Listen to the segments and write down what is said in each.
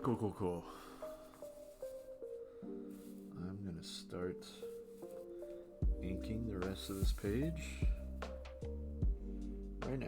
Cool. I'm gonna start inking the rest of this page right now.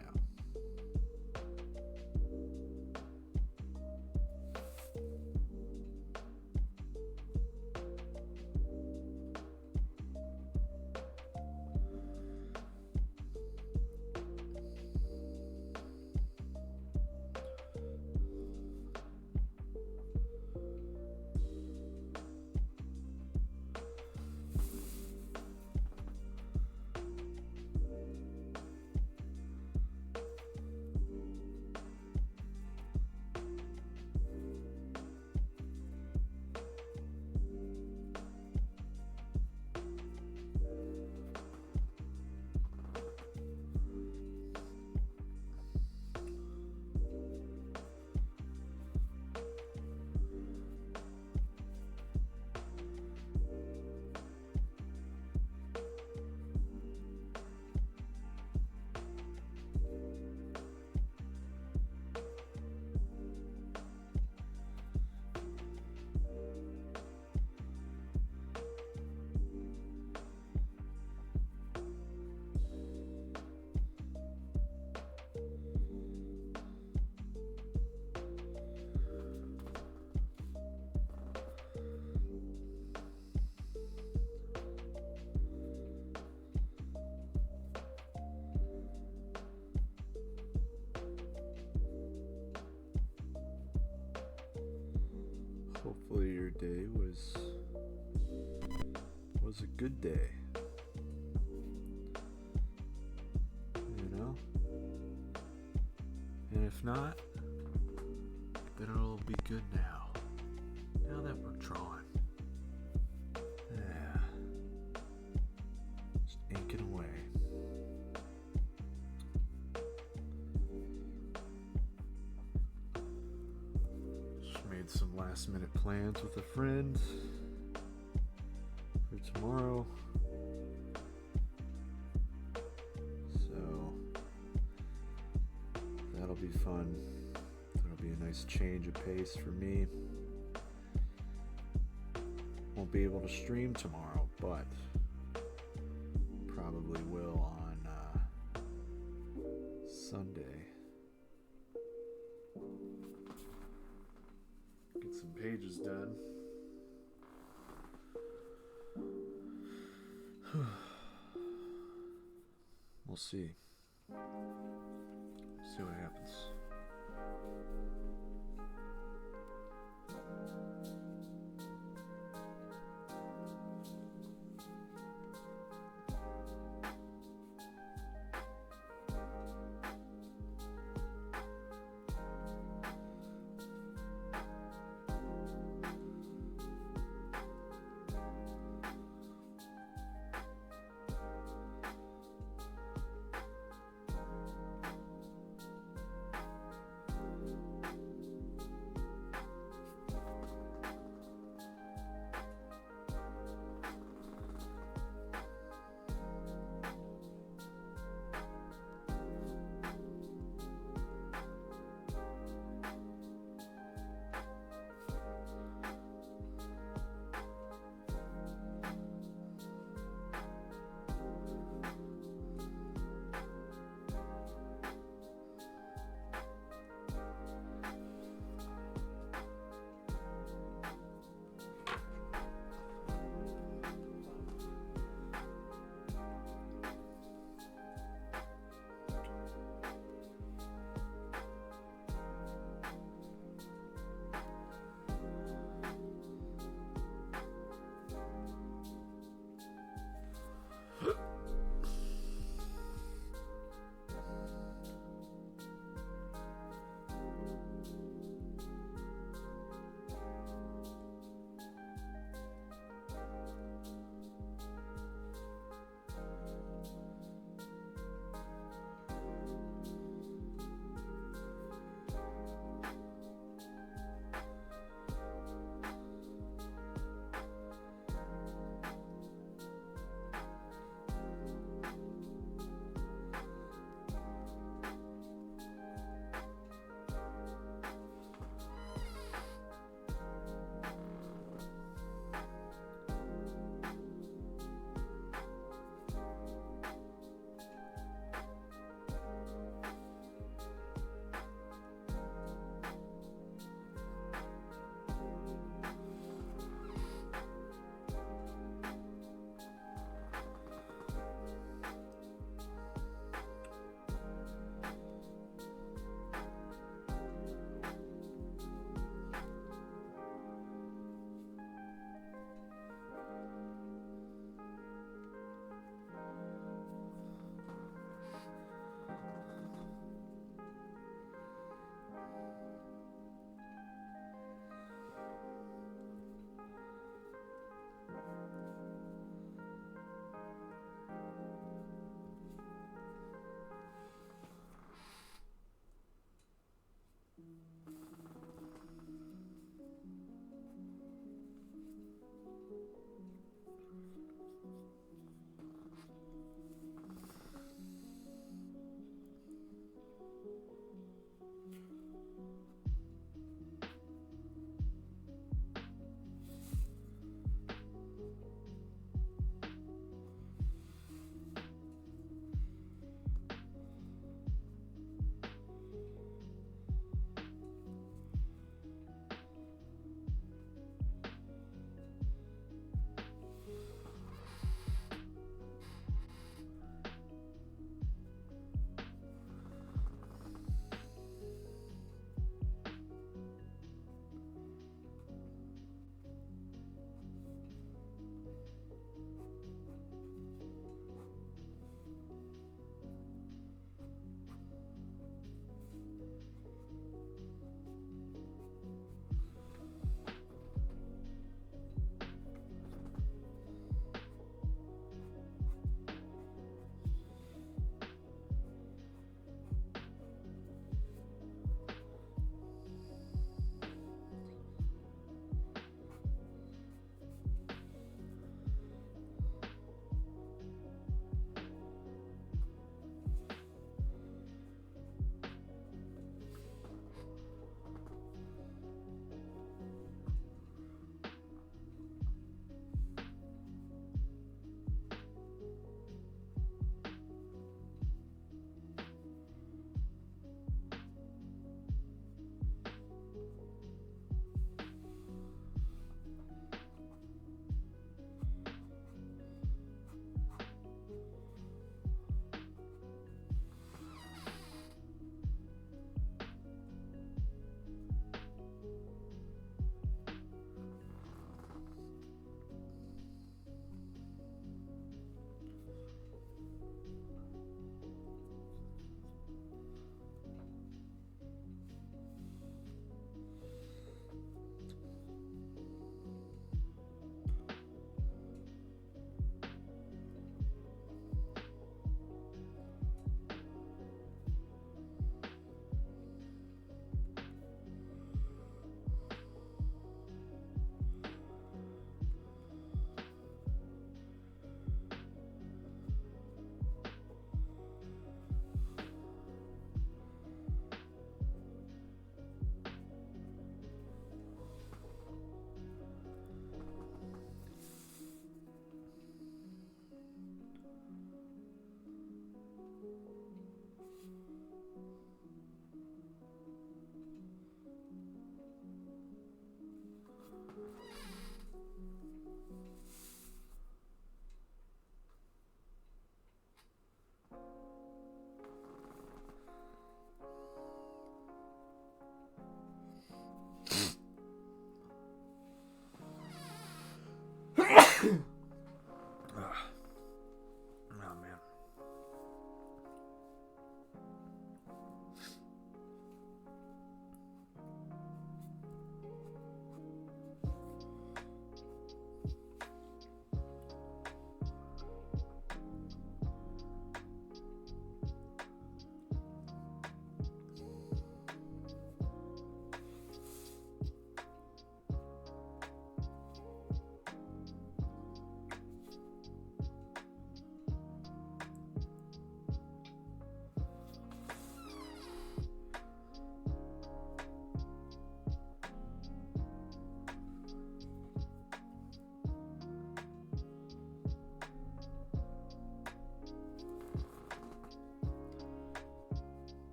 Hopefully your day was a good day. You know? And if not, then it'll be good now. Now that we're drawing. Yeah. Just inking away. Made some last minute plans with a friend for tomorrow. So that'll be fun. That'll be a nice change of pace for me. Won't be able to stream tomorrow, but probably will on Sunday. Get some pages done. We'll see. See what happens.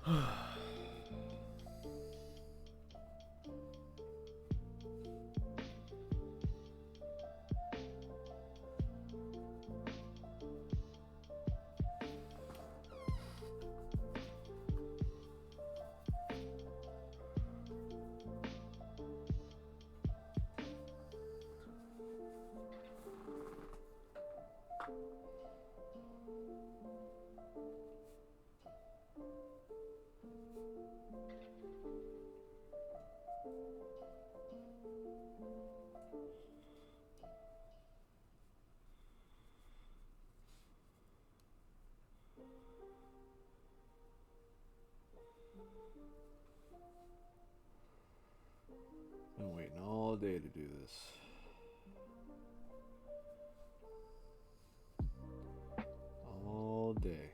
I'm waiting all day to do this. All day.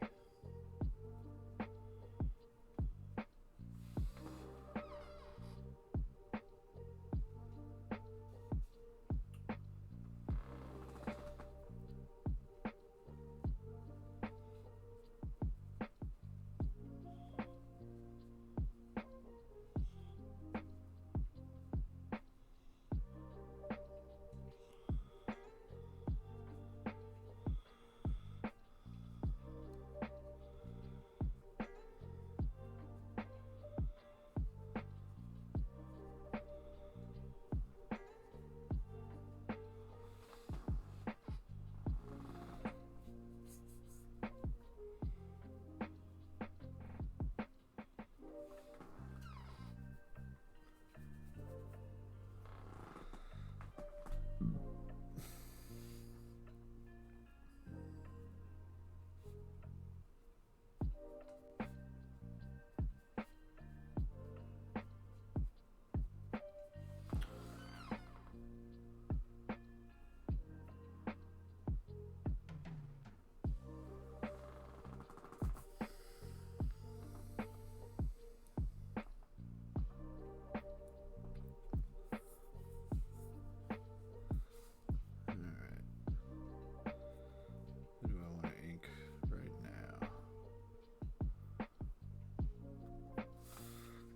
Who do I want to ink right now?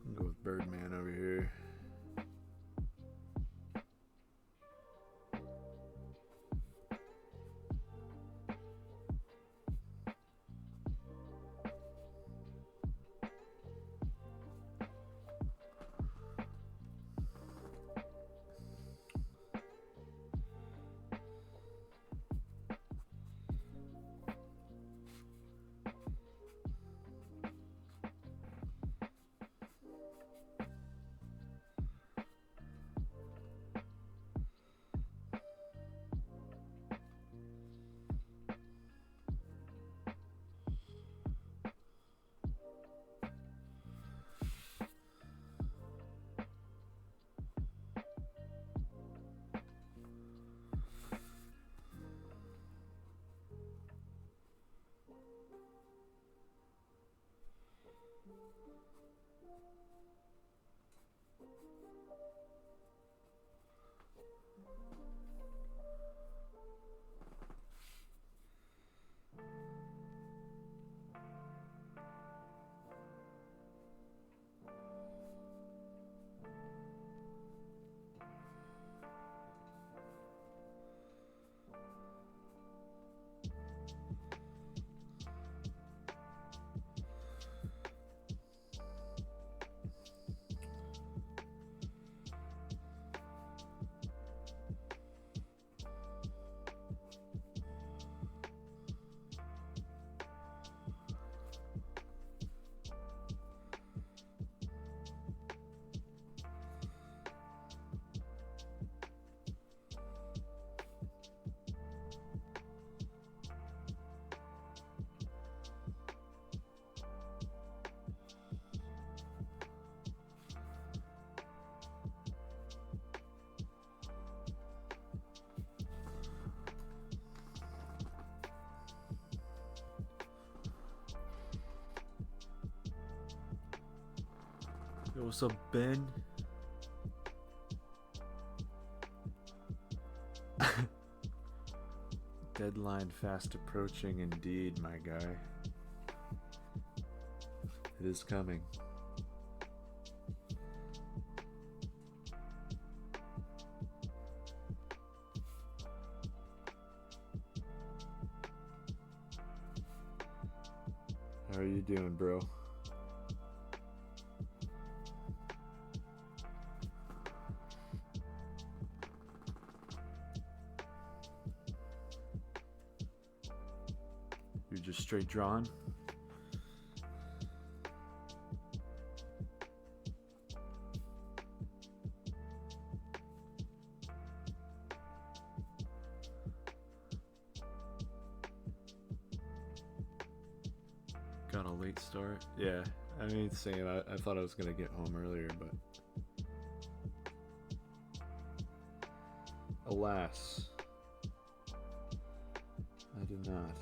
I'll go with Birdman over here. Yo, what's up, Ben? Deadline fast approaching indeed, my guy. It is coming. How are you doing, bro? You're just straight drawing? Got a late start? Yeah, I mean, same. I thought I was gonna get home earlier, but alas, I did not.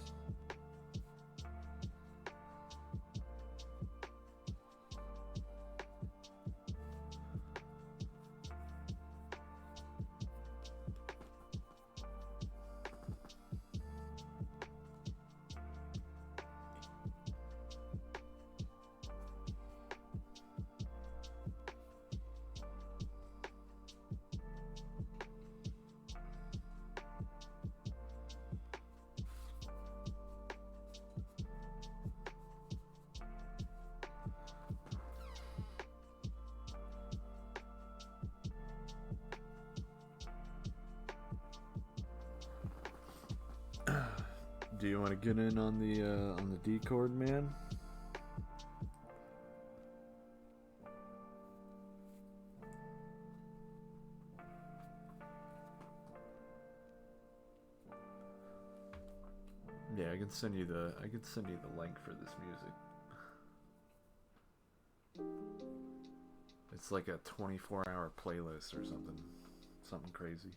Do you want to get in on the D chord, man? Yeah, I can send you the link for this music. It's like a 24-hour playlist or something crazy.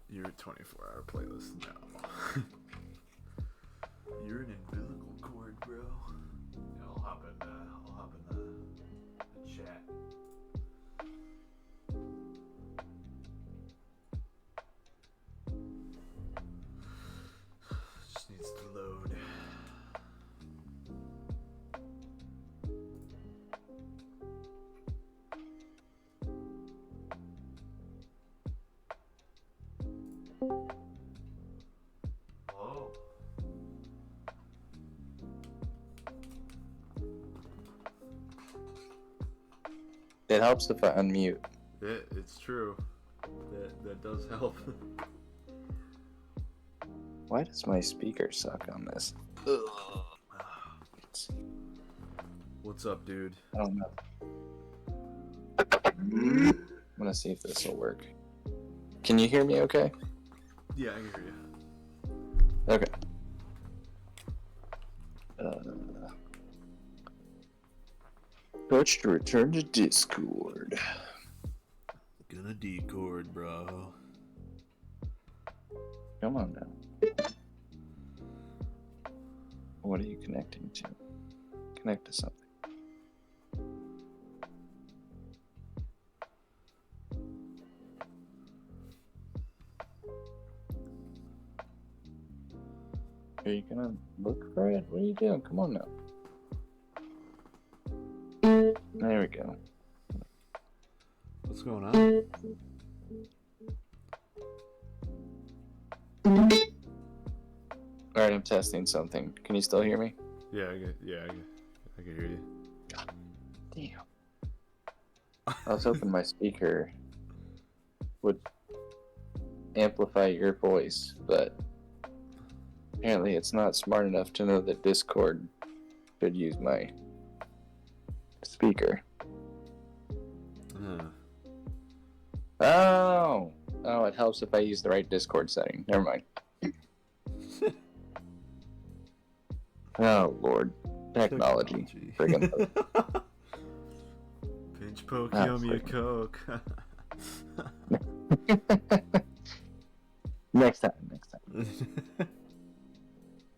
You're a 24-hour playlist now. You're an invisible chord, bro. Yeah, I'll hop in the chat. Just needs to load. Hello. It helps if I unmute. It's true. That does help. Why does my speaker suck on this? What's up, dude? I don't know. I'm gonna see if this will work. Can you hear me okay? Yeah, I can hear you. Okay. Touch to return to Discord. Gonna D-chord, bro. Come on now. What are you connecting to? Connect to something. Are you gonna look for it? What are you doing? Come on now. There we go. What's going on? Alright, I'm testing something. Can you still hear me? Yeah, I can hear you. God damn. I was hoping my speaker would amplify your voice, but apparently it's not smart enough to know that Discord should use my speaker. Oh, it helps if I use the right Discord setting. Never mind. Oh, Lord. Technology. Friggin' Pinch poke, yum your coke. Next time.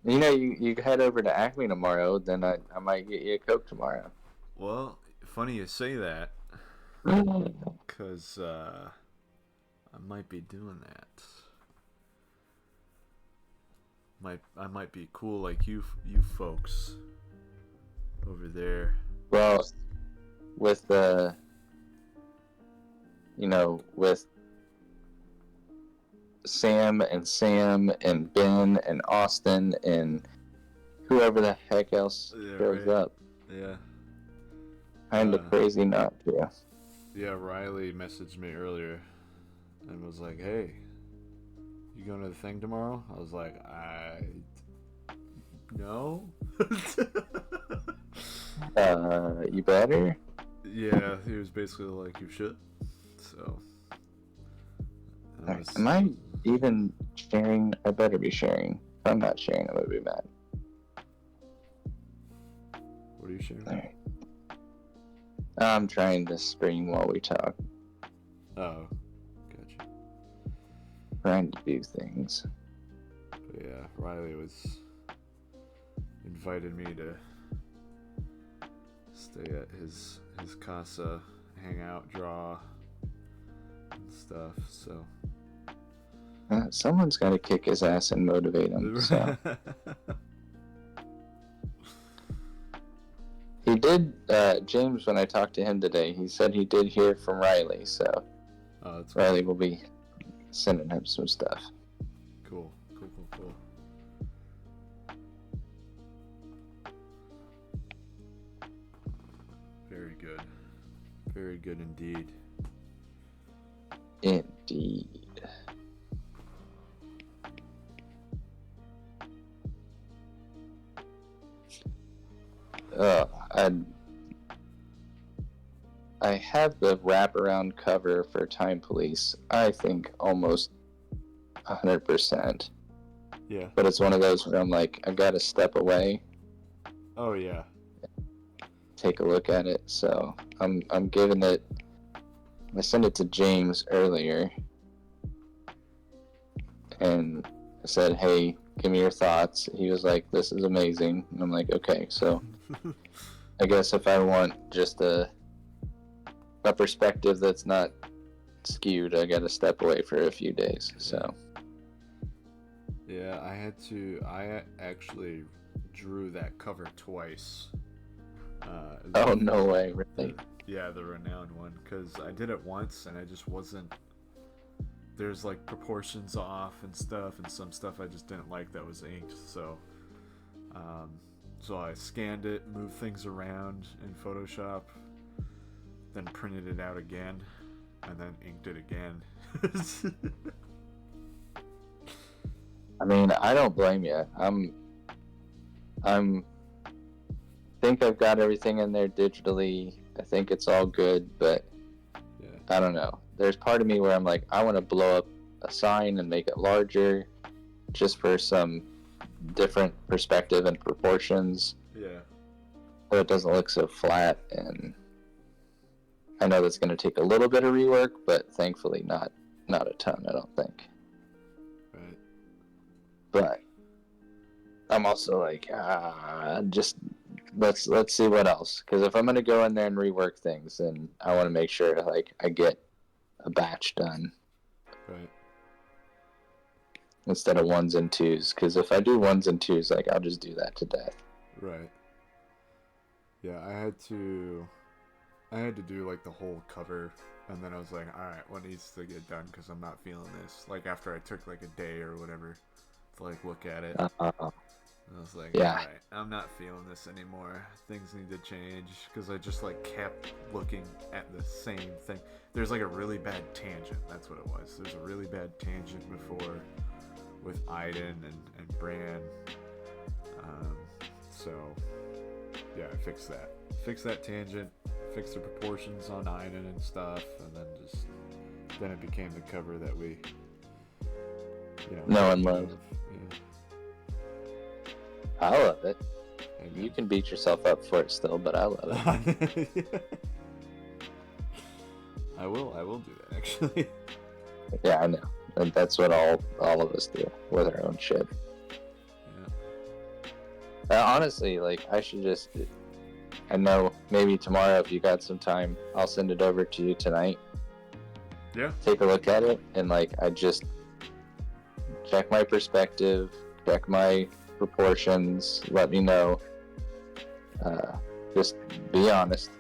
You head over to Acme tomorrow, then I might get you a Coke tomorrow. Well, funny you say that, because I might be doing that. I might be cool like you folks over there. Well, with with Sam and Ben and Austin and whoever the heck else shows up. Yeah. Kinda crazy not to. Yeah, Riley messaged me earlier and was like, "Hey, you going to the thing tomorrow?" I was like, no. You better? Yeah, he was basically like, "You should." So. Am I even sharing? I better be sharing. If I'm not sharing, I'm gonna be mad. What are you sharing? All right. I'm trying to stream while we talk. Oh, gotcha. Trying to do things. But yeah, Riley was invited me to stay at his casa, hang out, draw, and stuff. So someone's got to kick his ass and motivate him. So. He did, James, when I talked to him today, he said he did hear from Riley, so Riley will be sending him some stuff. Cool. Very good. Very good indeed. Indeed. I have the wraparound cover for Time Police. I think almost 100%. Yeah. But it's one of those where I'm like, I gotta step away. Oh yeah. Take a look at it. So I'm giving it. I sent it to James earlier, and I said, "Hey, give me your thoughts." He was like, "This is amazing." And I'm like, "Okay, so I guess if I want just a perspective that's not skewed, I gotta step away for a few days." So yeah, I actually drew that cover twice. Oh, no way, really? Yeah, the renowned one, because I did it once and I just wasn't, there's like proportions off and stuff, and some stuff I just didn't like that was inked, so I scanned it, moved things around in Photoshop, then printed it out again, and then inked it again. I mean, I don't blame you. Think I've got everything in there digitally. I think it's all good, but yeah. I don't know. There's part of me where I'm like, I want to blow up a sign and make it larger, just for some different perspective and proportions. Yeah. So it doesn't look so flat, and I know that's going to take a little bit of rework, but thankfully not a ton, I don't think. Right. But I'm also like, just let's see what else, because if I'm going to go in there and rework things, then I want to make sure like I get a batch done. Right. Instead of ones and twos, because if I do ones and twos, like I'll just do that to death. Right. Yeah, I had to do like the whole cover, and then I was like, all right, what needs to get done, because I'm not feeling this. Like after I took like a day or whatever to like look at it, I was like, yeah. all right, I'm not feeling this anymore. Things need to change, because I just like kept looking at the same thing. There's like a really bad tangent. That's what it was. There's a really bad tangent before with Iden and Bran. So yeah, I fixed that. Fixed that tangent. Fixed the proportions on Iden and stuff, and then it became the cover that we, know and love. Yeah. I love it. Amen. You can beat yourself up for it still, but I love it. I will do that actually. Yeah, I know. And that's what all of us do with our own shit. Yeah. Honestly, like, I should just... I know maybe tomorrow, if you got some time, I'll send it over to you tonight. Yeah. Take a look at it, and, like, I just check my perspective, check my proportions, let me know. Just be honest.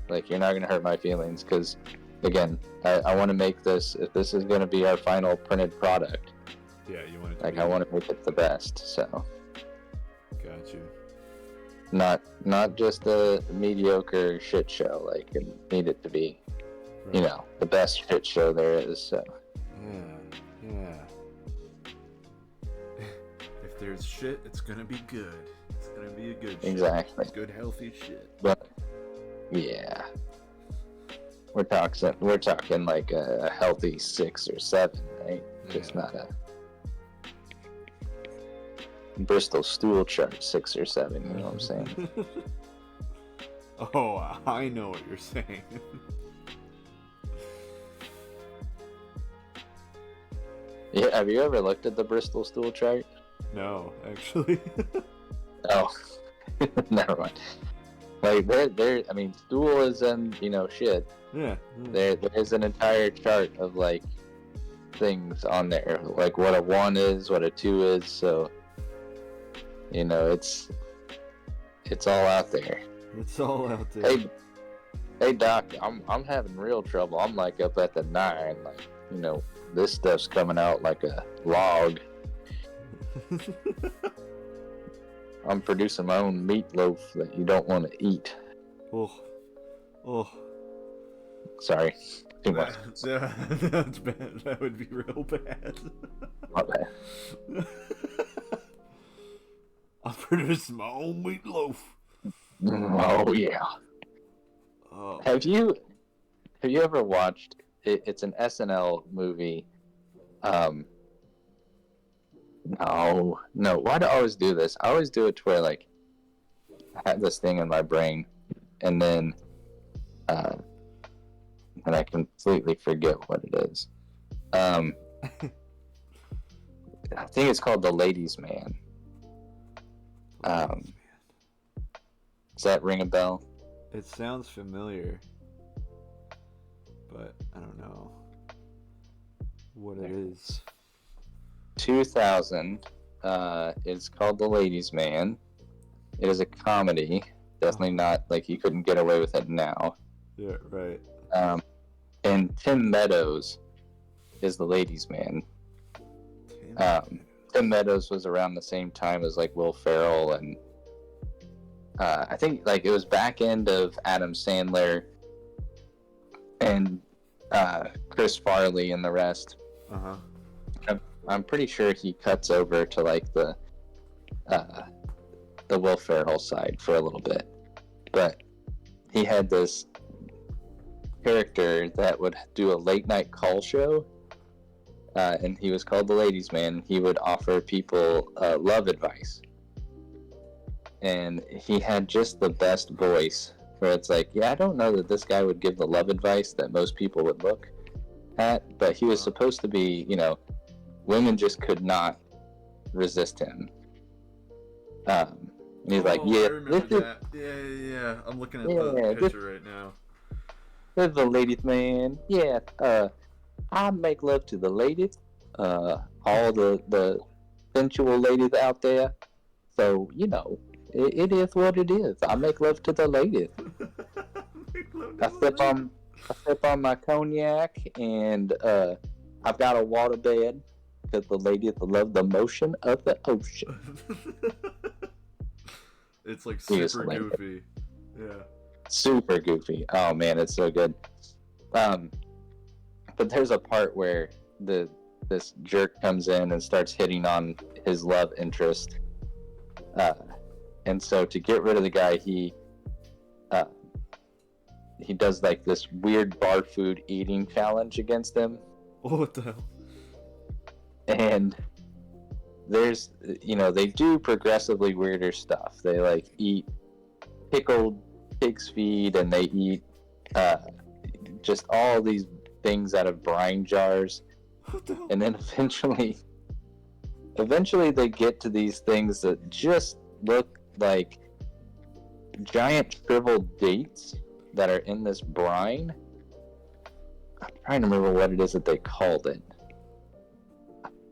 Like, you're not going to hurt my feelings, because, again, I want to make this, if this is going to be our final printed product, Yeah, you want it to like, be... I want to make it the best, so... Got you. Not just a mediocre shit show. Like, I need it to be, Right. you know, the best shit show there is. So. Yeah. If there's shit, it's gonna be good. It's gonna be a good shit. Exactly. Good, healthy shit. But yeah, we're talking like a healthy 6 or 7, right? Just not a Bristol stool chart 6 or 7. You know what I'm saying? Oh, I know what you're saying. Yeah, have you ever looked at the Bristol stool chart? No, actually. Oh, never mind. Like, there. I mean, stool is in, you know, shit. Yeah. There's an entire chart of, like, things on there, like what a 1 is, what a 2 is. So, you know, it's all out there. It's all out there. Hey, Doc, I'm having real trouble. I'm like up at the 9, like, you know, this stuff's coming out like a log. I'm producing my own meatloaf that you don't want to eat. Oh. Sorry, too much. That's bad. That would be real bad. My bad. I'll produce my own meatloaf. Oh yeah. Oh. Have you ever watched? It's an SNL movie. No. Why do I always do this? I always do it to where, like, I have this thing in my brain, and then and I completely forget what it is. I think it's called The Ladies' Man. Does that ring a bell? It sounds familiar, but I don't know what it is. 2000. It's called The Ladies' Man. It is a comedy. Definitely not, like, you couldn't get away with it now. Yeah, right. And Tim Meadows is the ladies' man. Tim Meadows was around the same time as, like, Will Ferrell, and I think, like, it was back end of Adam Sandler and Chris Farley and the rest. I'm pretty sure he cuts over to, like, the Will Ferrell side for a little bit, but he had this character that would do a late night call show, and he was called the Ladies' Man. He would offer people love advice, and he had just the best voice where it's like, yeah, I don't know that this guy would give the love advice that most people would look at, but he was supposed to be, you know, women just could not resist him. And he's like, yeah, I remember that. Yeah. I'm looking at the picture right now. This is the ladies' man. Yeah, I make love to the ladies, all the sensual ladies out there. So, you know, it is what it is. I make love to the ladies. I sip on my cognac, and I've got a water bed because the ladies love the motion of the ocean. It's like super goofy. Yeah. Super goofy. Oh man, it's so good. But there's a part where this jerk comes in and starts hitting on his love interest, and so to get rid of the guy, he does, like, this weird bar food eating challenge against him. What the hell? And there's, you know, they do progressively weirder stuff. They, like, eat pickled pig's feet, and they eat just all these things out of brine jars, What the hell? and then eventually they get to these things that just look like giant shriveled dates that are in this brine. I'm trying to remember what it is that they called it.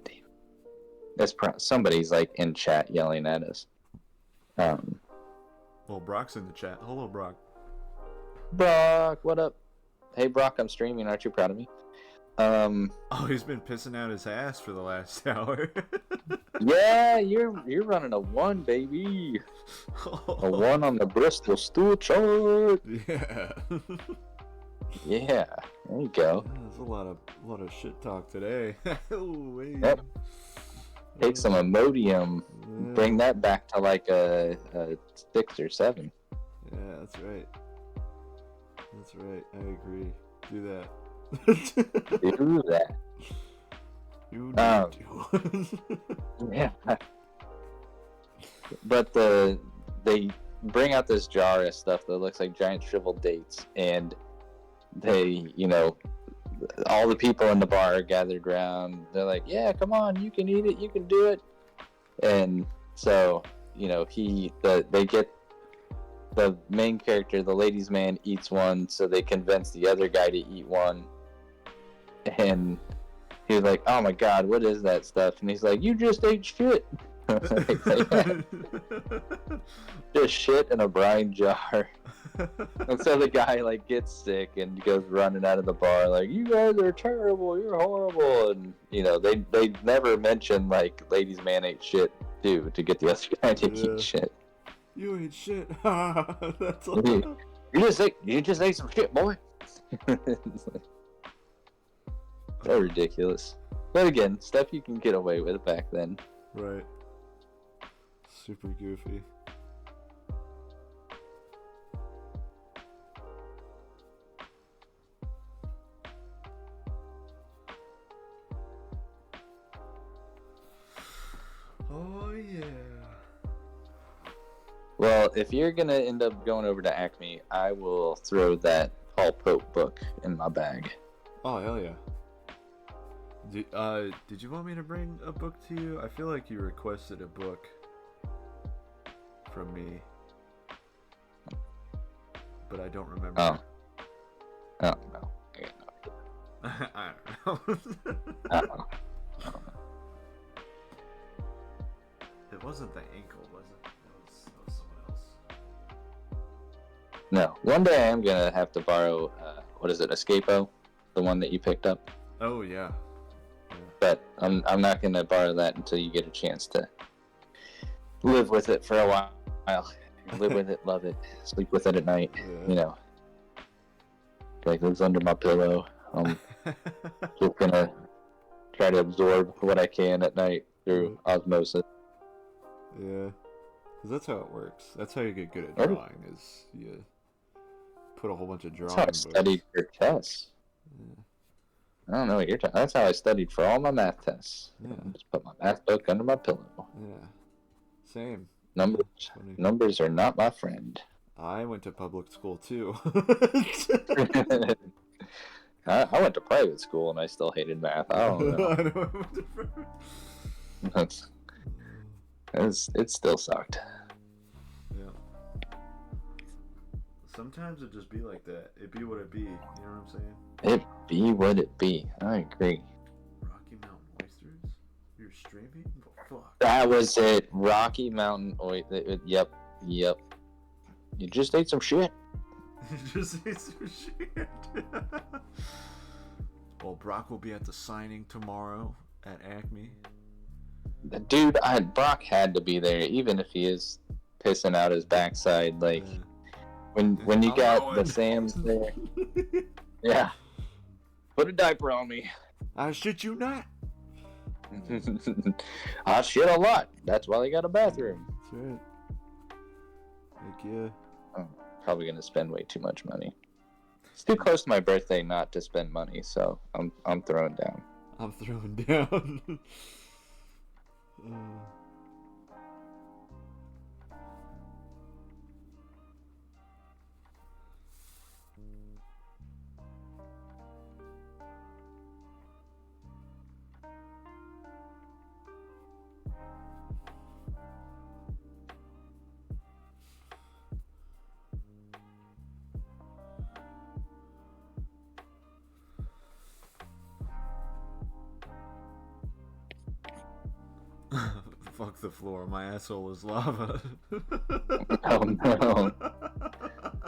Damn. Somebody's like in chat yelling at us. Well, Brock's in the chat. Hello, Brock. Brock, what up? Hey, Brock, I'm streaming. Aren't you proud of me? Oh, he's been pissing out his ass for the last hour. Yeah, you're running a 1, baby. A 1 on the Bristol stool chart. Yeah. Yeah, there you go. There's a lot of shit talk today. Oh, wait. Yep. Take some Imodium. Yeah. Bring that back to like a 6 or 7. Yeah, that's right. That's right. I agree. Do that. Do that. You need to. Yeah. But they bring out this jar of stuff that looks like giant shriveled dates, and they, all the people in the bar are gathered around. They're like, yeah, come on, you can eat it, you can do it. And so, they get the main character, the ladies' man, eats one, so they convince the other guy to eat one. And he was like, oh my god, what is that stuff? And he's like, you just ate shit. Just shit in a brine jar. And so the guy like gets sick and goes running out of the bar like, you guys are terrible, you're horrible. And they never mention like ladies' man ate shit too, to get the other guy to eat shit. You ate shit. That's a lot. You just ate some shit, boy. So ridiculous. But again, stuff you can get away with back then. Right. Super goofy. Oh yeah. Well, if you're gonna end up going over to Acme, I will throw that Paul Pope book in my bag. Oh hell yeah. Did you want me to bring a book to you? I feel like you requested a book from me, but I don't remember. Oh no. I don't know. I don't know. It wasn't the ankle, was it? That was someone else. No. One day I am gonna have to borrow. What is it? Escapo, the one that you picked up. Oh yeah. But I'm not gonna borrow that until you get a chance to live with it for a while. Live with it, love it, sleep with it at night. Yeah. Like lives under my pillow. I'm just gonna try to absorb what I can at night through osmosis. Yeah, because that's how it works. That's how you get good at drawing. Is you put a whole bunch of drawing That's how I studied for tests. Yeah. I don't know what you're talking. That's how I studied for all my math tests. Yeah. Just put my math book under my pillow. Yeah. Same. Numbers are not my friend. I went to public school too. I went to private school and I still hated math. I don't know. It still sucked. Yeah. Sometimes it just be like that. It be what it be. You know what I'm saying? It be what it be. I agree. Rocky Mountain oysters? You're streaming? Oh, fuck. That was it. Rocky Mountain oysters. Yep. You just ate some shit. You just ate some shit. Well, Brock will be at the signing tomorrow at Acme. Dude, Brock had to be there, even if he is pissing out his backside. Like, when you got the Sams there. Yeah. Put a diaper on me. I shit you not. I shit a lot. That's why they got a bathroom. That's right. Heck yeah. I'm probably gonna spend way too much money. It's too close to my birthday not to spend money, so I'm throwing down. I'm throwing down. Fuck the floor. My asshole is lava. Oh no,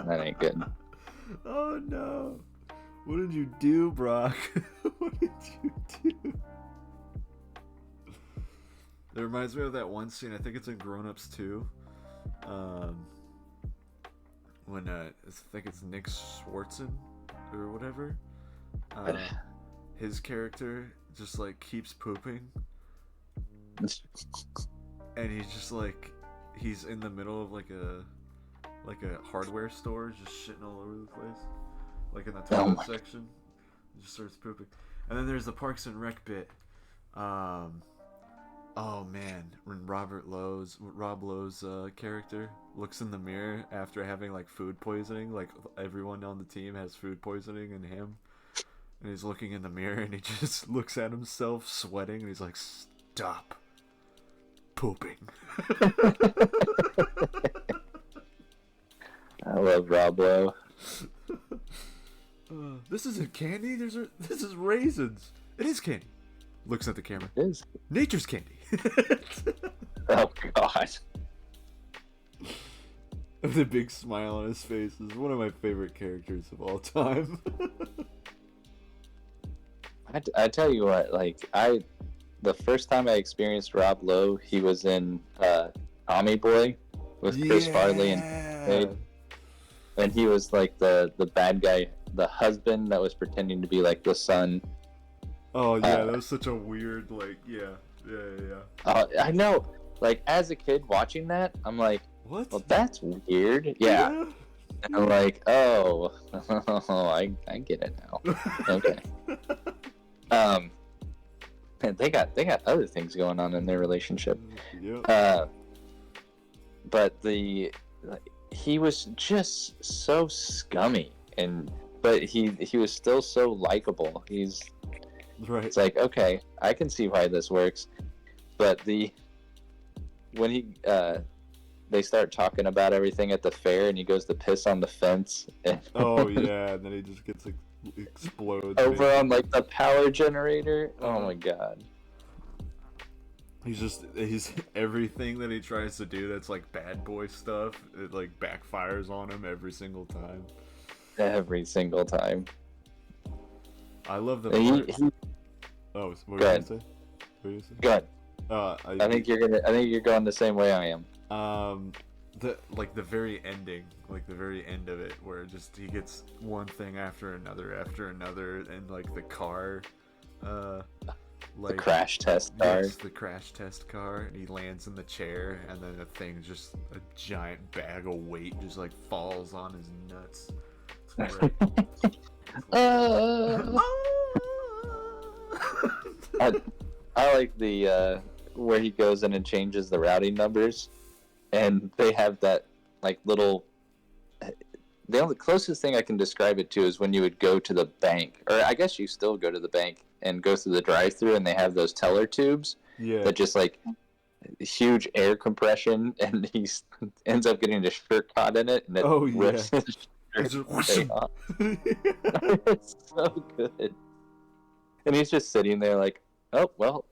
that ain't good. Oh no. What did you do, Brock? What did you do? It reminds me of that one scene, I think it's in Grown Ups 2. When I think it's Nick Swartzen or whatever. His character just like keeps pooping. And he's just like, he's in the middle of like a hardware store, just shitting all over the place, like in the toilet section. He just starts pooping. And then there's the Parks and Rec bit. Oh man, when Rob Lowe's character looks in the mirror after having like food poisoning, like everyone on the team has food poisoning and him, and he's looking in the mirror and he just looks at himself sweating and he's like, stop pooping. I love Rob Lowe. This isn't candy. This is raisins. It is candy. Looks at the camera. It is. Nature's candy. Oh God. With a big smile on his face is one of my favorite characters of all time. I tell you what, like the first time I experienced Rob Lowe, he was in Tommy Boy with Chris Farley and he was like the bad guy, the husband that was pretending to be like the son. Oh yeah, that was such a weird yeah. I know, like as a kid watching that, I'm like, what? Well, that's weird. Yeah. And I'm like, oh, I get it now. Okay. And they got other things going on in their relationship. Yeah. But he was just so scummy, but he was still so likable. Right. It's like, okay, I can see why this works. But when they start talking about everything at the fair and he goes to piss on the fence. Oh yeah, and then he just gets like explodes over on like the power generator. Oh my God. He's everything that he tries to do that's like bad boy stuff, it like backfires on him every single time. Every single time. I love the part. Oh, what were you gonna say? Go ahead. I think you're going the same way I am. The very ending, like the very end of it, where just he gets one thing after another, and like the car, like the crash test car. Yes, the crash test car, and he lands in the chair, and then the thing, just a giant bag of weight, just like falls on his nuts. It's great. I like the where he goes in and changes the routing numbers, and they have that like little. The only closest thing I can describe it to is when you would go to the bank, or I guess you still go to the bank and go through the drive-thru, and they have those teller tubes that just like huge air compression, and he ends up getting his shirt caught in it, and it rips his shirt off. It's so good. And he's just sitting there like, oh, well,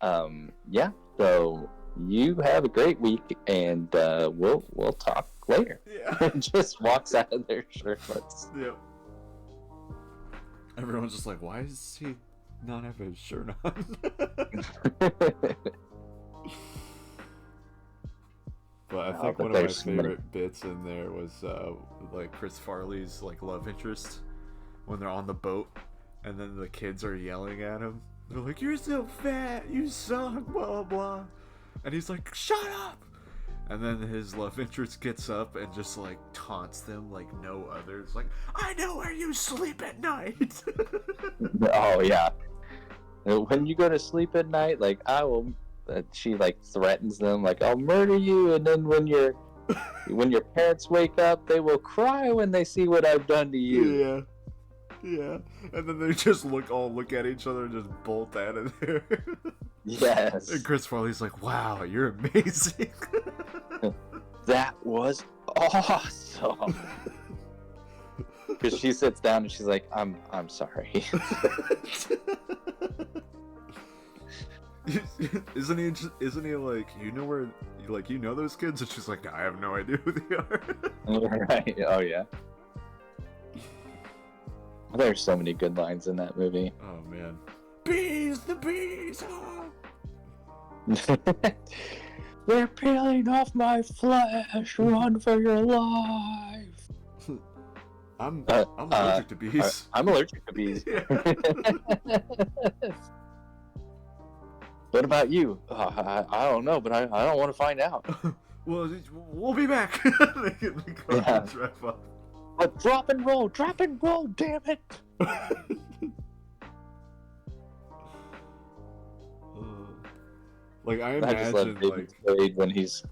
yeah, so you have a great week, and we'll talk later. Yeah. And just walks out of there shirtless. Yep. Everyone's just like, why does he not have his shirt on? But I think one of my favorite bits in there was like Chris Farley's like love interest when they're on the boat, and then the kids are yelling at him. They're like, "You're so fat, you suck, blah blah," and he's like, "Shut up!" And then his love interest gets up and just like taunts them like no other. It's like, "I know where you sleep at night." Oh yeah. When you go to sleep at night, like I will. She like threatens them, like I'll murder you, and then when your parents wake up, they will cry when they see what I've done to you. Yeah. And then they just look at each other and just bolt out of there. Yes. And Chris Farley's like, "Wow, you're amazing." That was awesome. Because she sits down and she's like, I'm sorry. Isn't he like, you know where, like, you know those kids? And she's like, I have no idea who they are. Right. Oh yeah. There's so many good lines in that movie. Oh man. Bees, the bees. They're peeling off my flesh. Run for your life. I'm allergic to bees. I'm allergic to bees. Yeah. What about you? I don't know, but I don't want to find out. Well, we'll be back. They go and drive off. But drop and roll, damn it! Like I I just love imagine, David Spade when he's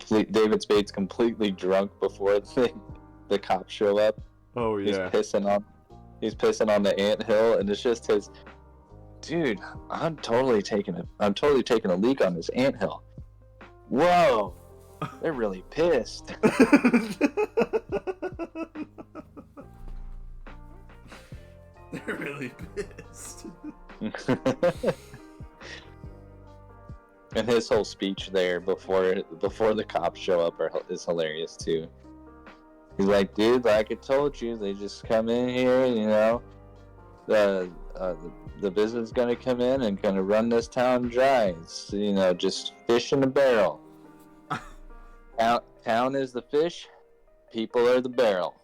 David Spade's completely drunk before the cops show up. oh yeah, He's pissing on the anthill, and it's just his. Dude, I'm totally taking a leak on this anthill. Whoa, they're really pissed. They're really pissed. And his whole speech there before the cops show up is hilarious too. He's like, dude, like I told you, they just come in here, you know, the business is gonna come in and gonna run this town dry. It's, you know, just fish in a barrel. Town is the fish, people are the barrel.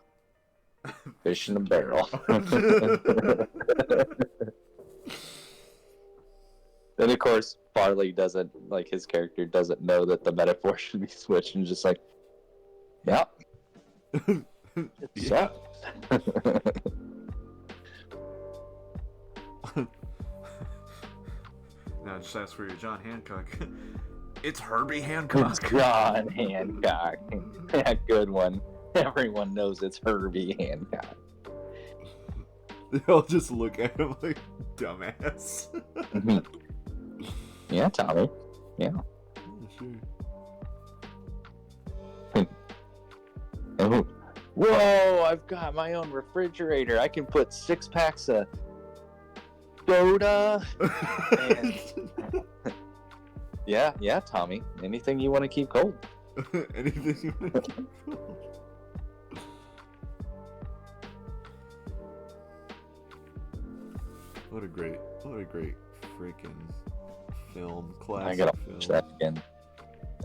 Fish in a barrel. Then of course Farley doesn't, like, his character doesn't know that the metaphor should be switched, and just like, yeah. Yeah. Now just ask for your John Hancock. It's Herbie Hancock. It's John Hancock. Yeah, good one. Everyone knows it's Herbie Hancock. They all just look at him like dumbass. Yeah, Tommy. Yeah. Sure. Oh. Whoa, I've got my own refrigerator. I can put 6 packs of soda. And... yeah, Tommy. Anything you want to keep cold. Anything you want to keep cold. What a great freaking film. Classic I gotta film. watch that again.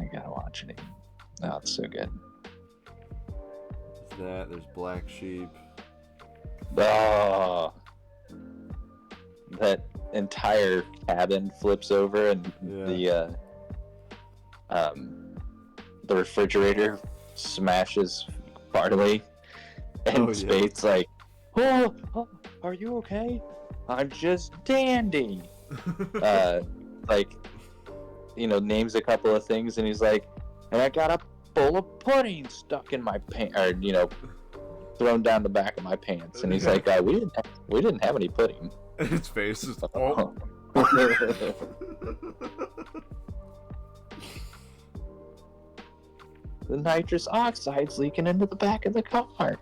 I gotta watch it again. Oh, it's so good. There's that. There's Black Sheep. Oh, that entire cabin flips over, and the refrigerator smashes Farley, and Spade's like, oh, are you okay? I'm just dandy. Like, you know, names a couple of things, and he's like, and I got a bowl of pudding stuck in my pants, or, you know, thrown down the back of my pants. And he's like, we didn't have any pudding. And his face is oh. The nitrous oxide's leaking into the back of the car.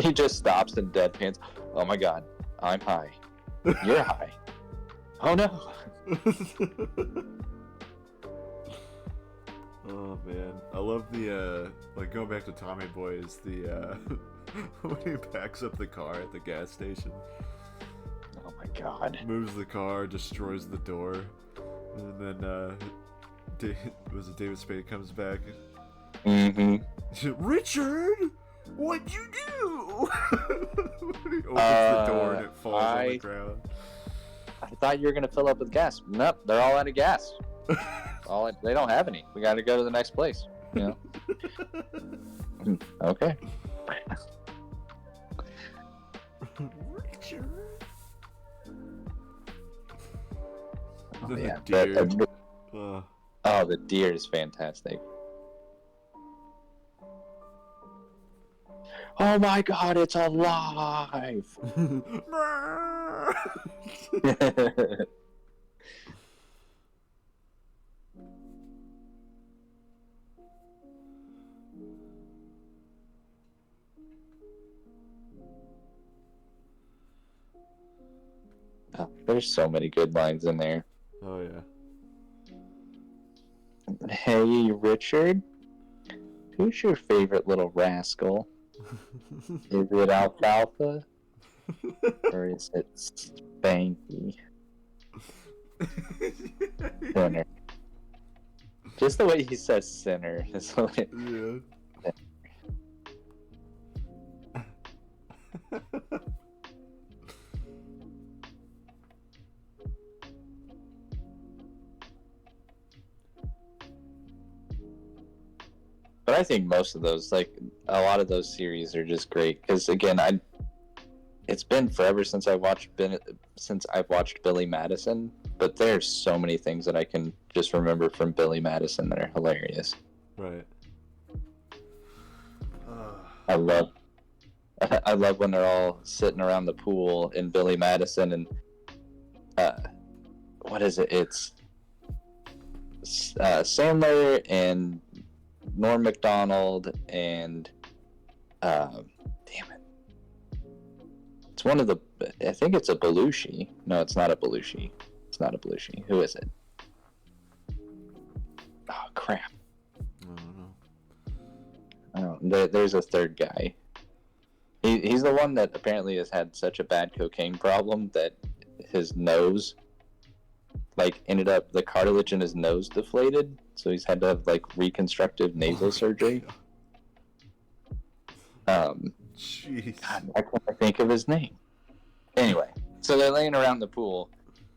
He just stops and deadpans. Oh my god, I'm high. You're high. Oh no. Oh man, I love the like, going back to Tommy Boy's, the when he backs up the car at the gas station. Oh my god. Moves the car, destroys the door, and then was it David Spade comes back? Mm-hmm. Richard, what'd you do? He opens the door and it falls on the ground. I thought you were gonna fill up with gas. Nope, they're all out of gas. They don't have any. We got to go to the next place. You know. Okay. Richard. Oh, yeah. Deer. Oh, the deer is fantastic. Oh my god, it's alive! there's so many good lines in there. Oh yeah. Hey, Richard, who's your favorite little rascal? Is it Alfalfa? Or is it Spanky? Sinner. Just the way he says sinner is like, Yeah. but I think most of those, like a lot of those series, are just great because again, it's been forever since I've watched Billy Madison, but there's so many things that I can just remember from Billy Madison that are hilarious. Right. I love when they're all sitting around the pool in Billy Madison and what is it? It's Sandler and Norm Macdonald and damn it. It's one of the. I think it's a Belushi. No, it's not a Belushi. It's not a Belushi. Who is it? Oh crap! I don't know. There's a third guy. He's the one that apparently has had such a bad cocaine problem that his nose, like, ended up the cartilage in his nose deflated, so he's had to have like reconstructive nasal surgery. Jeez. God, I can't think of his name. Anyway, so they're laying around the pool,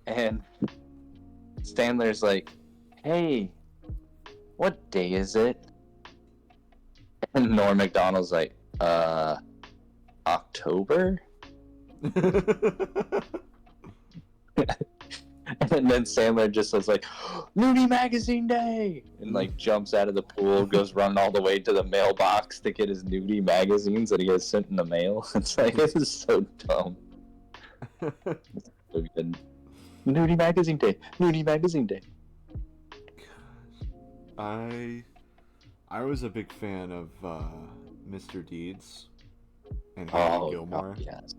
and Stanler's like, "Hey, what day is it?" And Norm Macdonald's like, October? And then Sandler just says like, Nudie Magazine Day! And like jumps out of the pool, goes running all the way to the mailbox to get his nudie magazines that he gets sent in the mail. It's like, this is so dumb. It's so good. Nudie Magazine Day! Nudie Magazine Day! I was a big fan of Mr. Deeds and Happy Gilmore. Oh, yes.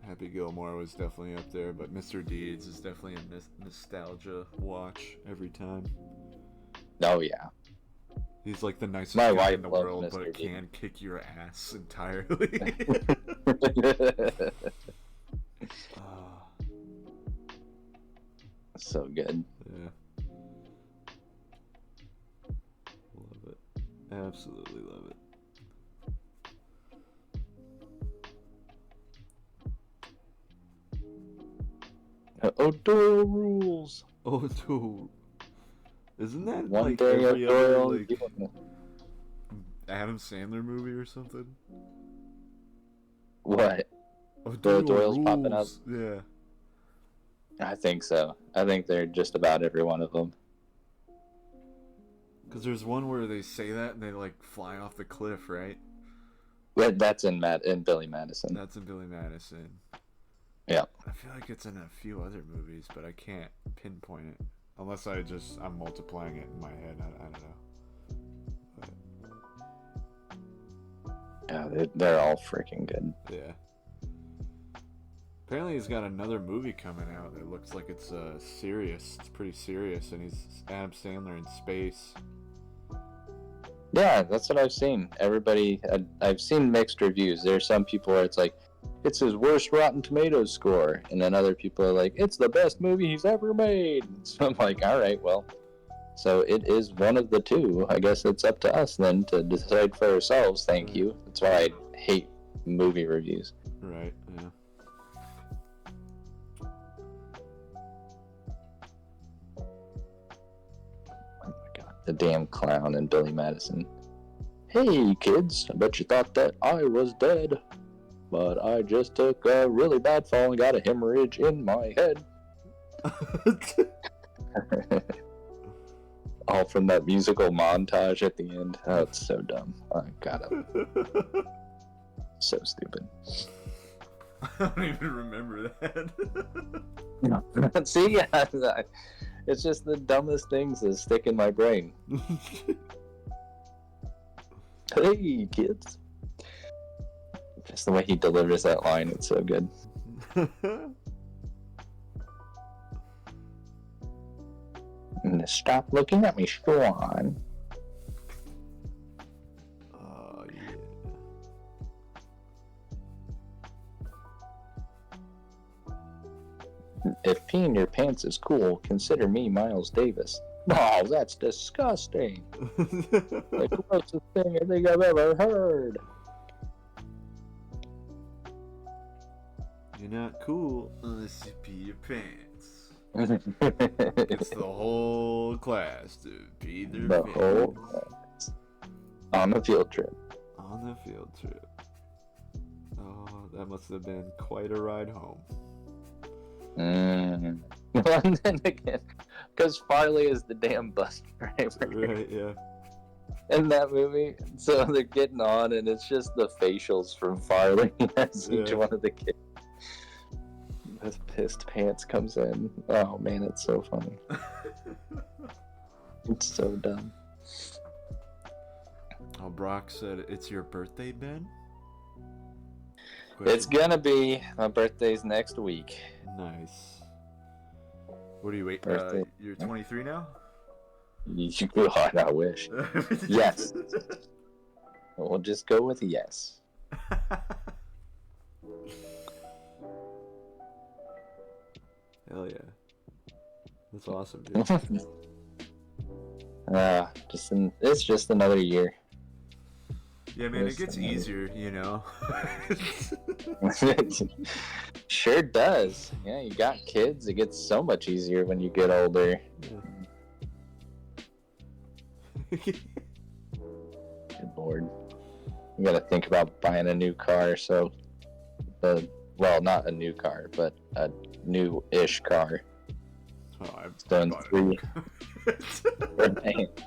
Happy Gilmore was definitely up there, but Mr. Deeds is definitely a nostalgia watch every time. Oh, yeah. He's like the nicest My guy wife in the loves world, Mr. but Deeds. can kick your ass entirely. So good. Yeah. Love it. Absolutely love it. Doyle rules. Oh, dude. Isn't that One like day every of other Doyle. like Adam Sandler movie or something? What? Oh, Doyle's popping up? Yeah. I think so. I think they're just about every one of them. Because there's one where they say that and they like fly off the cliff, right? That's in Billy Madison. That's in Billy Madison. Yeah. I feel like it's in a few other movies, but I can't pinpoint it. Unless I'm multiplying it in my head. I don't know. Yeah, they're all freaking good. Yeah. Apparently he's got another movie coming out that looks like it's serious. It's pretty serious, and he's Adam Sandler in space. Yeah, that's what I've seen. Everybody, I've seen mixed reviews. There's some people where it's like, it's his worst Rotten Tomatoes score, and then other people are like, it's the best movie he's ever made. So I'm like, all right, well, so it is one of the two. I guess it's up to us then to decide for ourselves. Thank you. That's why I hate movie reviews. Right. Yeah. The damn clown and Billy Madison. Hey kids, I bet you thought that I was dead, but I just took a really bad fall and got a hemorrhage in my head. All from that musical montage at the end. Oh, it's so dumb. I got it. So stupid. I don't even remember that. See, it's just the dumbest things that stick in my brain. Hey, kids. Just the way he delivers that line, it's so good. Stop looking at me, Sean. Oh, yeah. If peeing your pants is cool, consider me Miles Davis. Oh, that's disgusting. The grossest thing I think I've ever heard. You're not cool unless you pee your pants. It's the whole class to pee their The pants. whole class. On a field trip. On the field trip. Oh, that must have been quite a ride home. And then again, because Farley is the damn bus driver Right, yeah. in that movie. So they're getting on, and it's just the facials from Farley as each Yeah. one of the kids. The pissed pants comes in. Oh man, it's so funny. It's so dumb. Oh, Brock said, "It's your birthday, Ben?" It's gonna be. My birthday's next week. Nice. What do you wait? Birthday. You're 23 now? God, I wish. Yes. We'll just go with yes. Hell yeah. That's awesome, dude. It's just another year. Yeah, man, it gets easier, you know? Sure does. Yeah, you got kids. It gets so much easier when you get older. Good lord. You gotta think about buying a new car, so well, not a new car, but a new-ish car. Oh, I've So in bought three, it.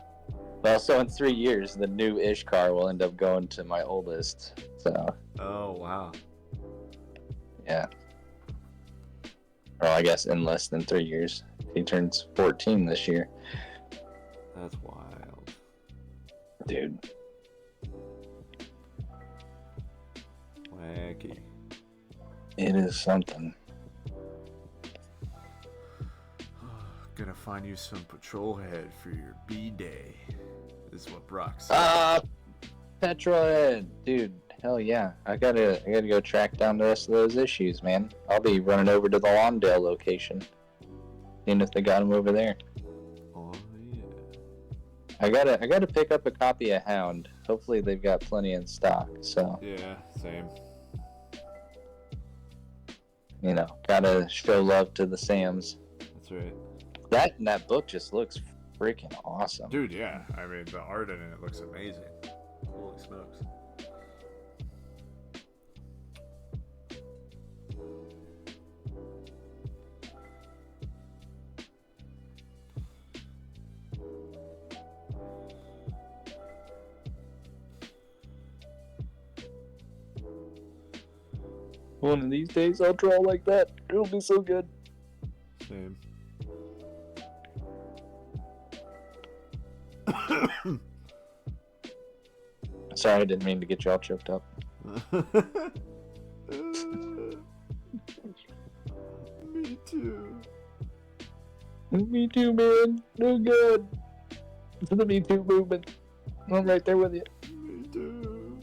well, so in 3 years, the new-ish car will end up going to my oldest. So Oh, wow. yeah. Or I guess in less than 3 years. He turns 14 this year. That's wild. Dude. Wacky. It is something. Gonna find you some patrol head for your B-day. Is what Brock said. Petrolhead, dude. Hell yeah! I gotta go track down the rest of those issues, man. I'll be running over to the Lawndale location, seeing if they got them over there. Oh yeah. I gotta pick up a copy of Hound. Hopefully they've got plenty in stock. So Yeah, same. gotta show love to the Sams. That's right. That book just looks freaking awesome. Dude, yeah. I mean, the art in it looks amazing. Holy smokes. One of these days I'll draw like that. It'll be so good. Same. Sorry, I didn't mean to get you all choked up. Me too. Me too, man. No good. To the Me Too movement. I'm right there with you. Me too.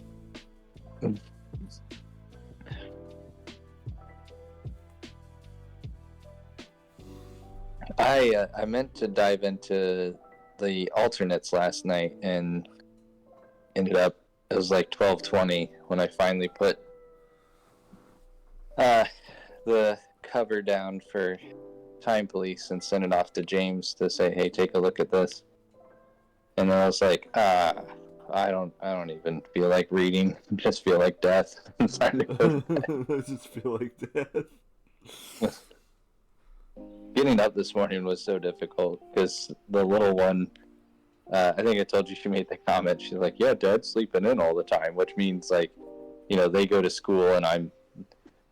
I meant to dive into the alternates last night and ended up it was like 12:20 when I finally put the cover down for Time Police and sent it off to James to say, hey, take a look at this. And then I was like, I don't even feel like reading. I just feel like death. It's time to go to bed. I just feel like death. Getting up this morning was so difficult because the little one, I think I told you she made the comment. She's like, yeah, Dad's sleeping in all the time, which means like, they go to school and I'm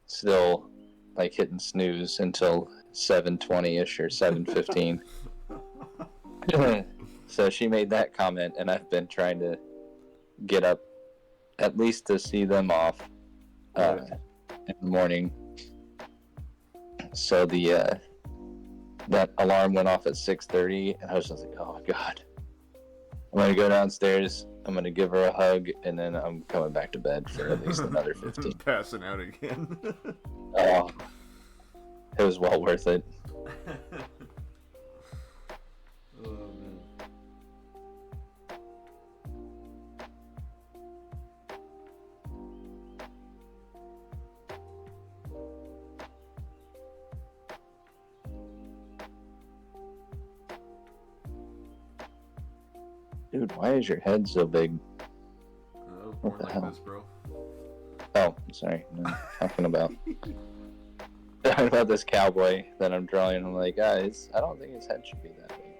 still like hitting snooze until 7:20ish or 7:15. So she made that comment, and I've been trying to get up at least to see them off in the morning. So the that alarm went off at 6:30, and I was just like, oh God, I'm gonna go downstairs. I'm gonna give her a hug, and then I'm coming back to bed for at least another 15. Passing out again. Oh, it was well worth it. Oh man. Dude, why is your head so big? Born like this, bro. Oh, sorry. No, talking about this cowboy that I'm drawing. I'm like, guys, I don't think his head should be that big.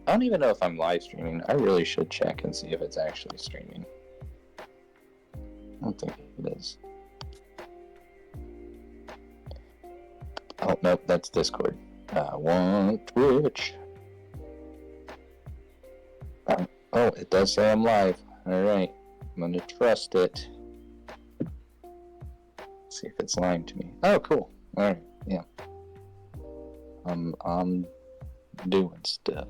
I don't even know if I'm live streaming. I really should check and see if it's actually streaming. I don't think it is. Oh, nope, that's Discord. I want Twitch. Oh, it does say I'm live. Alright, I'm gonna trust it. See if it's lying to me. Oh, cool. Alright, yeah. I'm doing stuff.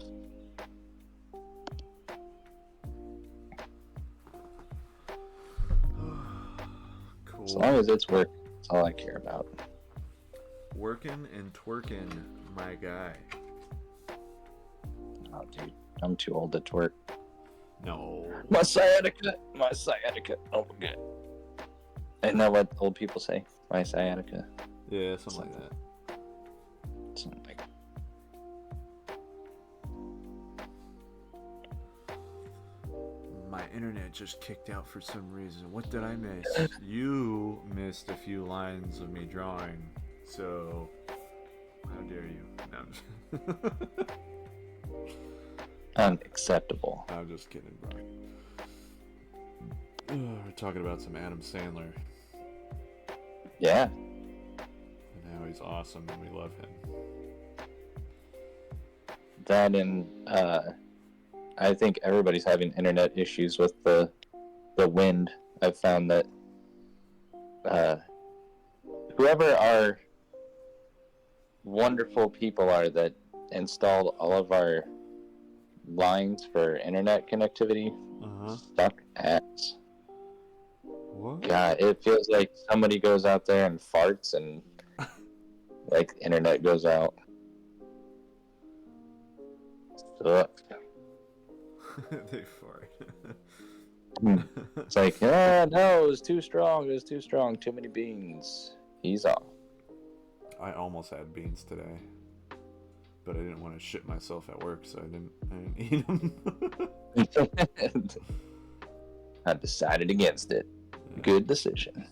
Cool. As long as it's working, that's all I care about. Working and twerking, my guy. Oh, dude, I'm too old to twerk. No. My sciatica. Oh, good. Isn't that what old people say? My sciatica. Yeah, something like that. Something like My internet just kicked out for some reason. What did I miss? You missed a few lines of me drawing, so how dare you? No, unacceptable. I'm just kidding, bro. We're talking about some Adam Sandler. Yeah. And how he's awesome and we love him. That and I think everybody's having internet issues with the wind. I've found that whoever our wonderful people are that installed all of our lines for internet connectivity suck ass. What? God, it feels like somebody goes out there and farts and like internet goes out. Sucks. They fart. It's like, no, it was too strong. Too many beans. He's off. I almost had beans today, but I didn't want to shit myself at work, so I didn't eat them. I decided against it. Yeah. Good decision.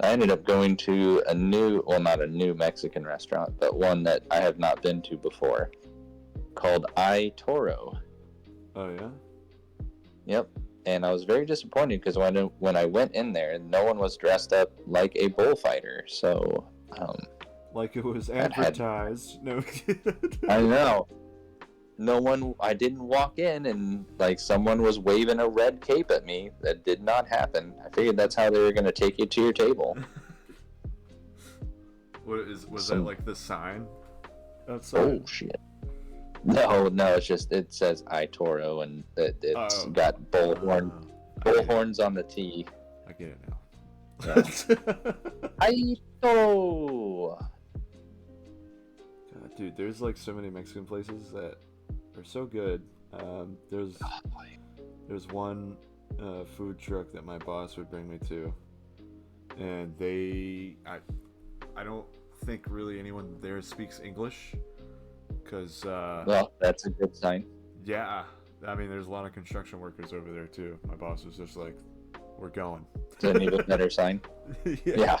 I ended up going to not a new Mexican restaurant, but one that I have not been to before, called I Toro. Oh yeah? Yep. And I was very disappointed because when I went in there, no one was dressed up like a bullfighter. So, like it was advertised. No. I know. No one. I didn't walk in and like someone was waving a red cape at me. That did not happen. I figured that's how they were going to take you to your table. Was that like the sign outside? Oh shit. No, it's just it says I Toro and it's got bullhorns on the T. I get it now. Yeah. I Toro. God, dude, there's like so many Mexican places that are so good. There's one food truck that my boss would bring me to, and I don't think really anyone there speaks English. Because well, that's a good sign. Yeah, I mean, there's a lot of construction workers over there too. My boss was just like, "We're going." It's an even better sign. Yeah.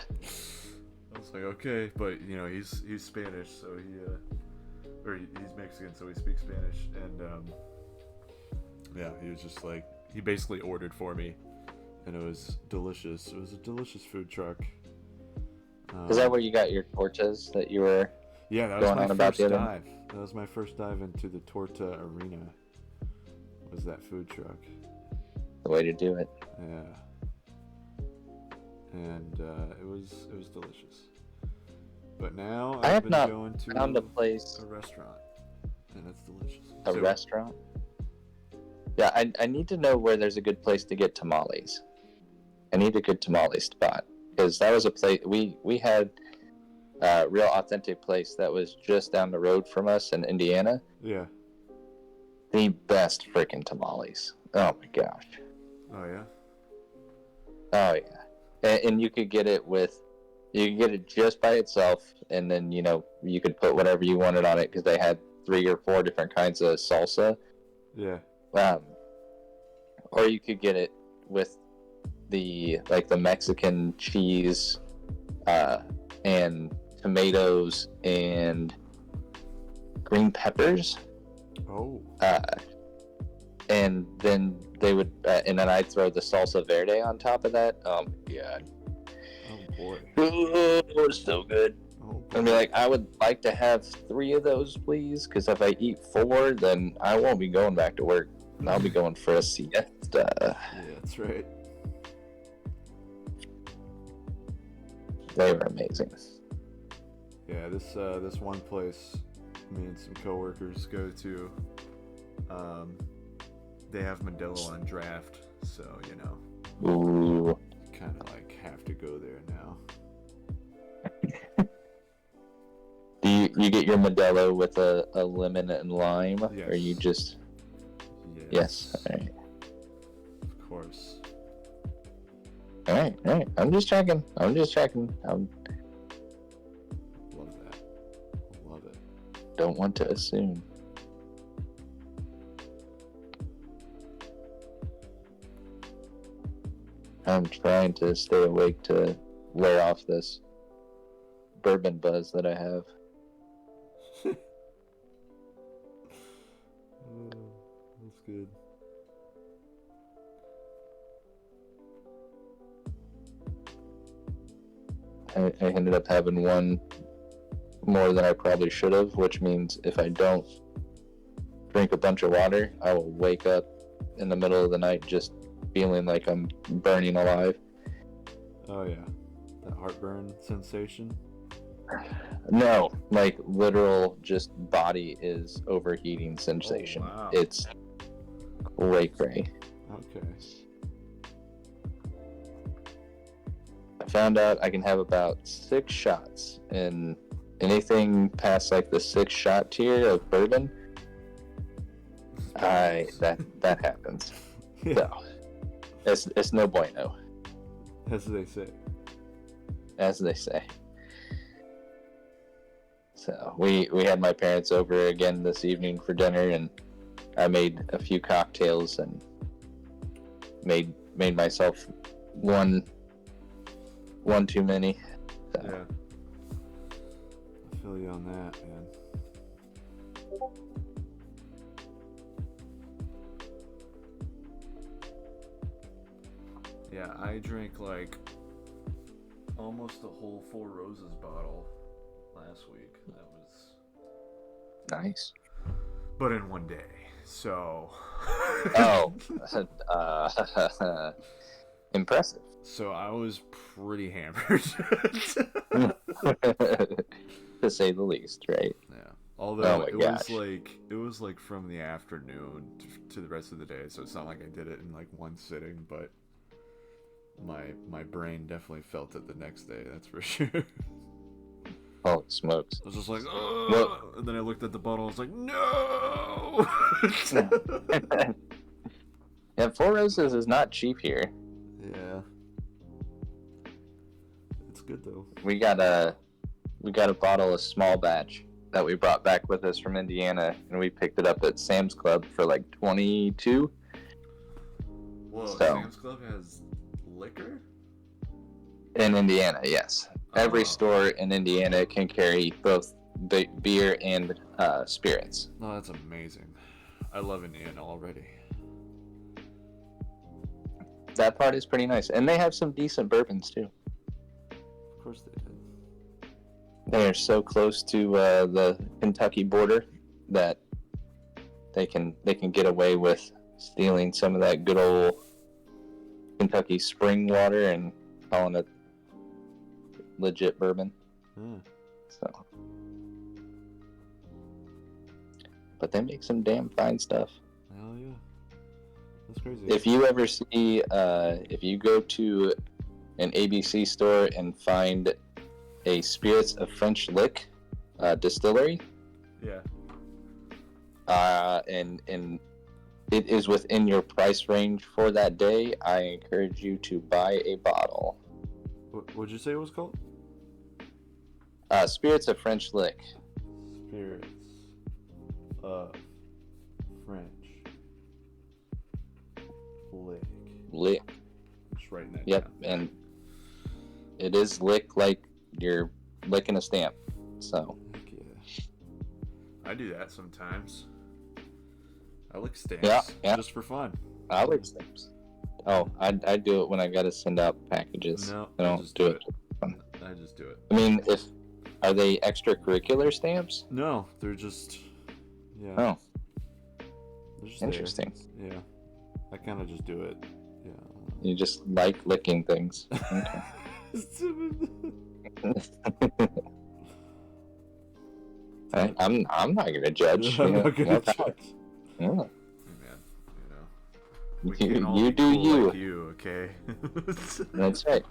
I was like, okay, but you know, he's Spanish, so he's Mexican, so he speaks Spanish, and yeah, he was just like, he basically ordered for me, and it was delicious. It was a delicious food truck. Is that where you got your tortas that you were? Yeah, that was my first dive. That was my first dive into the Torta arena. Was that food truck? The way to do it. Yeah. and it was delicious. But now I I've have been not going to found a place, a restaurant, and it's delicious. a restaurant. Yeah, I need to know where there's a good place to get tamales. I need a good tamale spot because that was a place we had a real authentic place that was just down the road from us in Indiana. Yeah. The best freaking tamales. Oh my gosh. Oh yeah. Oh yeah. And you could get it just by itself, and then you could put whatever you wanted on it because they had 3 or 4 different kinds of salsa. Yeah. Or you could get it with the Mexican cheese, and tomatoes and green peppers. Oh. And then they would, and then I'd throw the salsa verde on top of that. Oh my god. Oh boy. Oh, it was so good. Oh boy. I'd be like, I would like to have 3 of those, please, because if I eat 4, then I won't be going back to work. I'll be going for a siesta. Yeah, that's right. They were amazing. Yeah, this one place me and some coworkers go to, they have Modelo on draft, so Ooh. kind of like have to go there now. Do you get your Modelo with a lemon and lime, Yes. or you just? Yes. All right. Of course. All right. I'm just checking. Love that. Love it. Don't want to assume. I'm trying to stay awake to wear off this bourbon buzz that I have. That's good. I ended up having one more than I probably should have, which means if I don't drink a bunch of water, I will wake up in the middle of the night just feeling like I'm burning alive. Oh yeah, that heartburn sensation. No, like literal just body is overheating sensation. Oh, wow. It's cray. Okay. I found out I can have about 6 shots, and anything past like the 6-shot tier of bourbon, that happens. Yeah. So it's no bueno, As they say. as they say. So we had my parents over again this evening for dinner, and I made a few cocktails and made myself one too many. So. Yeah. I feel you on that, man. Yeah, I drank like almost a whole Four Roses bottle last week. That was Nice. but in one day. So Oh, impressive. So I was pretty hammered. To say the least, right? Yeah. Although gosh. it was like from the afternoon to the rest of the day, so it's not like I did it in like one sitting, but my brain definitely felt it the next day, that's for sure. Holy smokes. I was just like, oh, and then I looked at the bottle, I was like, no. Yeah, Four Roses is not cheap here. Yeah. It's good though. We got a bottle of small batch that we brought back with us from Indiana, and we picked it up at Sam's Club for like 22. Whoa, So, Sam's Club has liquor? in Indiana, yes. Every store in Indiana can carry both beer and spirits. No, that's amazing. I love Indiana already. That part is pretty nice. And they have some decent bourbons, too. Of course they did. They are so close to the Kentucky border that they can get away with stealing some of that good old Kentucky spring water and calling it legit bourbon. So, but they make some damn fine stuff. Hell yeah, that's crazy. If you ever see, if you go to an ABC store and find a Spirits of French Lick distillery, yeah, and it is within your price range for that day, I encourage you to buy a bottle. What'd you say it was called? Spirits of French Lick. Spirits of French Lick. Just writing that Yep, down. and it is lick like you're licking a stamp. So. Heck yeah. I do that sometimes. I lick stamps. Yeah. Just for fun. I lick stamps. Oh, I do it when I gotta send out packages. No, I don't do it. I just do it. I mean, are they extracurricular stamps? No, they're just. Yeah. Oh. They're just Interesting. there. Yeah. I kind of just do it. Yeah. You just like licking things. Okay. I'm not gonna judge. I'm not gonna judge. Yeah. Man, we can all You be do cool you. like you, okay? That's right.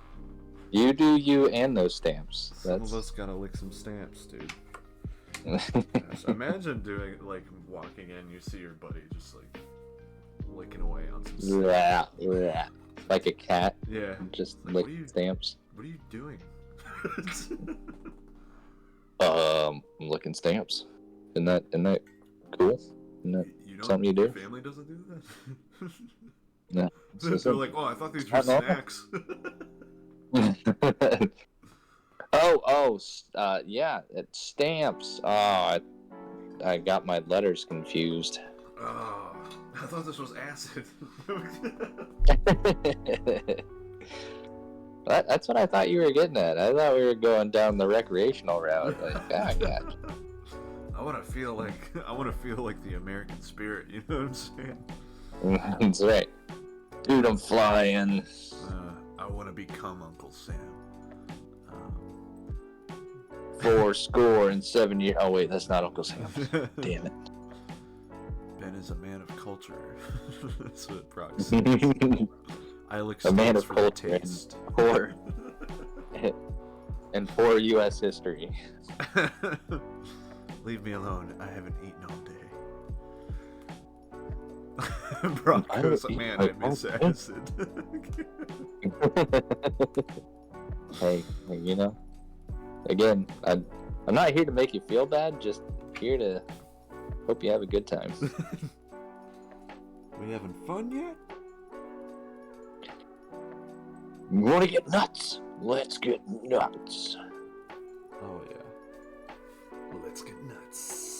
You do you and those stamps. Some of us gotta lick some stamps, dude. Gosh, imagine doing like walking in, you see your buddy just like licking away on some stamps. Yeah. Like a cat. Yeah. Just Like, lick stamps. What are you doing? I'm licking stamps. Isn't that cool? Isn't that something you do? Your family doesn't do that? No. They're like, oh, I thought these were snacks. Yeah, it's stamps. Oh, I got my letters confused. Oh, I thought this was acid. That's what I thought you were getting at. I thought we were going down the recreational route. Like, God. I want to feel like the American spirit. You know what I'm saying? That's right, dude. I'm flying. I want to become Uncle Sam. 4 years. Oh wait, that's not Uncle Sam. Damn it. Ben is a man of culture. That's what Brock says. I lick a man of for culture the taste. And poor U.S. history. Leave me alone. I haven't eaten all day. Brock goes, man, I miss acid. Hey, you know, again, I'm not here to make you feel bad. Just here to hope you have a good time. We having fun yet? You want to get nuts? Let's get nuts. Oh yeah. Let's get nuts.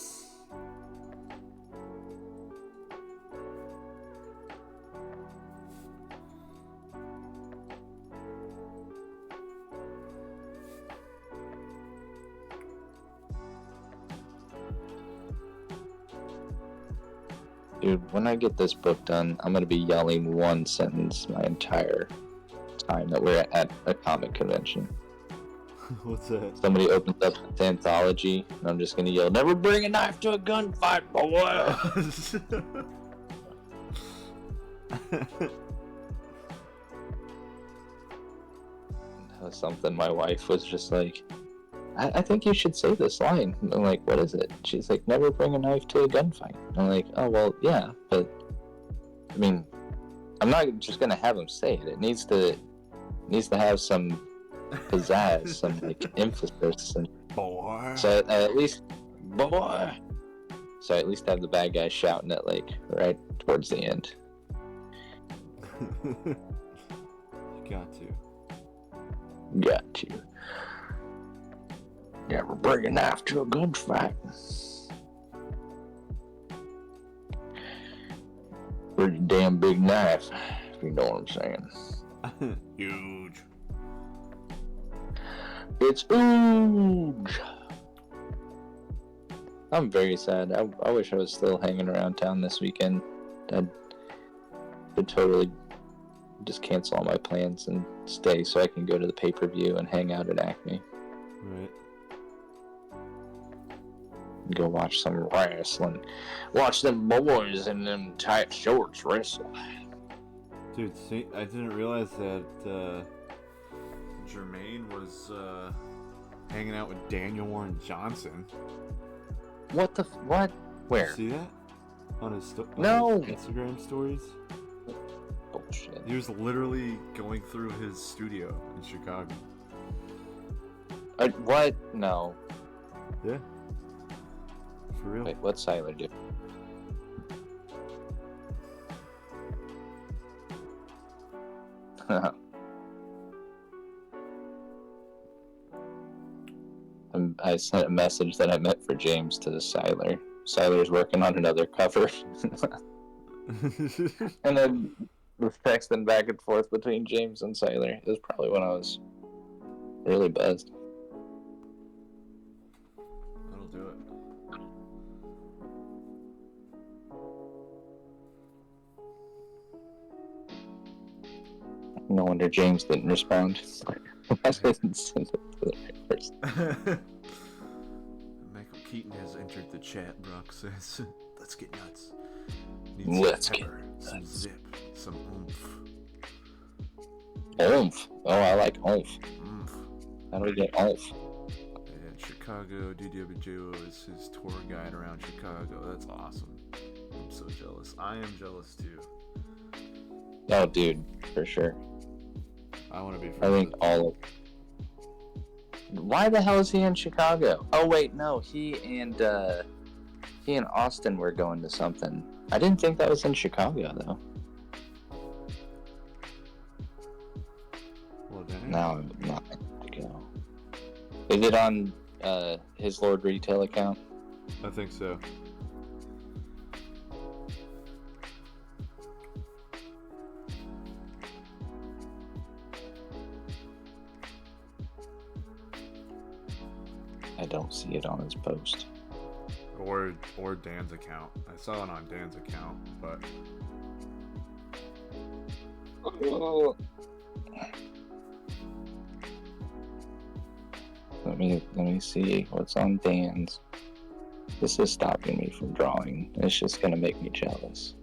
Dude, when I get this book done, I'm going to be yelling one sentence my entire time that we're at a comic convention. What's that? Somebody opens up the anthology, and I'm just going to yell, "Never bring a knife to a gunfight, boy!" That was something my wife was just like, I think you should say this line. And I'm like, what is it? She's like, "Never bring a knife to a gunfight." I'm like, oh, well, yeah, but, I mean, I'm not just going to have him say it. It needs to have some pizzazz, some, like, emphasis. And Boy. so at least, boy. So I at least have the bad guy shouting it, like, right towards the end. You got to. Got to. Never bring a knife to a gunfight. Pretty damn big knife, if you know what I'm saying. Huge. It's huge. I'm very sad. I wish I was still hanging around town this weekend. I could totally just cancel all my plans and stay so I can go to the pay-per-view and hang out at Acme. Right. Go watch some wrestling. Watch them boys in them tight shorts wrestle. Dude, see, I didn't realize that Jermaine was hanging out with Daniel Warren Johnson. What the what? Where? See that? On his, his Instagram stories? Bullshit. He was literally going through his studio in Chicago. What? No. Yeah. For real. Wait, what's Siler do? I sent a message that I meant for James to Siler. Siler's working on another cover. And then was texting back and forth between James and Siler. It was probably when I was really buzzed. That'll do it. No wonder James didn't respond. I didn't send it to the right person. Michael Keaton has entered the chat. Brock says, "Let's get nuts. Let's some get pepper, some zip, some oomph." Oomph. Oh, I like oomph. Oomph. How do we get oomph? And Chicago, DWJO is his tour guide around Chicago. That's awesome. I'm so jealous. I am jealous too. Oh, dude, for sure. I want to be. I think all of. Why the hell is he in Chicago? Oh wait, no, he and Austin were going to something. I didn't think that was in Chicago though. Well, damn. No, not to go. Is it on his Lord Retail account? I think so. I don't see it on his post. Or Dan's account. I saw it on Dan's account, but Let me see what's on Dan's. This is stopping me from drawing. It's just gonna make me jealous.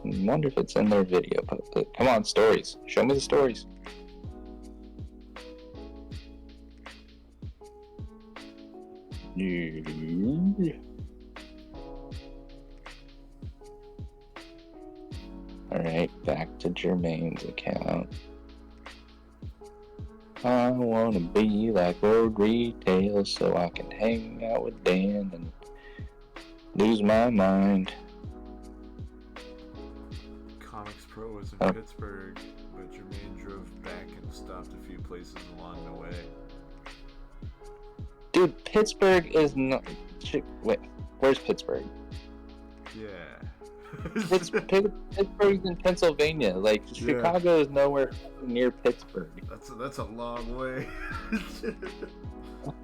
I wonder if it's in their video. Come on, stories. Show me the stories. Alright, back to Jermaine's account. I wanna be like Road Retail so I can hang out with Dan and lose my mind. Comics Pro was in Pittsburgh, but Jermaine drove back and stopped a few places along the way. Dude, Pittsburgh is not... Wait, where's Pittsburgh? Yeah. Pittsburgh's in Pennsylvania. Like, Chicago is nowhere near Pittsburgh. That's a long way. It's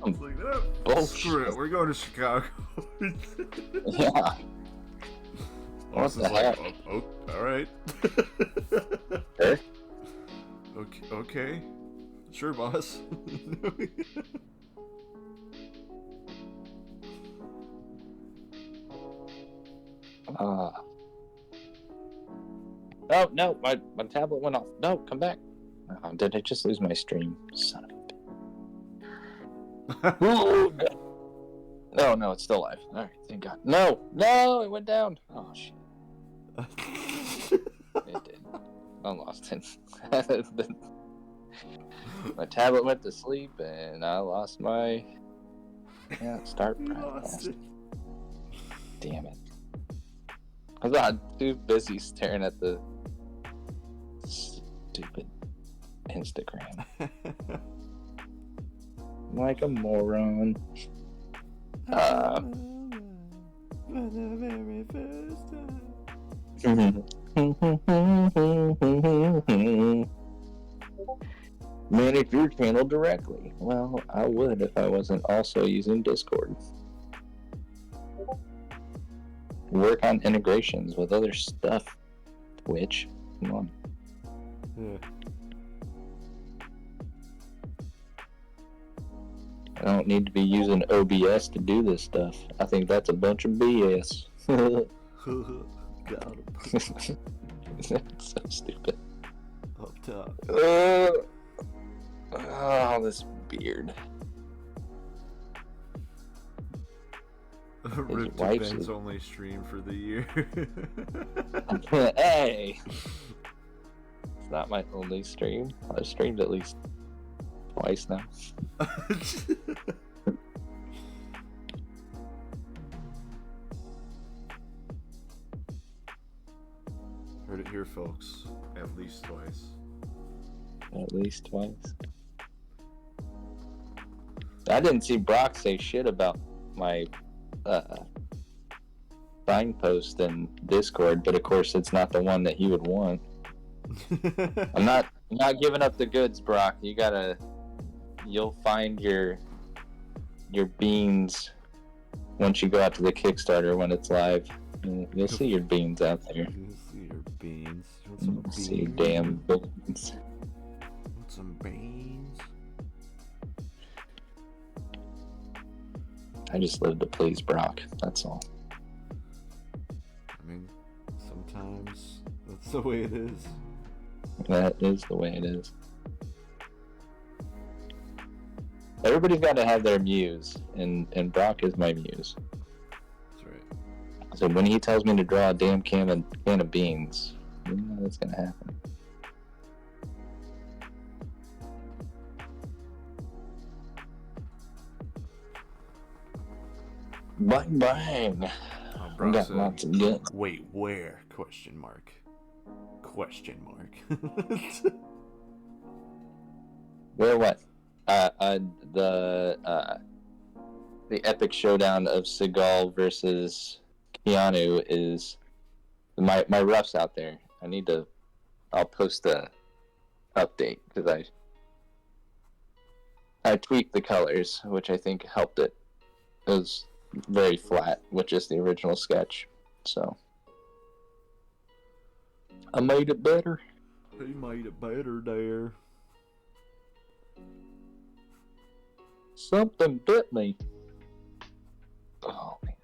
like, no, bullshit. Screw it, we're going to Chicago. Yeah. What the heck? Like, oh, all right. Sure. Okay. Sure, boss. Oh, no, my tablet went off. No, come back. Oh, did I just lose my stream? Son of a bitch. Oh, no, it's still live. Alright, thank God. No, it went down. Oh, shit. It did. I lost it. My tablet went to sleep, and I lost my... start broadcast. Damn it. I was too busy staring at the stupid Instagram. Like a moron. For the very first time. Manage your channel directly. Well, I would if I wasn't also using Discord. work on integrations with other stuff. Twitch, come on. Yeah. I don't need to be using OBS to do this stuff. I think that's a bunch of BS. Got him. That's so stupid. Up top. Oh, this beard. Rip to wife's Ben's is- only stream for the year. Hey! It's not my only stream. I've streamed at least twice now. Heard it here, folks. At least twice. At least twice. I didn't see Brock say shit about my signpost in Discord, but of course it's not the one that he would want. I'm not giving up the goods, Brock. You'll find your beans once you go out to the Kickstarter when it's live. You'll see your beans out there. You see your beans. You want some beans? See your damn beans. Want some beans? I just live to please Brock. That's all. I mean, sometimes that's the way it is. That is the way it is. Everybody's got to have their muse, and Brock is my muse. That's right. So when he tells me to draw a damn can of beans, you know that's gonna happen. Bang bang! Oh, We Brock got said, lots of good. wait, where? Question mark. Question mark. Where what? The epic showdown of Seagal versus Keanu is my rough's out there. I'll post a update because I tweaked the colors, which I think helped it. It was very flat with just the original sketch, so I made it better. He made it better there. Something bit me. Oh man.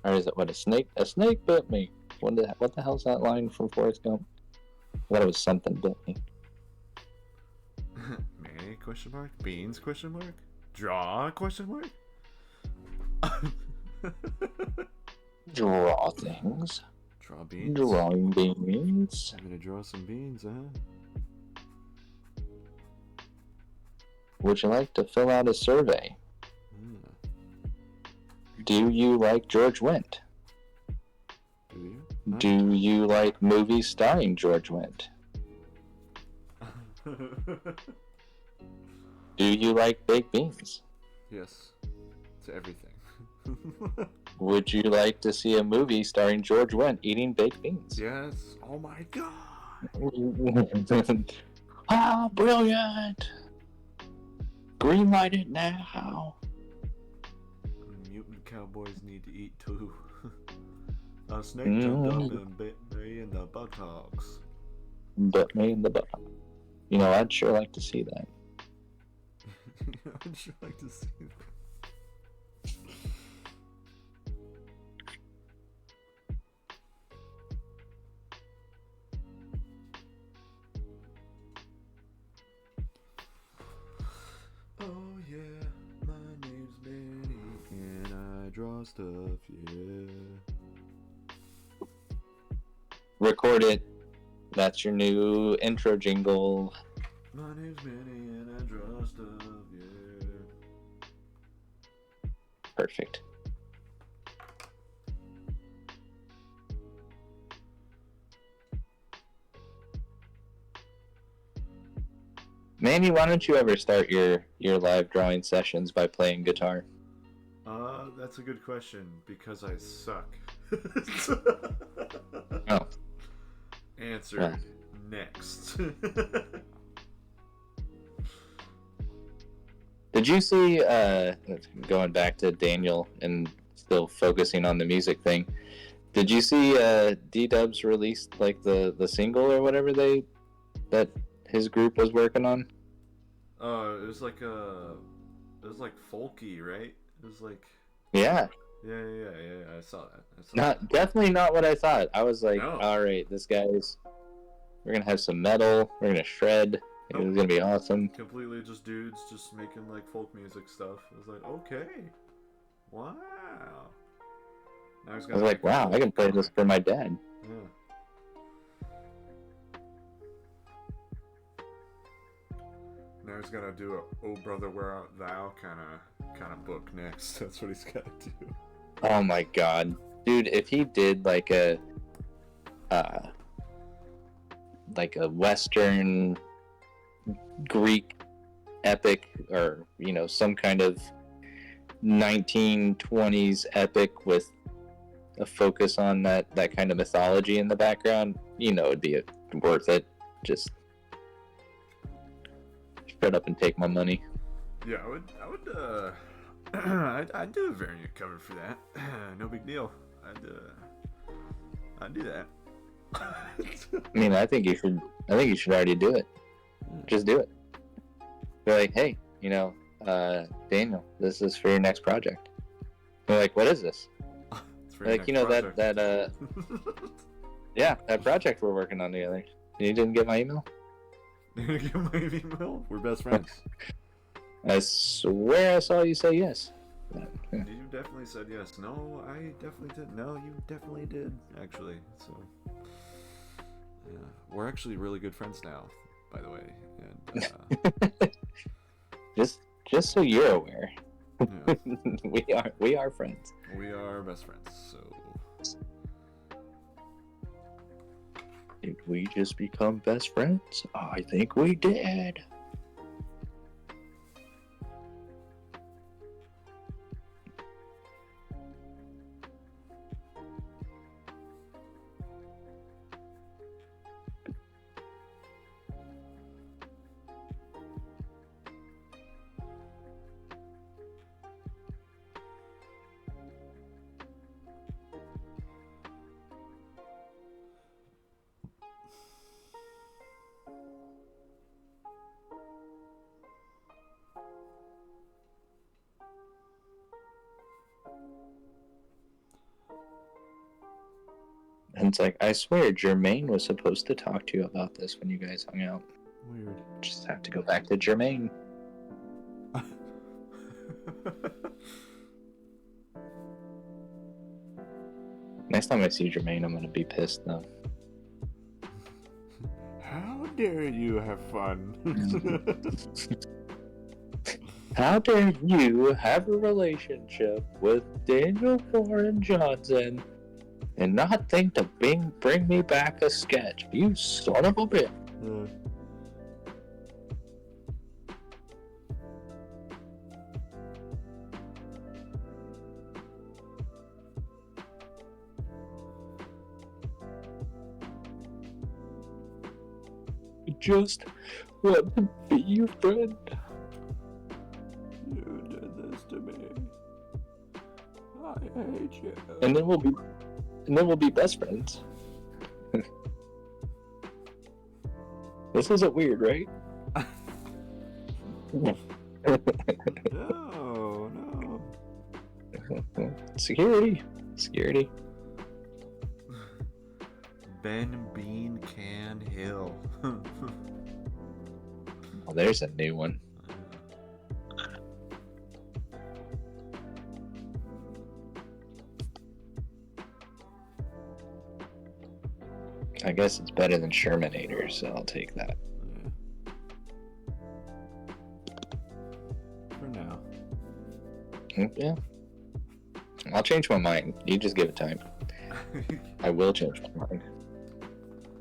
Or is it what a snake bit me? What the hell's that line from Forrest Gump? What, it was something bit me. Manny? Question mark. Beans? Question mark. Draw? Question mark. Draw things. Draw beans. Drawing beans. I'm gonna draw some beans, huh? Would you like to fill out a survey? Do you like George Wendt? Do you? Do you like movies starring George Wendt? Do you like baked beans? Yes. To everything. Would you like to see a movie starring George Wendt eating baked beans? Yes. Oh my god. Ah, brilliant! Greenlight it now. Mutant cowboys need to eat too. A snake jumped up and bit me in the buttocks. Bit me in the butt. You know, I'd sure like to see that. I'd sure like to see that. Oh yeah, my name's Manny and I draw stuff, yeah. Record it. That's your new intro jingle. My name's Manny and I draw stuff, yeah. Perfect. Manny, why don't you ever start your live drawing sessions by playing guitar? That's a good question because I suck. Oh. Answered. Next. Did you see, going back to Daniel and still focusing on the music thing, did you see D-Dubs released like the single or whatever that his group was working on? It was like folky, right? It was like Yeah. yeah. I saw that. Definitely not what I thought. I was like, No. all right, we're gonna have some metal, we're gonna shred, it's gonna be awesome. Completely just dudes just making like folk music stuff. I was like, okay, wow. Now he's got. I was like, wow, I can play this for my dad. Yeah. Now he's gotta do a "Oh Brother, Where Art Thou" kind of book next. That's what he's gotta do. Oh my god, dude! If he did like a Western Greek epic, or some kind of 1920s epic with a focus on that kind of mythology in the background, it'd be worth it. Just shut up and take my money. Yeah, I would I'd do a variant cover for that. No big deal. I'd do that. I mean, I think you should already do it. Just do it. Be like, hey, Daniel, this is for your next project. They're like, what is this? Like, that yeah, that project we're working on together. You didn't get my email? You didn't get my email? We're best friends. I swear I saw you say yes. You definitely said yes. No, I definitely did. No, you definitely did, actually. So, yeah, we're actually really good friends now, by the way. And just so you're aware, yeah. we are friends. We are best friends. So, did we just become best friends? I think we did. And it's like, I swear, Jermaine was supposed to talk to you about this when you guys hung out. Weird. Just have to go back to Jermaine. Next time I see Jermaine, I'm gonna be pissed though. How dare you have fun? How dare you have a relationship with Daniel Warren Johnson and not think to bring me back a sketch? You son of a bitch. I just want to be your friend. You did this to me. I hate you. And then we'll be best friends. This isn't weird, right? No. Security. Ben Bean Can Hill. Oh, there's a new one. I guess it's better than Shermanator, so I'll take that. Yeah. For now. Yeah. I'll change my mind. You just give it time. I will change my mind.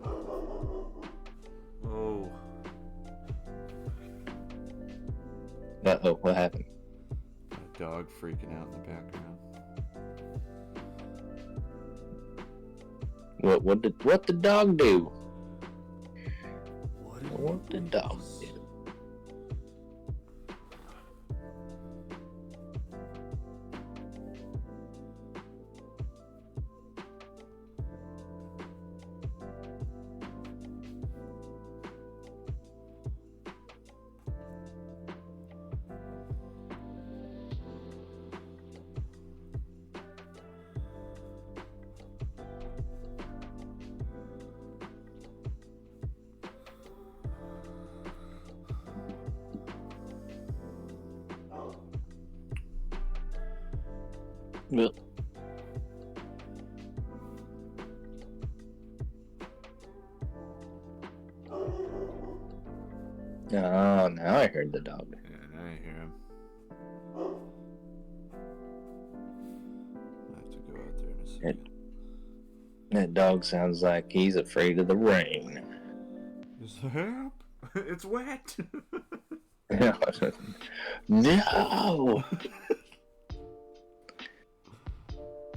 Oh. Uh-oh, what happened? A dog freaking out in the background. What did dog do? What did dog do? Ugh. Oh, now I heard the dog. Yeah, now I hear him. I have to go out there in a second. That dog sounds like he's afraid of the rain. Help! It's wet! No!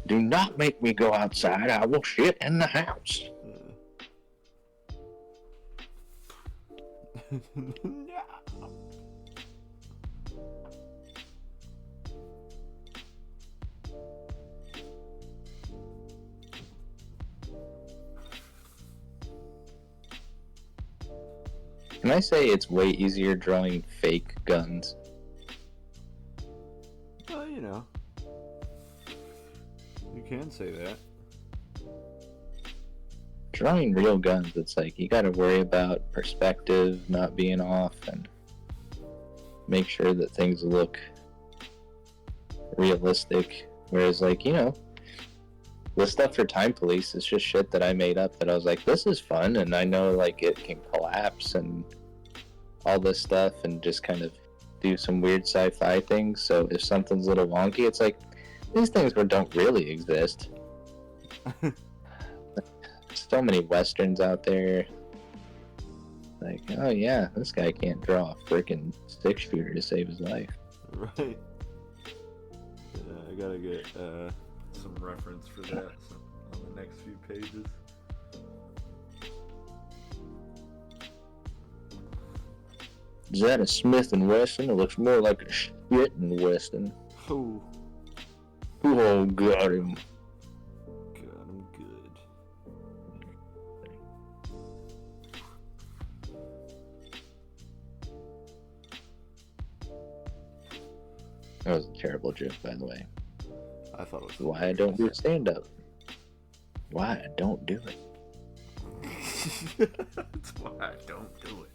Do not make me go outside. I will shit in the house. No. Can I say it's way easier drawing fake guns? Well, you know. You can say that. Drawing real guns, it's like you gotta worry about perspective not being off and make sure that things look realistic. Whereas, like, you know, the stuff for Time Police is just shit that I made up that I was like, this is fun, and I know, like, it can collapse and all this stuff and just kind of do some weird sci-fi things. So if something's a little wonky, it's like, these things don't really exist. So many westerns out there. Like, oh yeah, this guy can't draw a freaking 6-shooter to save his life. Right. Yeah, I gotta get some reference for that on the next few pages. Is that a Smith & Wesson? It looks more like a Schmidt & Wesson. Oh. Oh, got him. Got him good. That was a terrible joke, by the way. I thought it was Why I don't do stand-up. Why I don't do it. That's why I don't do it.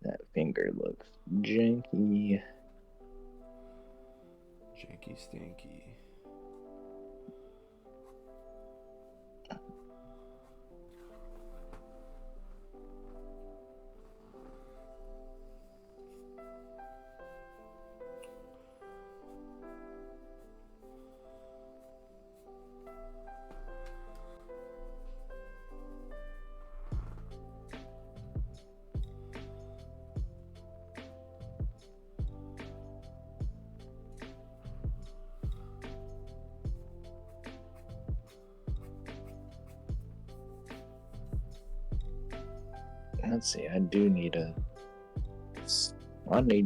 That finger looks janky. Janky stanky. Let's see, I need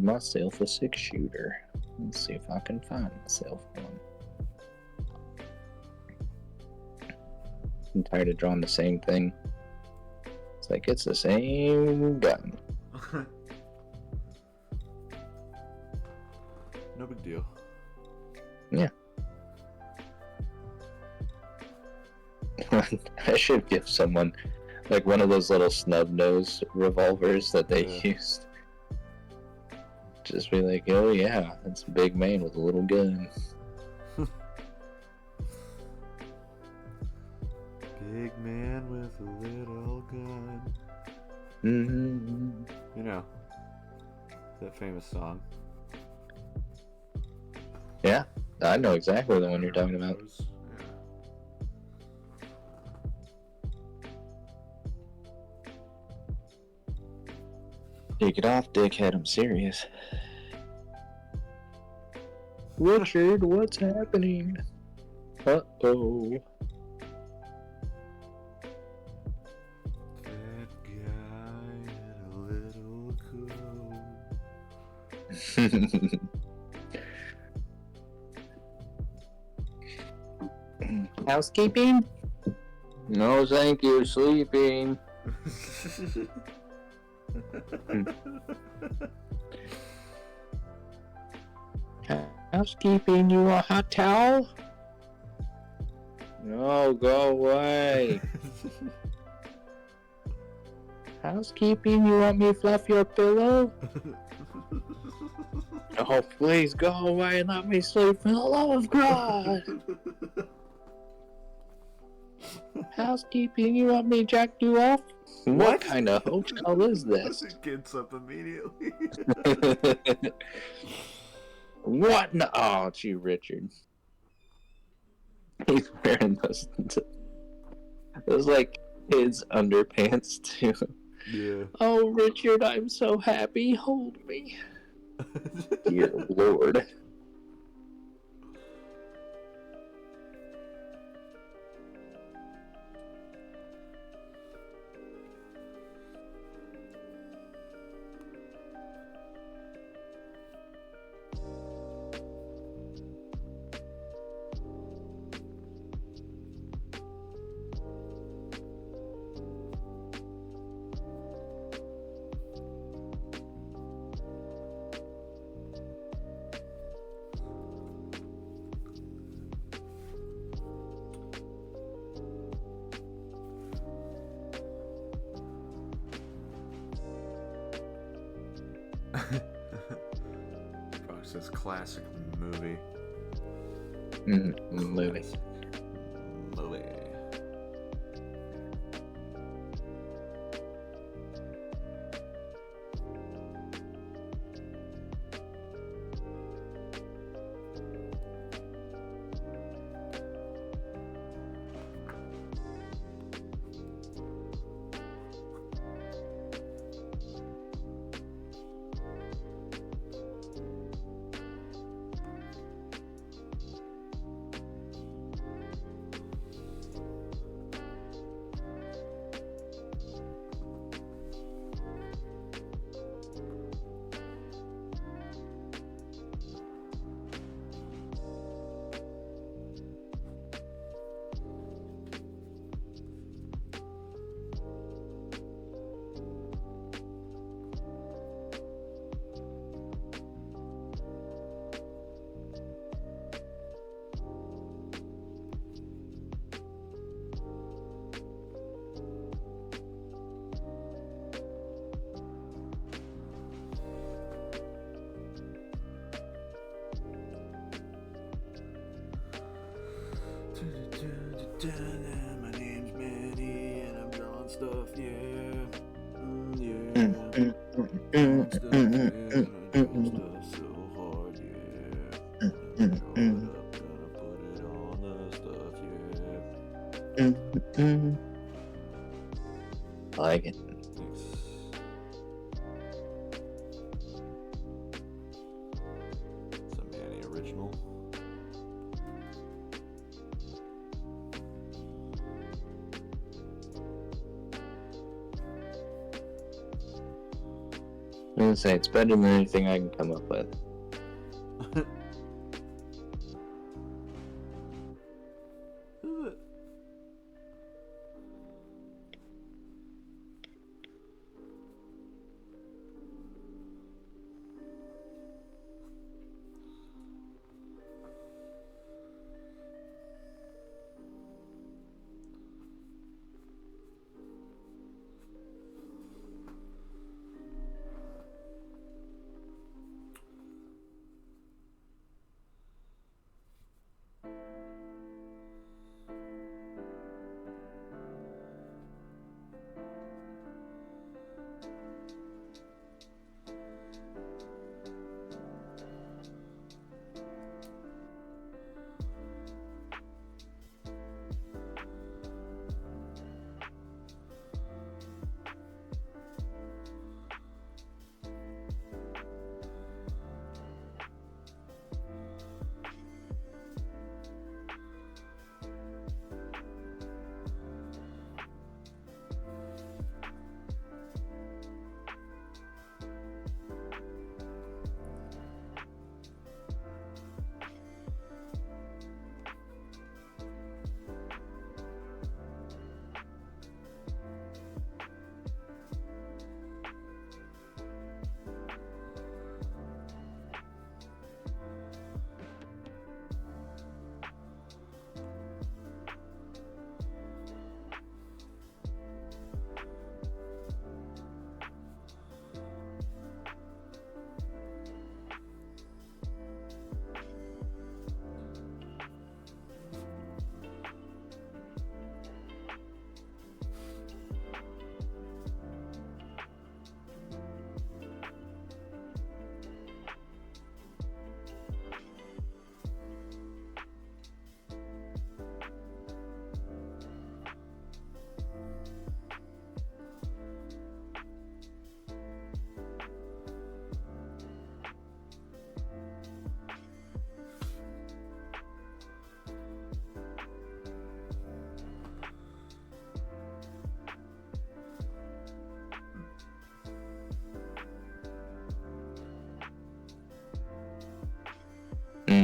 myself a 6-shooter. Let's see if I can find myself one. I'm tired of drawing the same thing. It's like it's the same gun. No big deal. Yeah. I should give someone Like one of those little snub nose revolvers that they Yeah. used. Just be like, oh yeah, it's a big man with a little gun. Big man with a little gun. Mm-hmm. You know, that famous song. Yeah, I know exactly the one you're talking about. Yeah. Take it off, dickhead, I'm serious. Richard, what's happening? Uh-oh. That guy had a little coat. Housekeeping? No, thank you, sleeping. Housekeeping, you want a hot towel? No, go away. Housekeeping, you want me to fluff your pillow? Oh, please go away and let me sleep for the love of God. Housekeeping, you want me to jack you off? What kind of hotel is this? Gets up immediately. What? No, oh, gee, Richard. He's wearing those like kids underpants too. Yeah. Oh, Richard, I'm so happy. Hold me. Dear Lord. Gosh, this classic movie. Movie. Movie. My name's Manny and I'm drawing stuff, yeah. Yeah. Drawing stuff, yeah. I draw stuff so hard, yeah. Gonna draw it up, gonna put it on the stuff, yeah. I like it. Thanks. It's a Manny original. I'm gonna say it's better than anything I can come up with.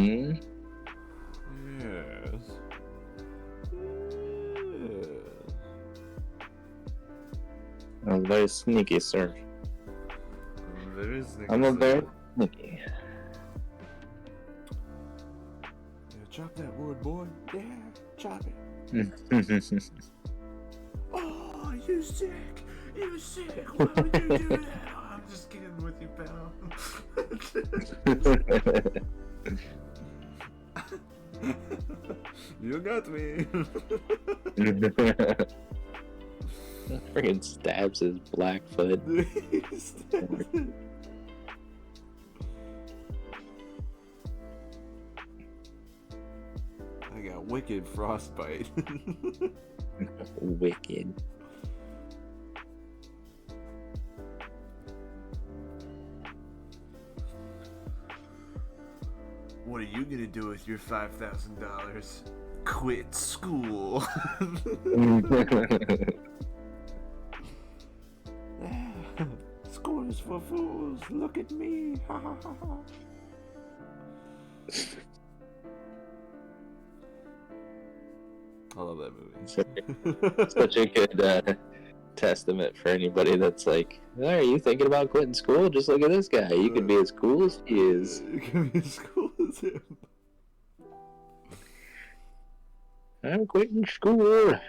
Mm-hmm. Yes. Yes. I was very sneaky, sir. Very sneaky, I'm a sir. very sneaky. Yeah, chop that wood, boy. Yeah, chop it. Oh, you sick. You sick. Why would you do that? Oh, I'm just kidding with you, pal. You got me. Freaking stabs his black foot. I got wicked frostbite. Wicked. What are you gonna do with your $5,000? Quit school. School is for fools. Look at me. Ha ha ha ha. I love that movie. Such a good testament for anybody that's like, hey, are you thinking about quitting school? Just look at this guy. You could be as cool as he is. You can be as cool as him. I'm quitting school.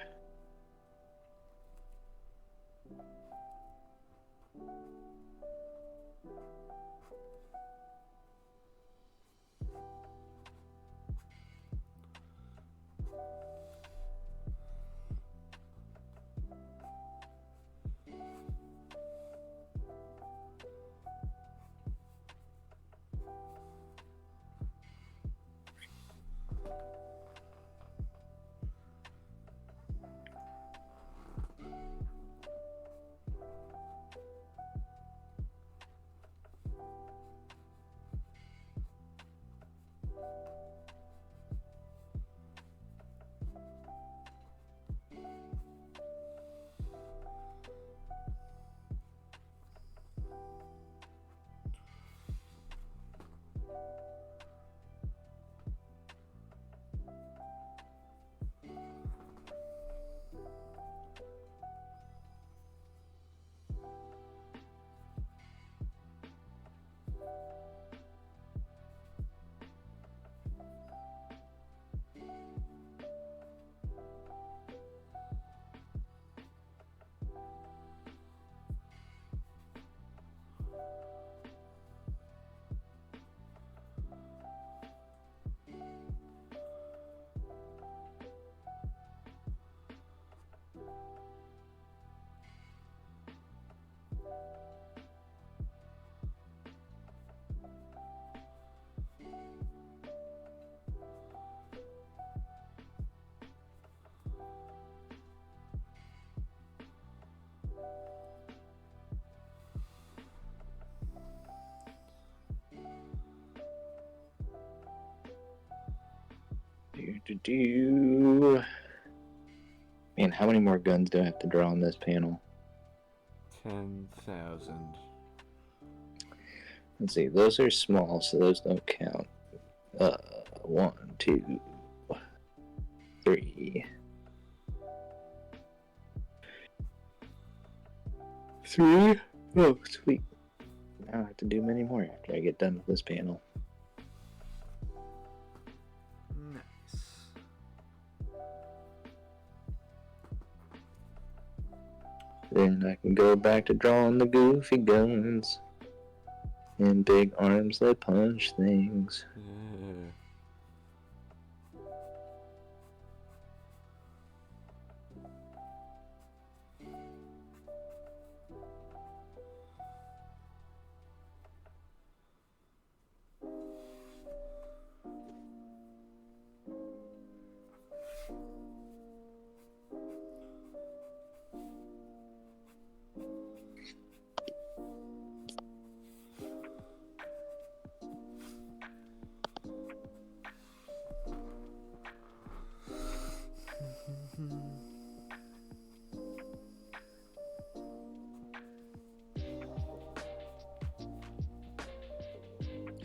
Man, how many more guns do I have to draw on this panel? 10,000. Let's see, those are small, so those don't count. 1, 2, 3. 3? Oh, sweet. Now I have to do many more after I get done with this panel. Nice. Then I can go back to drawing the goofy guns and big arms that punch things.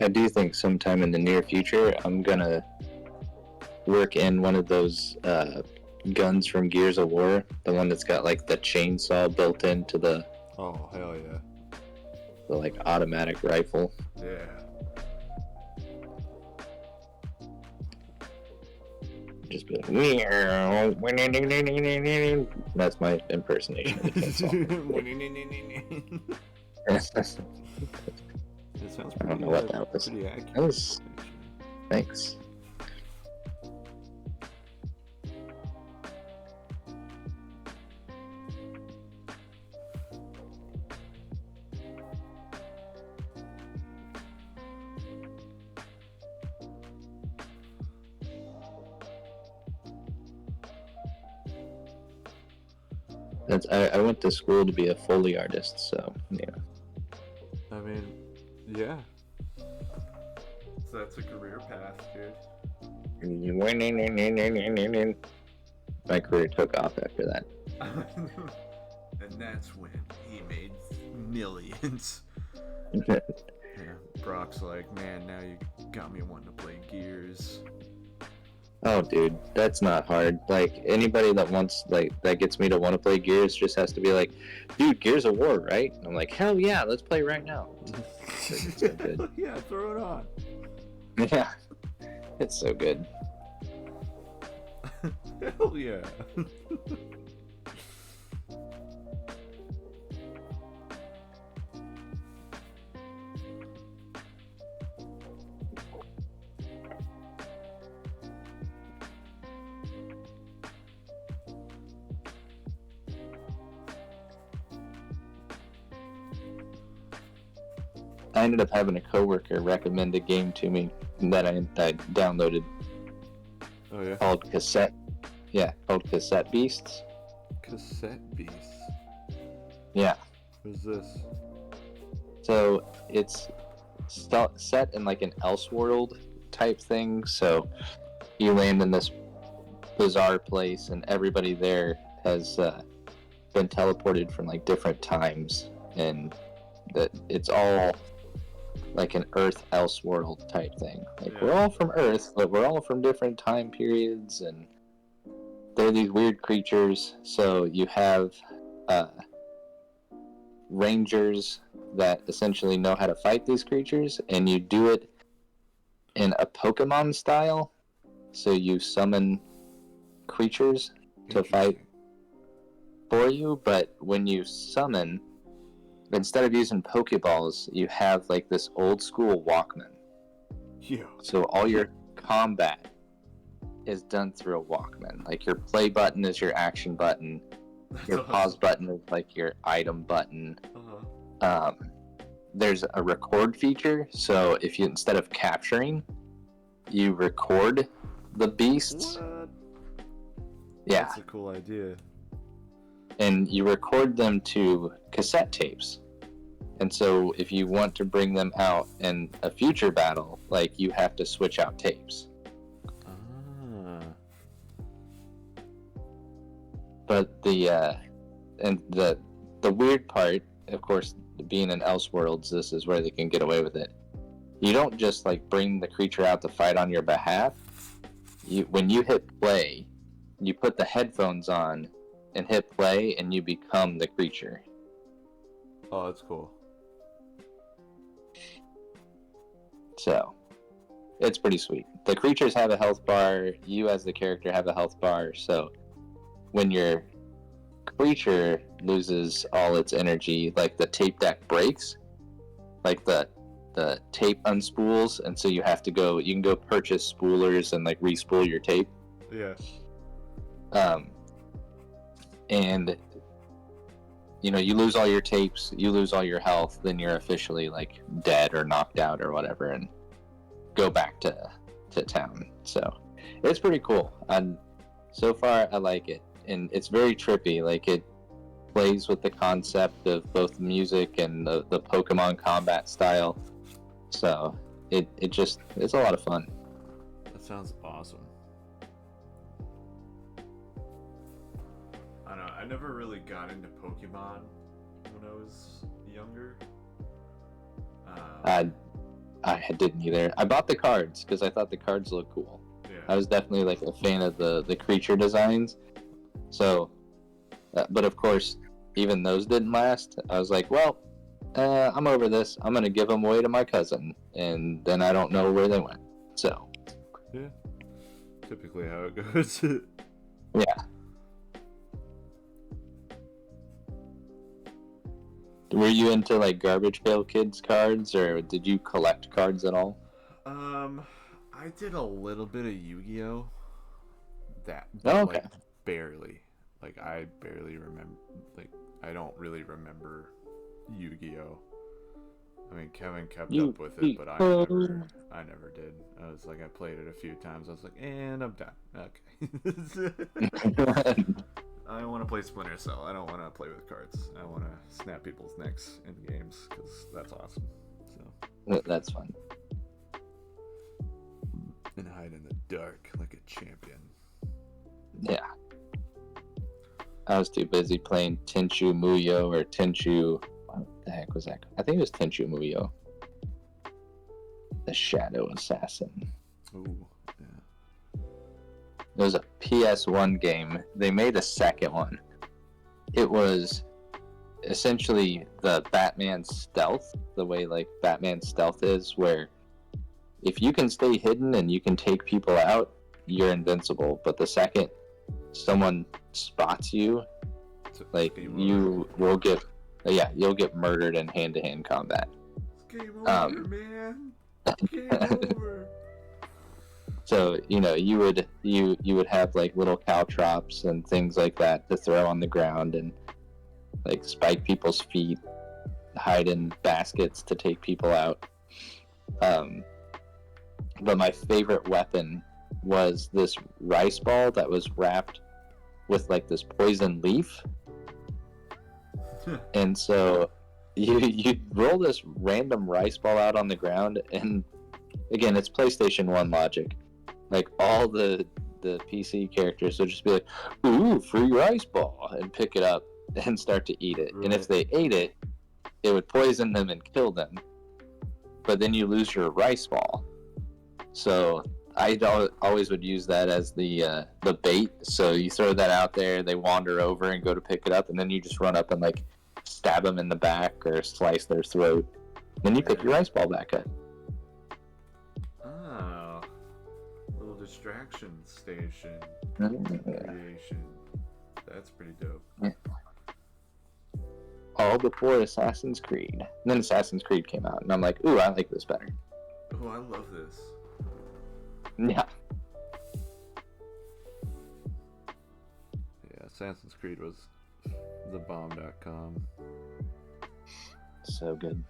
Yeah. I do think sometime in the near future, I'm gonna work in one of those guns from Gears of War, the one that's got like the chainsaw built into the Oh, hell yeah. like automatic rifle. Yeah. Just be like, meow. That's my impersonation of the chainsaw. It sounds I don't pretty, know what that was. pretty accurate. That was... Thanks. I went to school to be a Foley artist, so yeah. I mean, yeah. So that's a career path, dude. My career took off after that. And that's when he made millions. Yeah, Brock's like, man, now you got me wanting to play Gears. Oh, dude, that's not hard. Like, anybody that wants, like, that gets me to want to play Gears just has to be like, dude, Gears of War, right? I'm like, hell yeah, let's play right now. It's so good. Yeah, throw it on. Yeah, it's so good. Hell yeah. I ended up having a coworker recommend a game to me that I downloaded. Oh yeah. Called Cassette. Yeah, called Cassette Beasts. Cassette Beasts. Yeah. What's this? So it's set in like an Elseworld type thing. So you land in this bizarre place, and everybody there has been teleported from like different times, and that it's all like an Earth Elseworld type thing. Like, Yeah. we're all from Earth, but we're all from different time periods, and they're these weird creatures. So you have rangers that essentially know how to fight these creatures, and you do it in a Pokemon style. So you summon creatures to fight for you, but when you summon, instead of using Pokeballs, you have like this old school Walkman. Yeah. So all your combat is done through a Walkman. Like, your play button is your action button. Your pause button is like your item button. Uh-huh. There's a record feature, so if you, instead of capturing, you record the beasts. What? Yeah. That's a cool idea. And you record them to cassette tapes. And so if you want to bring them out in a future battle, like, you have to switch out tapes. Ah. But the weird part, of course, being in Elseworlds, this is where they can get away with it. You don't just like bring the creature out to fight on your behalf. When you hit play, you put the headphones on and hit play, and you become the creature. Oh, that's cool. So it's pretty sweet. The creatures have a health bar. You as the character have a health bar. So when your creature loses all its energy, like, the tape deck breaks, like the tape unspools, and so you can go purchase spoolers and like respool your tape. Yeah. And you know, you lose all your tapes, you lose all your health, then you're officially like dead or knocked out or whatever, and go back to town. So it's pretty cool. And so far I like it, and it's very trippy. Like, it plays with the concept of both music and the Pokemon combat style. So it's a lot of fun. That sounds awesome. I don't know. I never really got into Pokemon when I was younger. I didn't either. I bought the cards because I thought the cards looked cool. Yeah. I was definitely like a fan of the creature designs. So, but of course, even those didn't last. I was like, well, I'm over this. I'm gonna give them away to my cousin, and then I don't know where they went. So, yeah, typically how it goes. yeah. Were you into like Garbage Pail Kids cards, or did you collect cards at all? I did a little bit of Yu-Gi-Oh. Oh, okay. Like barely. Like I barely remember. Like I don't really remember Yu-Gi-Oh. I mean, Kevin kept up with it, but I never did. I was like, I played it a few times. I was like, and I'm done. Okay. I want to play Splinter Cell. I don't want to play with cards. I want to snap people's necks in games because that's awesome. So that's fun. And hide in the dark like a champion. Yeah. I was too busy playing Tenchu Muyo or Tenchu. What the heck was that? I think it was Tenchu Muyo. The Shadow Assassin. Ooh, yeah. It was a PS1 game. They made a second one. It was essentially the Batman stealth, the way like Batman stealth is, where if you can stay hidden and you can take people out, you're invincible. But the second someone spots you, like you will get, you'll get murdered in hand-to-hand combat. It's game over, man. Game over. So you would have like little caltrops and things like that to throw on the ground and like spike people's feet, hide in baskets to take people out. But my favorite weapon was this rice ball that was wrapped with like this poison leaf. And so you roll this random rice ball out on the ground, and again, it's PlayStation 1 logic. Like all the PC characters would just be like, ooh, free rice ball, and pick it up and start to eat it. Right. And if they ate it, it would poison them and kill them. But then you lose your rice ball. So I always would use that as the bait. So you throw that out there, they wander over and go to pick it up, and then you just run up and like stab them in the back or slice their throat. Then you pick your rice ball back up. Oh, little distraction station creation. That's pretty dope. Yeah. All before Assassin's Creed. And then Assassin's Creed came out, and I'm like, ooh, I like this better. Oh, I love this. Yeah. Yeah, Assassin's Creed was thebomb.com. So good.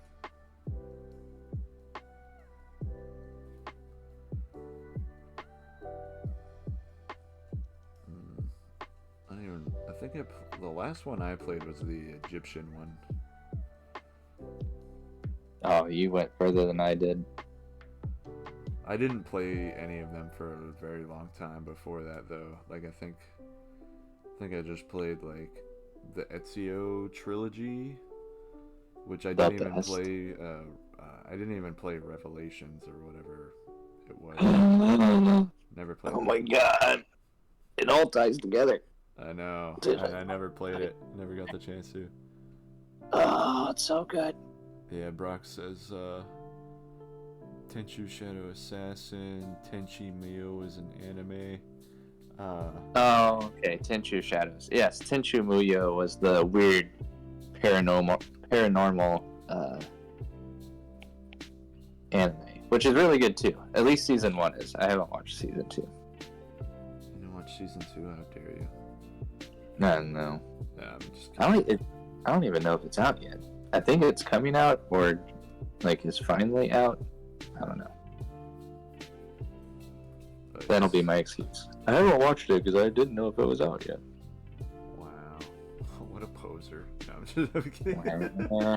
I think the last one I played was the Egyptian one. Oh, you went further than I did. I didn't play any of them for a very long time before that, though. Like, I think I just played, like, the Ezio trilogy, which I didn't even play. I didn't even play Revelations or whatever it was. Never played Oh my god. It all ties together. I know. I never played it. Never got the chance to. Oh, it's so good. Yeah, Brock says, Tenchu Shadow Assassin, Tenchi Muyo is an anime. Oh, okay. Tenchu Shadows. Yes, Tenchu Muyo was the weird paranormal anime, which is really good too. At least season 1 is. I haven't watched season 2. You didn't watch season 2? How dare you? No. Yeah, I'm just kidding. I don't even know if it's out yet. I think it's coming out, or like is finally out. I don't know. But that'll be my excuse. I haven't watched it because I didn't know if it was out yet. Wow, what a poser! No, I'm kidding. Wow.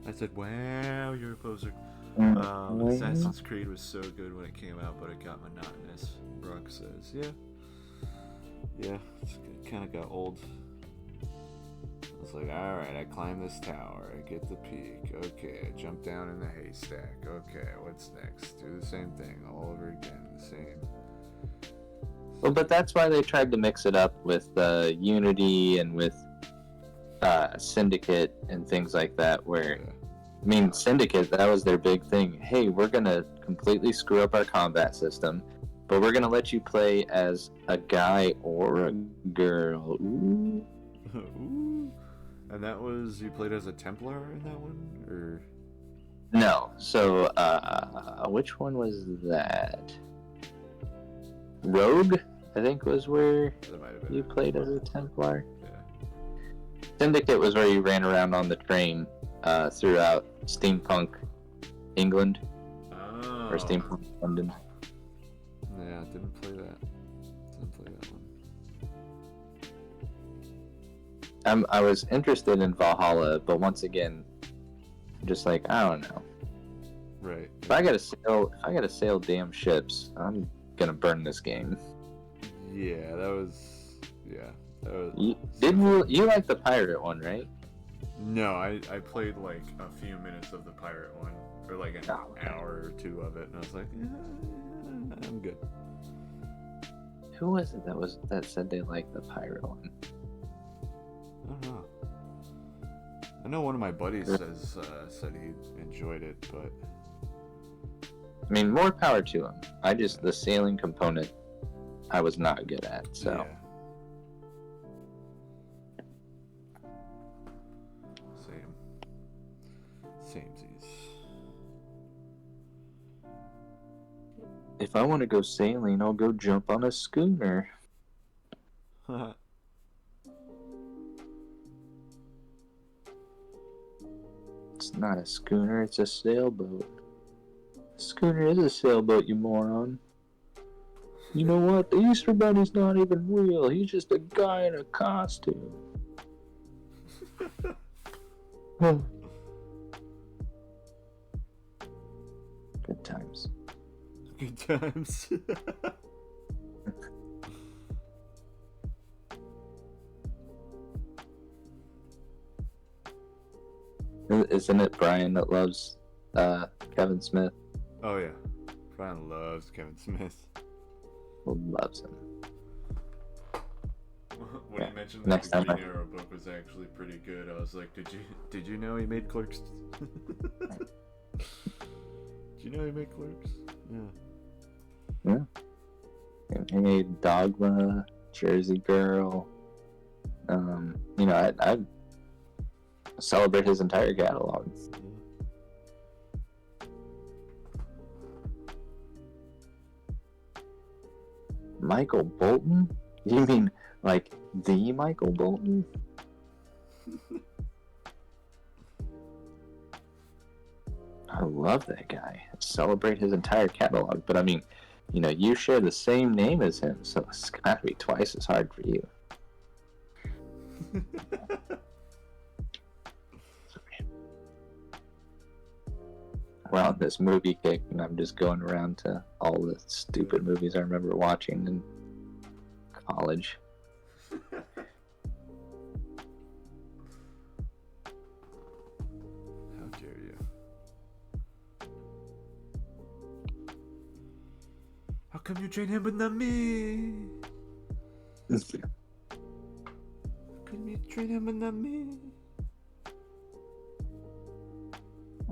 I said, "Wow, you're a poser." Assassin's Creed was so good when it came out, but it got monotonous. Brock says, "Yeah, it kind of got old." was like, alright, I climb this tower, I get the peak, okay, I jump down in the haystack, okay, what's next? Do the same thing all over again, the same. Well, but that's why they tried to mix it up with Unity and with Syndicate and things like that, where, Yeah. I mean, Syndicate, that was their big thing. Hey, we're going to completely screw up our combat system, but we're going to let you play as a guy or a girl. Ooh. Ooh. And that was, you played as a Templar in that one? Or? No, so, which one was that? Rogue, I think, was where you played as a Templar. Yeah. Syndicate was where you ran around on the train throughout steampunk England. Oh. Or steampunk London. Yeah, didn't play that. Didn't play that one. I was interested in Valhalla, but once again, just like, I don't know. Right. If I gotta sail damn ships, I'm gonna burn this game. Yeah, that was. You like the pirate one, right? No, I played like a few minutes of the pirate one, or like an hour or two of it, and I was like, yeah, I'm good. Who was it that said they liked the pirate one? I don't know. I know one of my buddies said he enjoyed it, but I mean, more power to him. The sailing component, I was not good at, so. Yeah. Samesies. If I want to go sailing, I'll go jump on a schooner. It's not a schooner, it's a sailboat. A schooner is a sailboat, you moron. You know what? The Easter Bunny's not even real. He's just a guy in a costume. Good times. Good times. Isn't it Brian that loves Kevin Smith? Oh yeah, Brian loves Kevin Smith. Loves him. When he mentioned that the Green Arrow book was actually pretty good, I was like, did you know he made Clerks? Did you know he made Clerks? Yeah. Yeah. He made Dogma, Jersey Girl. I celebrate his entire catalog. Michael Bolton? You mean like the Michael Bolton? I love that guy. I celebrate his entire catalog, but I mean, you share the same name as him, so it's gotta be twice as hard for you. We're on this movie kick, and I'm just going around to all the stupid movies I remember watching in college. How dare you? How come you train him but not me? How come you train him but not me?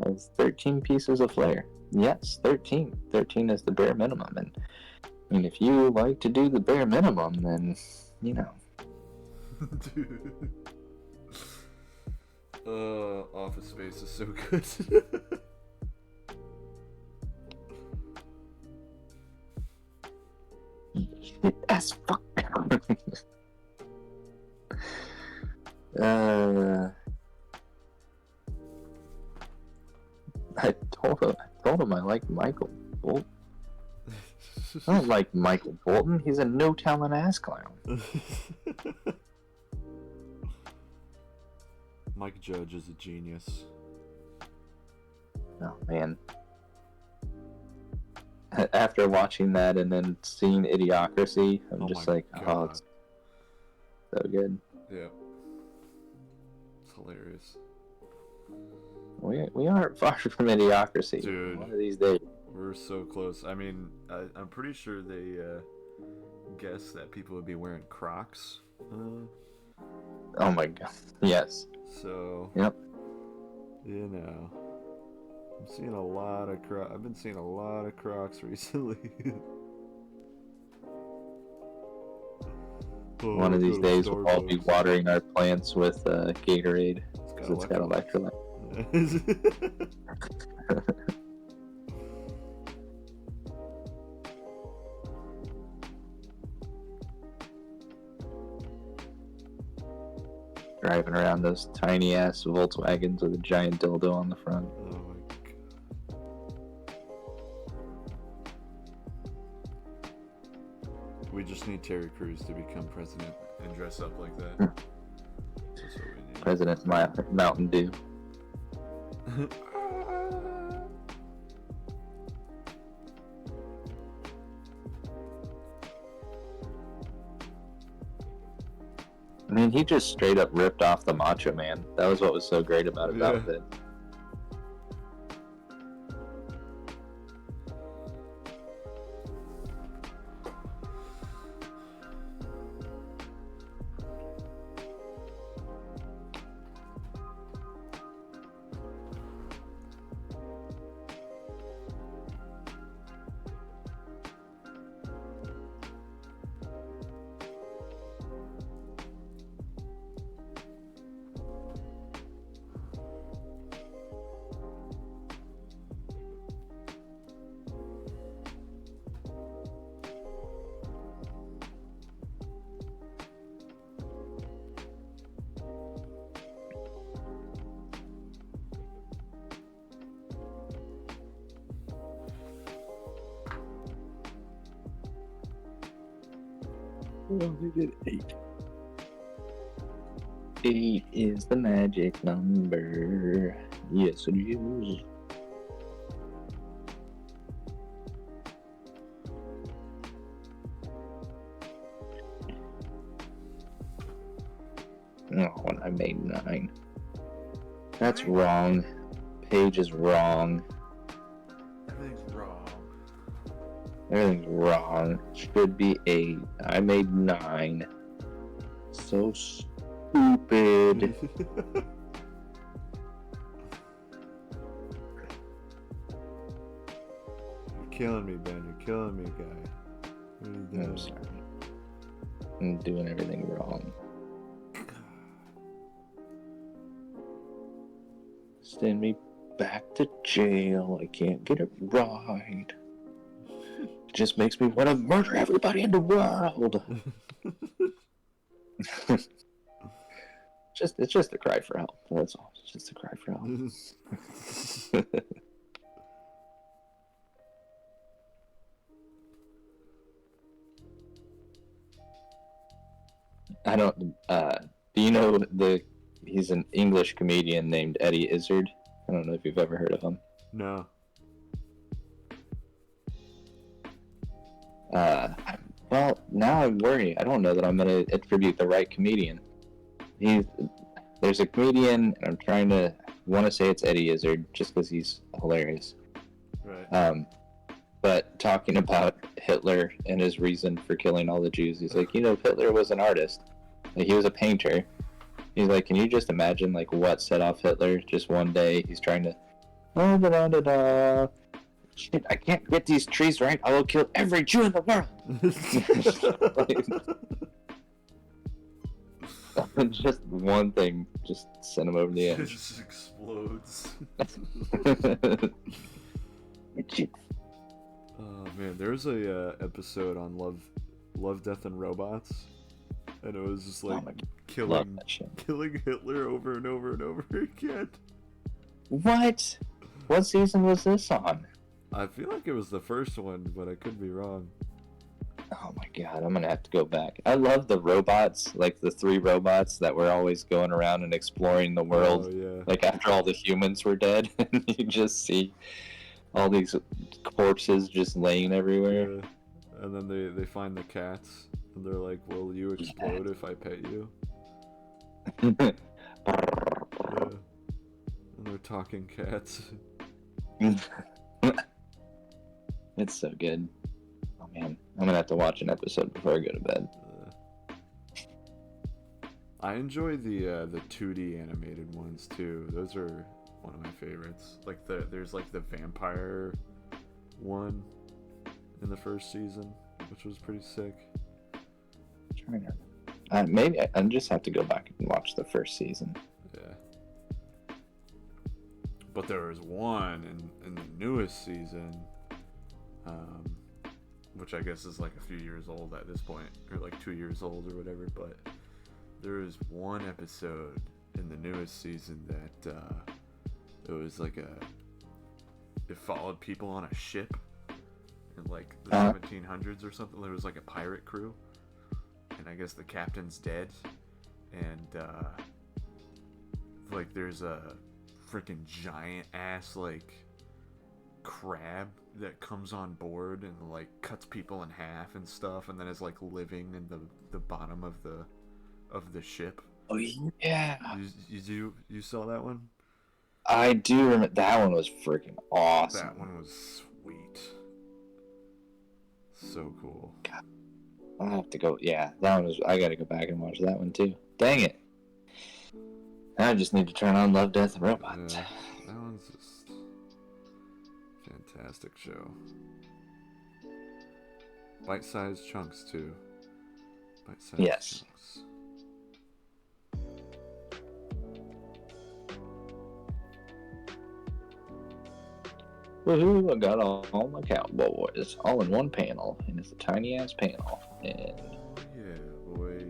Has 13 pieces of flair. Yes, 13. 13 is the bare minimum. And I mean, if you like to do the bare minimum, then, Dude. Office Space is so good. As fuck. I told him I like Michael Bolton. I don't like Michael Bolton. He's a no-talent ass clown. Mike Judge is a genius. Oh, man. After watching that and then seeing Idiocracy, I'm just like, God. oh, it's so good. Yeah. hilarious. We aren't far from idiocracy. Dude. One of these days. We're so close. I mean, I'm pretty sure they guessed that people would be wearing Crocs. Oh my god. Yes. So. Yep. You know, I'm seeing a lot of Crocs. I've been seeing a lot of Crocs recently. One of these days we'll all be watering our plants with Gatorade because it's got electrolyte. Driving around those tiny ass Volkswagens with a giant dildo on the front. Oh my god. We just need Terry Crews to become president and dress up like that. That's what we need. President Mountain Dew. I mean, he just straight up ripped off the Macho Man. That was what was so great about it. We only did 8. 8 is the magic number. Yes, it is. Oh, and I made 9. That's wrong. Page is wrong. Everything's wrong. Everything's wrong. Should be 8. I made 9. So stupid. You're killing me, Ben. You're killing me, guy. What are you doing? I'm sorry. I'm doing everything wrong. Send me back to jail. I can't get it right. It just makes me want to murder everybody in the world. It's just a cry for help. That's all. It's just a cry for help. I don't. Do you know he's an English comedian named Eddie Izzard? I don't know if you've ever heard of him. No. Well, now I'm worried. I don't know that I'm going to attribute the right comedian. There's a comedian, and I want to say it's Eddie Izzard, just because he's hilarious. Right. But talking about Hitler and his reason for killing all the Jews, he's like, Hitler was an artist. Like, he was a painter. He's like, can you just imagine, like, what set off Hitler? Just one day, he's trying to... Shit, I can't get these trees right. I will kill every Jew in the world. Just one thing, just send him over the edge. It just explodes. Oh man, there's a episode on Love, Death, and Robots, and it was just like killing Hitler over and over and over again. What? What season was this on? I feel like it was the first one, but I could be wrong. Oh my god, I'm gonna have to go back. I love the robots, like the 3 robots that were always going around and exploring the world. Oh, yeah. Like after all the humans were dead, and you just see all these corpses just laying everywhere. Yeah. And then they find the cats, and they're like, "Will you explode if I pet you?" talking cats. It's so good. Oh man, I'm gonna have to watch an episode before I go to bed. I enjoy the 2D animated ones too. Those are one of my favorites. Like there's like the vampire one in the first season, which was pretty sick. I'm trying to. Maybe I just have to go back and watch the first season. Yeah. But there was one in the newest season, which I guess is like a few years old at this point, or like 2 years old or whatever. But there was one episode in the newest season that it was like it followed people on a ship in like the 1700s or something. There was like a pirate crew, and I guess the captain's dead, and like there's a freaking giant ass like crab that comes on board and like cuts people in half and stuff, and then is like living in the bottom of the ship. Oh yeah. You saw that one? I do remember that one was freaking awesome. That one was sweet. So cool. God, I'll have to go. Yeah, that one was. I gotta go back and watch that one too. Dang it! I just need to turn on Love, Death, and Robots. Yeah, that one's just fantastic show. Bite-sized chunks too. Bite-sized Yes. chunks. Woohoo! I got all my cowboys all in one panel, and it's a tiny ass panel. And Yeah, boy.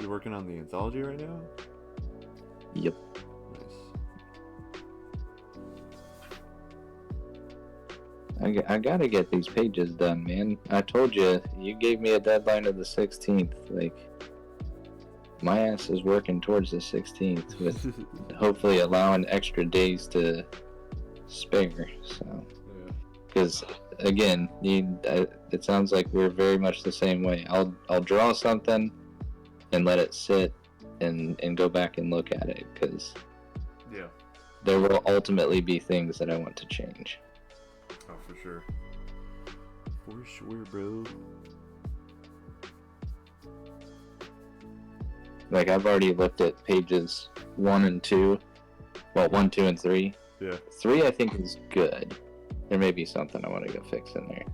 You're working on the anthology right now? Yep. Nice. I gotta get these pages done, man. I told you, you gave me a deadline of the 16th. Like, my ass is working towards the 16th with hopefully allowing extra days to spare. So, because again, it sounds like we're very much the same way. I'll draw something and let it sit and go back and look at it, because there will ultimately be things that I want to change. Oh, for sure. For sure, bro. Like, I've already looked at pages 1 and 2. Well, 1, 2, and 3. Yeah. 3, I think, is good. There may be something I want to go fix in there.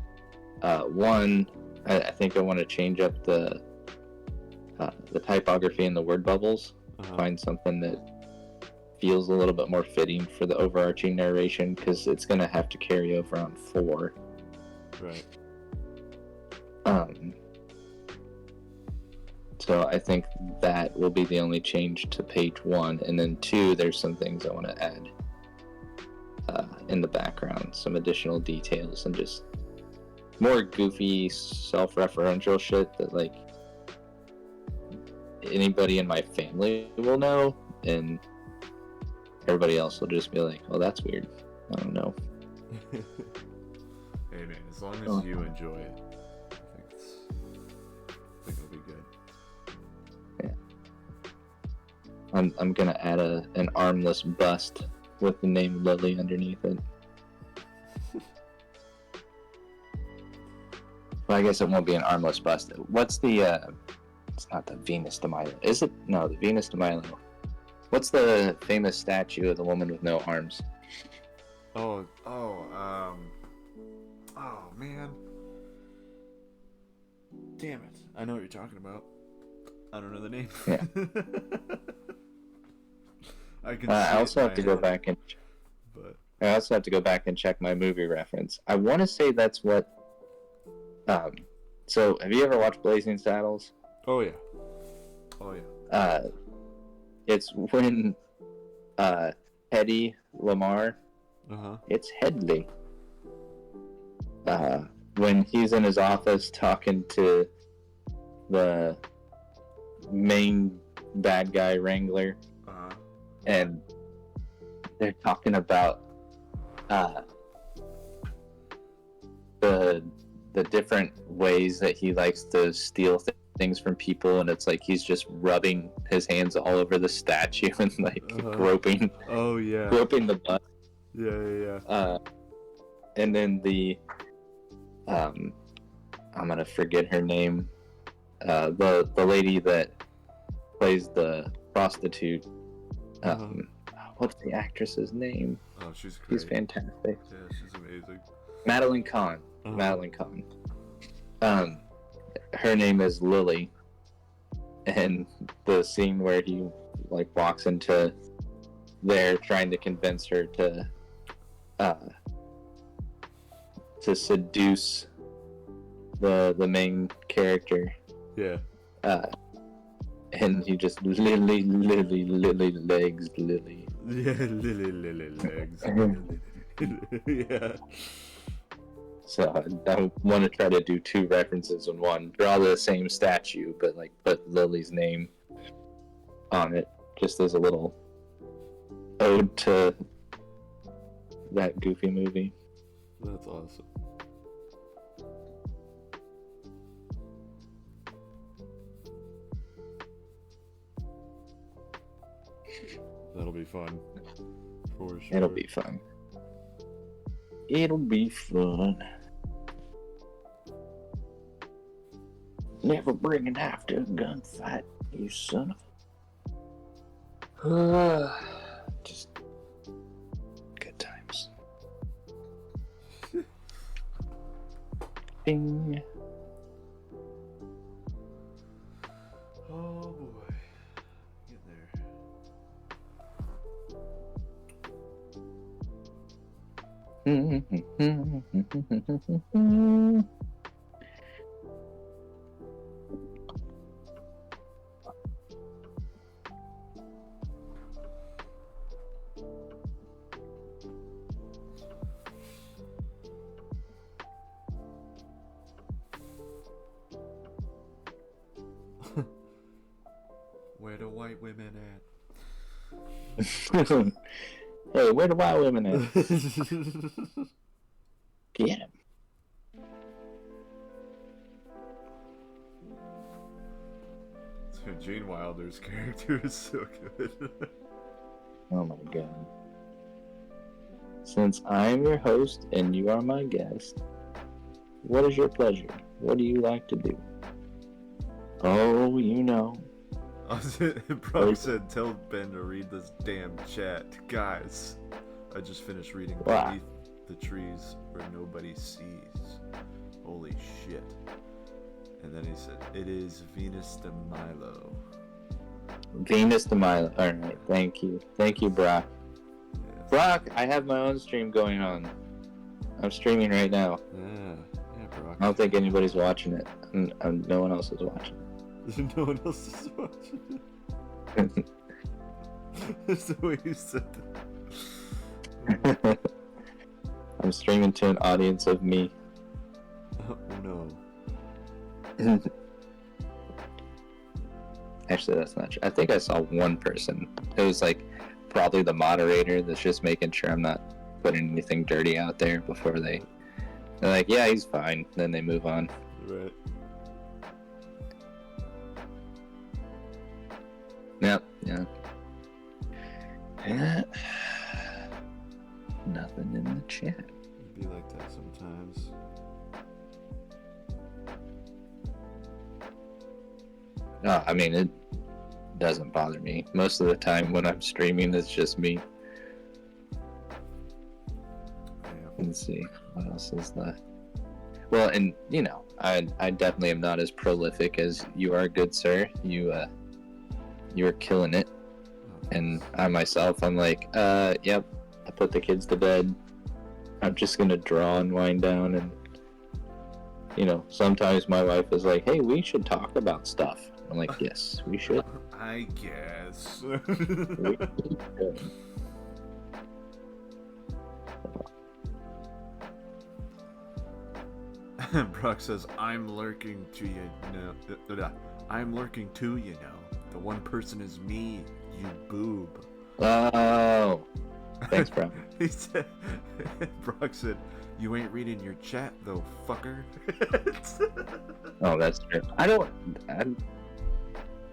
1, I think I want to change up the typography and the word bubbles. Find something that feels a little bit more fitting for the overarching narration, because it's going to have to carry over on 4. Right. So I think that will be the only change to page 1. And then 2, there's some things I want to add in the background, some additional details, and just more goofy, self-referential shit that, like, anybody in my family will know, and everybody else will just be like, oh, that's weird. I don't know. Hey, man, as long as you enjoy it, I think it'll be good. Yeah. I'm gonna add an armless bust with the name Lily underneath it. Well, I guess it won't be an armless bust. What's the it's not the Venus de Milo. Is it? No, the Venus de Milo. What's the famous statue of the woman with no arms? Oh, man. Damn it. I know what you're talking about. I don't know the name. Yeah. I also have to go back and... But I also have to go back and check my movie reference. I want to say that's what... So, have you ever watched Blazing Saddles? Oh, yeah. It's when Hedy Lamar... It's Headley. When he's in his office talking to the main bad guy wrangler, and they're talking about the different ways that he likes to steal things from people, and it's like he's just rubbing his hands all over the statue and like groping the butt. Yeah. And then the I'm gonna forget her name. The lady that plays the prostitute. What's the actress's name? Oh, she's great. She's fantastic. Yeah, she's amazing. Madeline Kahn. Madeline Kahn. Her name is Lily, and the scene where he like walks into there trying to convince her to seduce the main character. Yeah. And he just Lily legs Lily. Yeah, Lily legs. Yeah. So I want to try to do two references in one. Draw the same statue, but like put Lily's name on it, just as a little ode to that goofy movie. That's awesome. That'll be fun. For sure. It'll be fun. It'll be fun. Never bring a knife to a gunfight, you son of just good times. Bing. Oh boy. Get there. Where the white women at? Hey, where the white women at? Get him. Gene Wilder's character is so good. Oh my god. Since I am your host and you are my guest, what is your pleasure? What do you like to do? Oh, you know. Brock said, tell Ben to read this damn chat. Guys, I just finished reading Wow. Beneath the Trees Where Nobody Sees. Holy shit. And then he said, it is Venus de Milo. Venus de Milo. Alright, thank you. Thank you, Brock. Yes. Brock, I have my own stream going on. I'm streaming right now. Yeah, Brock. I don't think anybody's watching it. No one else is watching No one else is watching it. That's the way you said I'm streaming to an audience of me. Oh no. Actually, that's not true. I think I saw one person. It was like probably the moderator that's just making sure I'm not putting anything dirty out there before they're like, yeah, he's fine. Then they move on. Right. Yep. Yeah. Nothing in the chat. It'd be like that sometimes. No, I mean, it doesn't bother me. Most of the time when I'm streaming, it's just me. Yeah. Let's see. What else is that? Well, and, you know, I definitely am not as prolific as you are, good sir. You are killing it. And I myself, I'm like, yep, I put the kids to bed. I'm just going to draw and wind down. And, you know, sometimes my wife is like, hey, we should talk about stuff. I'm like, yes, we should. I guess. We should. Brock says, I'm lurking to you know. I'm lurking too, you know. The one person is me, you boob. Oh. Thanks, bro. He said, Brock said, "You ain't reading your chat though, fucker." Oh, that's true.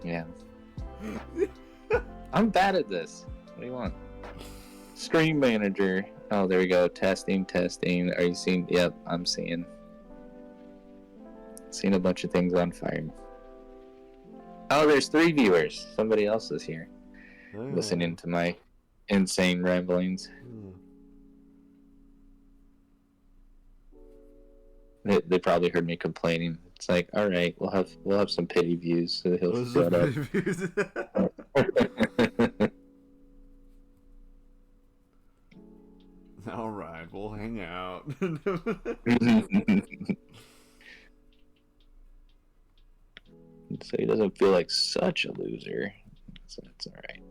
Yeah. I'm bad at this. What do you want? Stream manager. Oh, there we go. Testing. Are you seeing? Yep, I'm seeing a bunch of things on fire. Oh, there's 3 viewers. Somebody else is here, listening to my insane ramblings. They probably heard me complaining. It's like, all right, we'll have some pity views, so he'll shut up. All right, we'll hang out. So he doesn't feel like such a loser. So that's all right.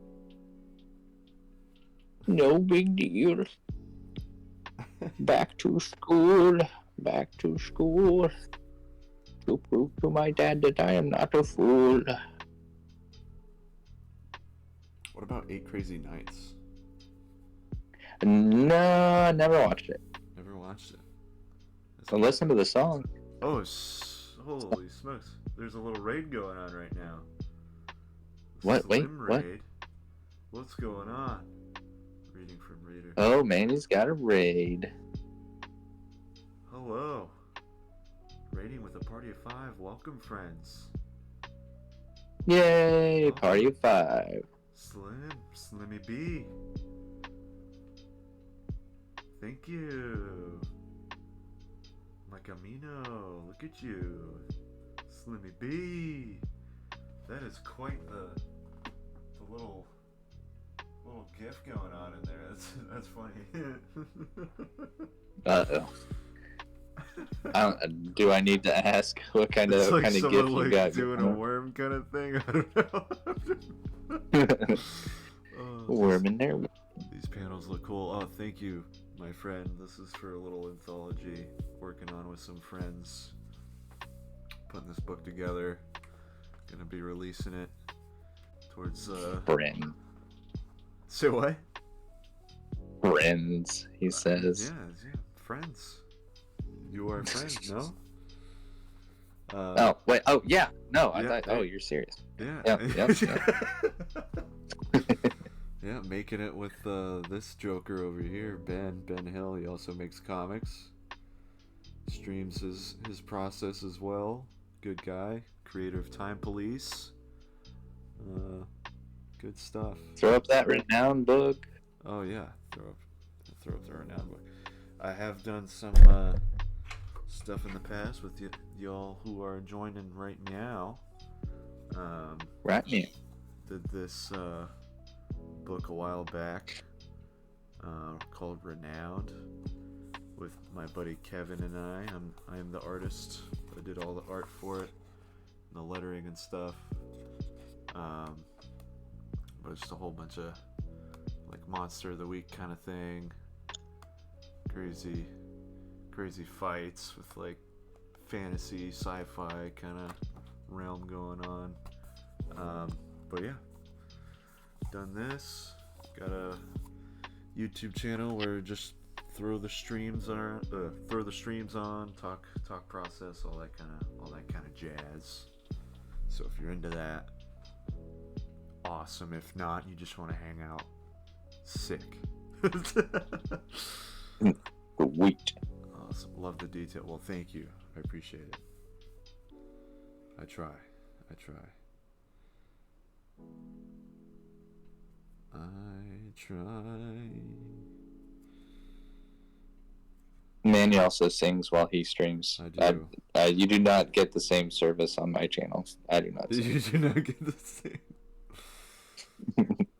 No big deal. Back to school. To prove to my dad that I am not a fool. What about 8 Crazy Nights? No, I never watched it. Never watched it. So listen to the song. Oh, holy smokes. There's a little raid going on right now. What? Wait, what? Raid. What's going on? Reading from Reader. Oh, Manny's got a raid. Hello. Raiding with a party of 5. Welcome, friends. Yay, party of 5. Slimmy B. Thank you. My Camino, look at you. Slimmy B. That is quite the little gif going on in there. That's funny. Do I need to ask what kind of like gif you got? Doing a worm kind of thing. I don't know. Worm in there. These panels look cool. Oh, thank you, my friend. This is for a little anthology. Working on with some friends. Putting this book together. Gonna be releasing it towards Friend. Say what? Friends, he says. Yeah, friends. You are friends, no? Oh wait! Oh yeah! No, I thought. Oh, you're serious. Yeah. Yep. Yeah, making it with this Joker over here, Ben Hill. He also makes comics. Streams his process as well. Good guy. Creator of Time Police. Good stuff. Throw up that renowned book. Oh yeah, throw up the renowned book. I have done some stuff in the past with y'all who are joining right now. Right now. Did this book a while back called Renowned with my buddy Kevin and I am the artist. I did all the art for it, and the lettering and stuff, but it's just a whole bunch of like Monster of the Week kind of thing, crazy fights with like fantasy sci-fi kind of realm going on, but yeah, done this. Got a YouTube channel where just throw the streams on, talk process, all that kind of jazz. So if you're into that, awesome. If not, you just want to hang out, sick. Sweet. Awesome. Love the detail. Well, thank you. I appreciate it. I try. Manny also sings while he streams. I do. You do not get the same service on my channel. I do not. You do not get the same.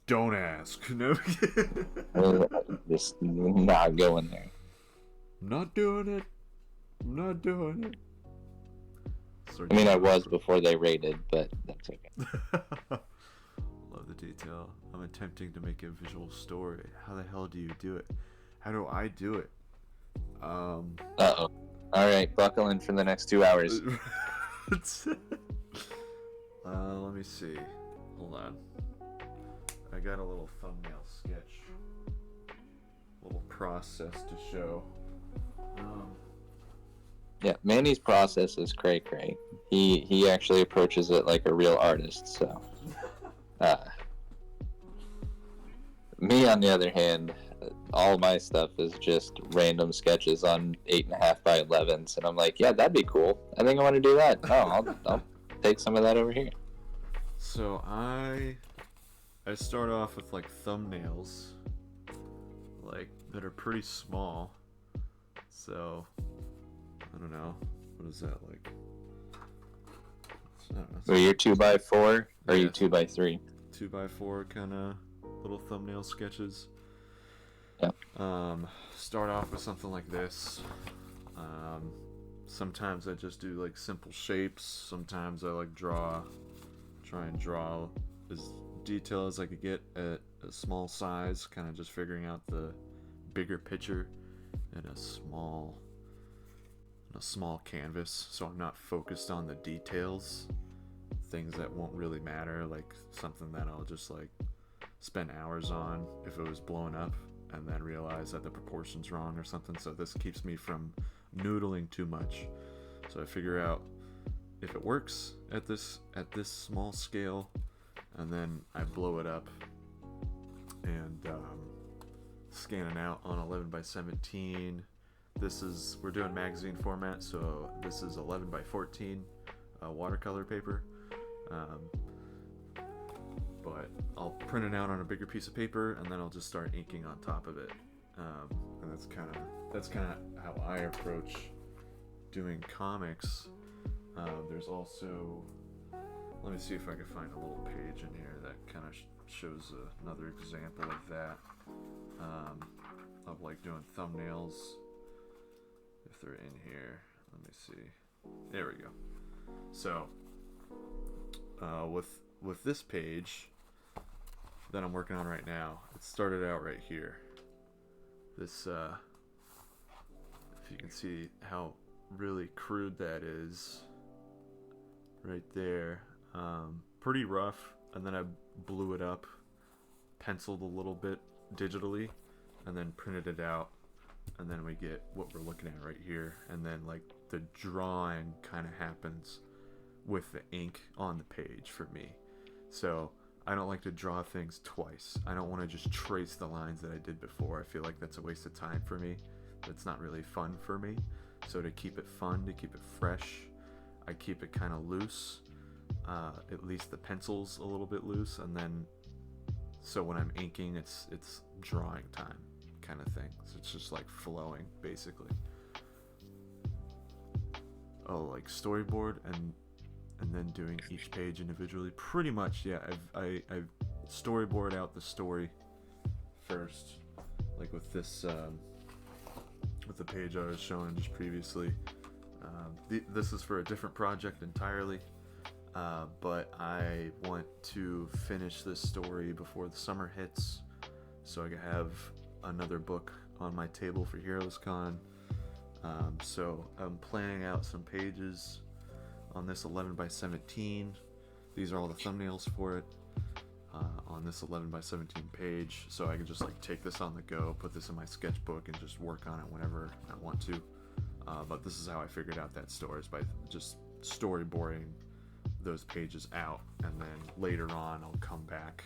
Don't ask. No. Just not going there. I'm not doing it. I mean, I was before they raided, but that's okay. Love the detail. I'm attempting to make a visual story. How the hell do you do it? How do I do it? Uh-oh. Alright, buckle in for the next 2 hours. Let me see. Hold on. I got a little thumbnail sketch. little process to show. Yeah, Manny's process is cray. He actually approaches it like a real artist. So, me on the other hand, all my stuff is just random sketches on 8.5 by 11s, and I'm like, yeah, that'd be cool. I think I want to do that. Oh, I'll take some of that over here. So I start off with like thumbnails, like that are pretty small. So I don't know, what is that like? Are you 2x4 or are you Yeah. 2x3? 2x4 kind of little thumbnail sketches. Yeah. Start off with something like this. Sometimes I just do like simple shapes. Sometimes I like try and draw as detailed as I could get at a small size, kind of just figuring out the bigger picture in a small canvas, so I'm not focused on the details, things that won't really matter, like something that I'll just like spend hours on if it was blown up and then realize that the proportion's wrong or something. So this keeps me from noodling too much. So I figure out if it works at this small scale, and then I blow it up and scan it out on 11x17. We're doing magazine format, so this is 11x14 watercolor paper. But I'll print it out on a bigger piece of paper, and then I'll just start inking on top of it. And that's kind of how I approach doing comics. There's also, let me see if I can find a little page in here that kind of shows another example of that, of like doing thumbnails. If they're in here, let me see. There we go. So with this page that I'm working on right now, it started out right here. This if you can see how really crude that is right there, pretty rough, and then I blew it up, penciled a little bit digitally, and then printed it out, and then we get what we're looking at right here. And then like the drawing kind of happens with the ink on the page for me. So I don't like to draw things twice. I don't want to just trace the lines that I did before. I feel like that's a waste of time for me. That's not really fun for me. So to keep it fun, to keep it fresh, I keep it kind of loose, at least the pencil's a little bit loose, and then so when I'm inking, it's drawing time kind of thing. So it's just like flowing basically. Oh, like storyboard and then doing each page individually. Pretty much, yeah. I've storyboard out the story first, like with this with the page I was showing just previously. This is for a different project entirely, but I want to finish this story before the summer hits, so I can have another book on my table for Heroes Con. So I'm planning out some pages on this 11x17. These are all the thumbnails for it, on this 11x17 page, so I can just like take this on the go, put this in my sketchbook, and just work on it whenever I want to. But this is how I figured out that story, is by just storyboarding those pages out, and then later on I'll come back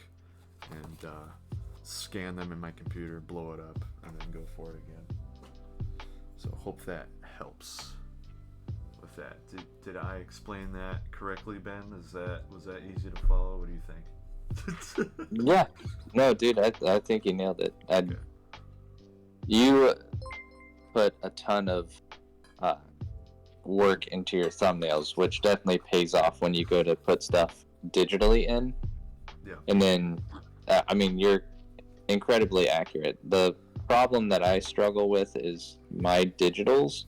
and scan them in my computer, blow it up, and then go for it again. So hope that helps with that. Did I explain that correctly, Ben? Was that easy to follow? What do you think? Yeah. No, dude, I think you nailed it. Okay. You put a ton of work into your thumbnails, which definitely pays off when you go to put stuff digitally in. Yeah. And then, I mean, you're incredibly accurate. The problem that I struggle with is my digitals.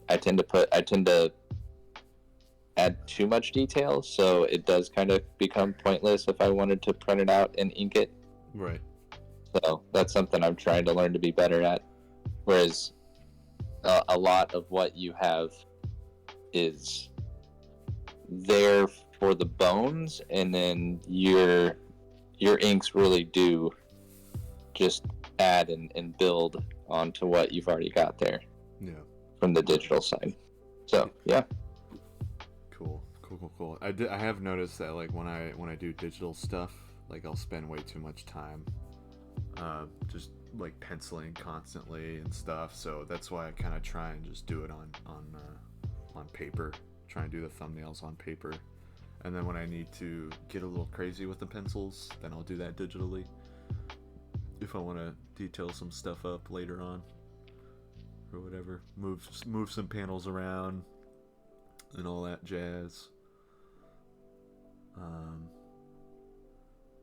I tend to add too much detail, so it does kind of become pointless if I wanted to print it out and ink it. Right. So that's something I'm trying to learn to be better at. Whereas a lot of what you have is there for the bones, and then your inks really do just add and build onto what you've already got there. Yeah. From the digital side. So yeah. Cool. I have noticed that like when I do digital stuff, like I'll spend way too much time just like penciling constantly and stuff. So that's why I kind of try and just do it on paper. Try and do the thumbnails on paper. And then when I need to get a little crazy with the pencils, then I'll do that digitally. If I want to detail some stuff up later on or whatever, move some panels around and all that jazz.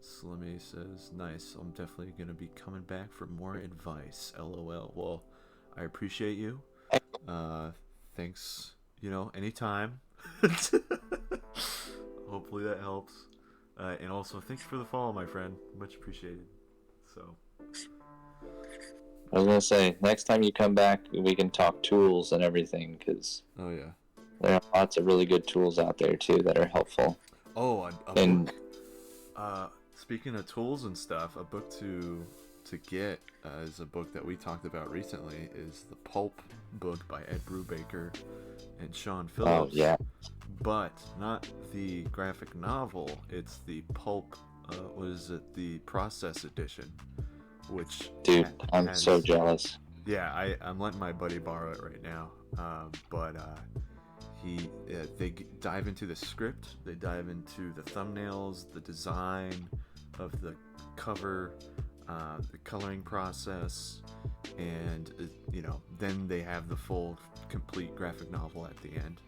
Slimmy says, nice, I'm definitely going to be coming back for more advice. LOL. Well, I appreciate you. Thanks, anytime. Hopefully that helps. And also, thanks for the follow, my friend. Much appreciated. So, I was gonna say, next time you come back, we can talk tools and everything, because oh yeah, there are lots of really good tools out there too that are helpful. Oh, a book. Speaking of tools and stuff, a book to get is a book that we talked about recently. Is the Pulp book by Ed Brubaker and Sean Phillips. Oh yeah. But not the graphic novel. It's the Pulp. What is it? The Process Edition. Which dude, I'm so jealous. Yeah, I'm letting my buddy borrow it right now. But they dive into the script. They dive into the thumbnails, the design of the cover, the coloring process, and then they have the full, complete graphic novel at the end.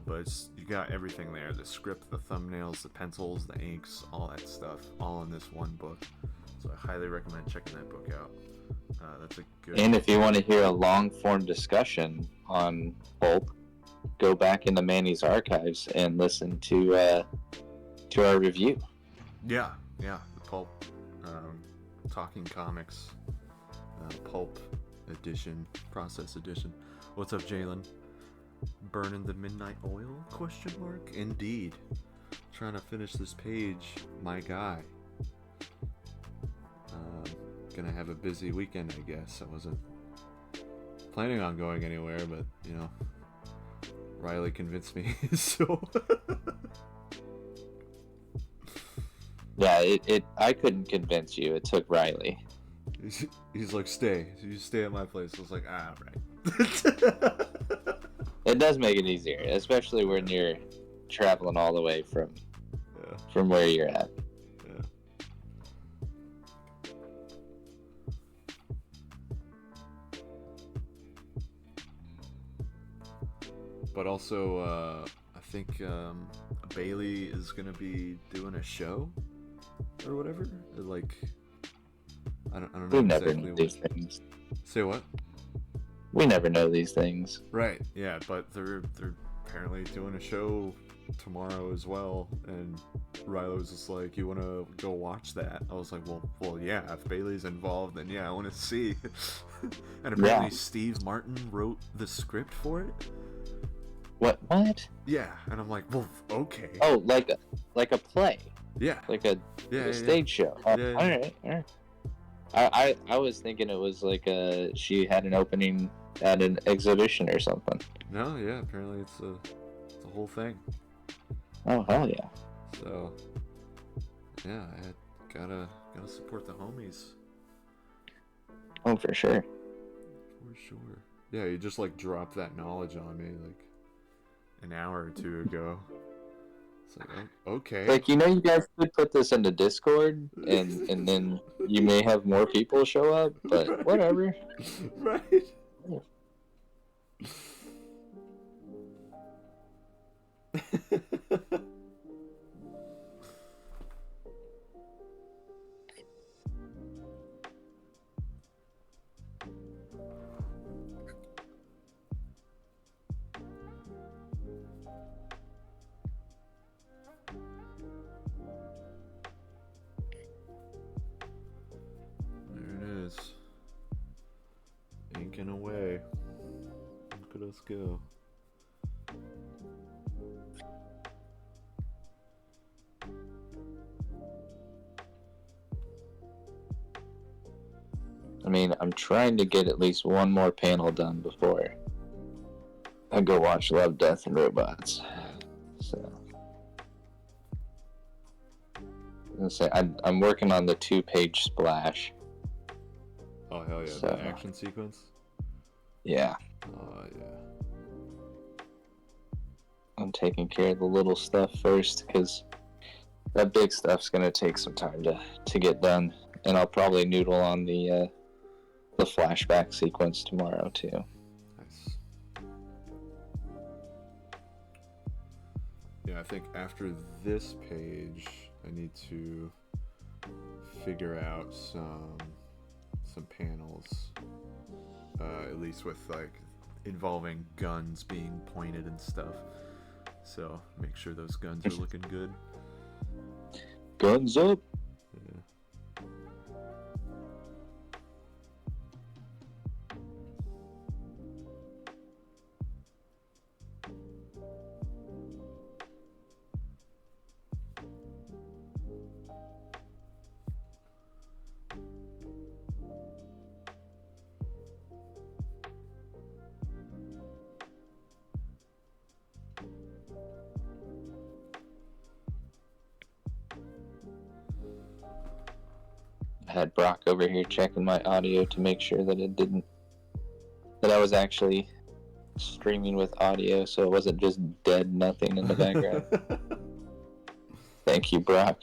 But you got everything there: the script, the thumbnails, the pencils, the inks, all that stuff, all in this one book. So I highly recommend checking that book out. That's a good. And if you want to hear a long-form discussion on Pulp, go back into Manny's archives and listen to our review. Yeah, the Pulp, Talking Comics, Pulp Edition, Process Edition. What's up, Jalen? Burning the midnight oil? ? Indeed. Trying to finish this page, my guy. Gonna have a busy weekend, I guess. I wasn't planning on going anywhere, but Riley convinced me, so. Yeah, I couldn't convince you. It took Riley. He's like, stay. You stay at my place. I was like, all right. It does make it easier, especially when you're traveling all the way from where you're at. Yeah. But also, I think Bailey is gonna be doing a show or whatever. Like, I don't know. We never exactly know these things. Say what? We never know these things. Right. Yeah, but they're apparently doing a show tomorrow as well, and Riley was just like, you want to go watch that? I was like, well yeah, if Bailey's involved, then yeah, I want to see. And apparently Steve Martin wrote the script for it. What? Yeah, and I'm like, well, okay. Oh, like a play. Yeah. Like a stage show. All right. I was thinking it was like she had an opening at an exhibition or something. No, yeah, apparently it's a whole thing. Oh hell yeah! So yeah, I gotta support the homies. Oh, for sure. For sure. Yeah, you just like dropped that knowledge on me like an hour or two ago. It's like, oh, okay. Like, you guys could put this into Discord, and then you may have more people show up, but whatever. Right. Inking away. Look at us go. mean, I'm trying to get at least one more panel done before I go watch Love, Death, and Robots. So, I'm working on the 2-page splash. Oh hell yeah! So, The action sequence. Yeah. Oh yeah. I'm taking care of the little stuff first because that big stuff's gonna take some time to get done, and I'll probably noodle on the flashback sequence tomorrow too. Nice. Yeah, I think after this page, I need to figure out some panels, at least with like involving guns being pointed and stuff. So make sure those guns are looking good. Guns up! Yeah. I had Brock over here checking my audio to make sure that that I was actually streaming with audio, so it wasn't just dead nothing in the background. Thank you, Brock.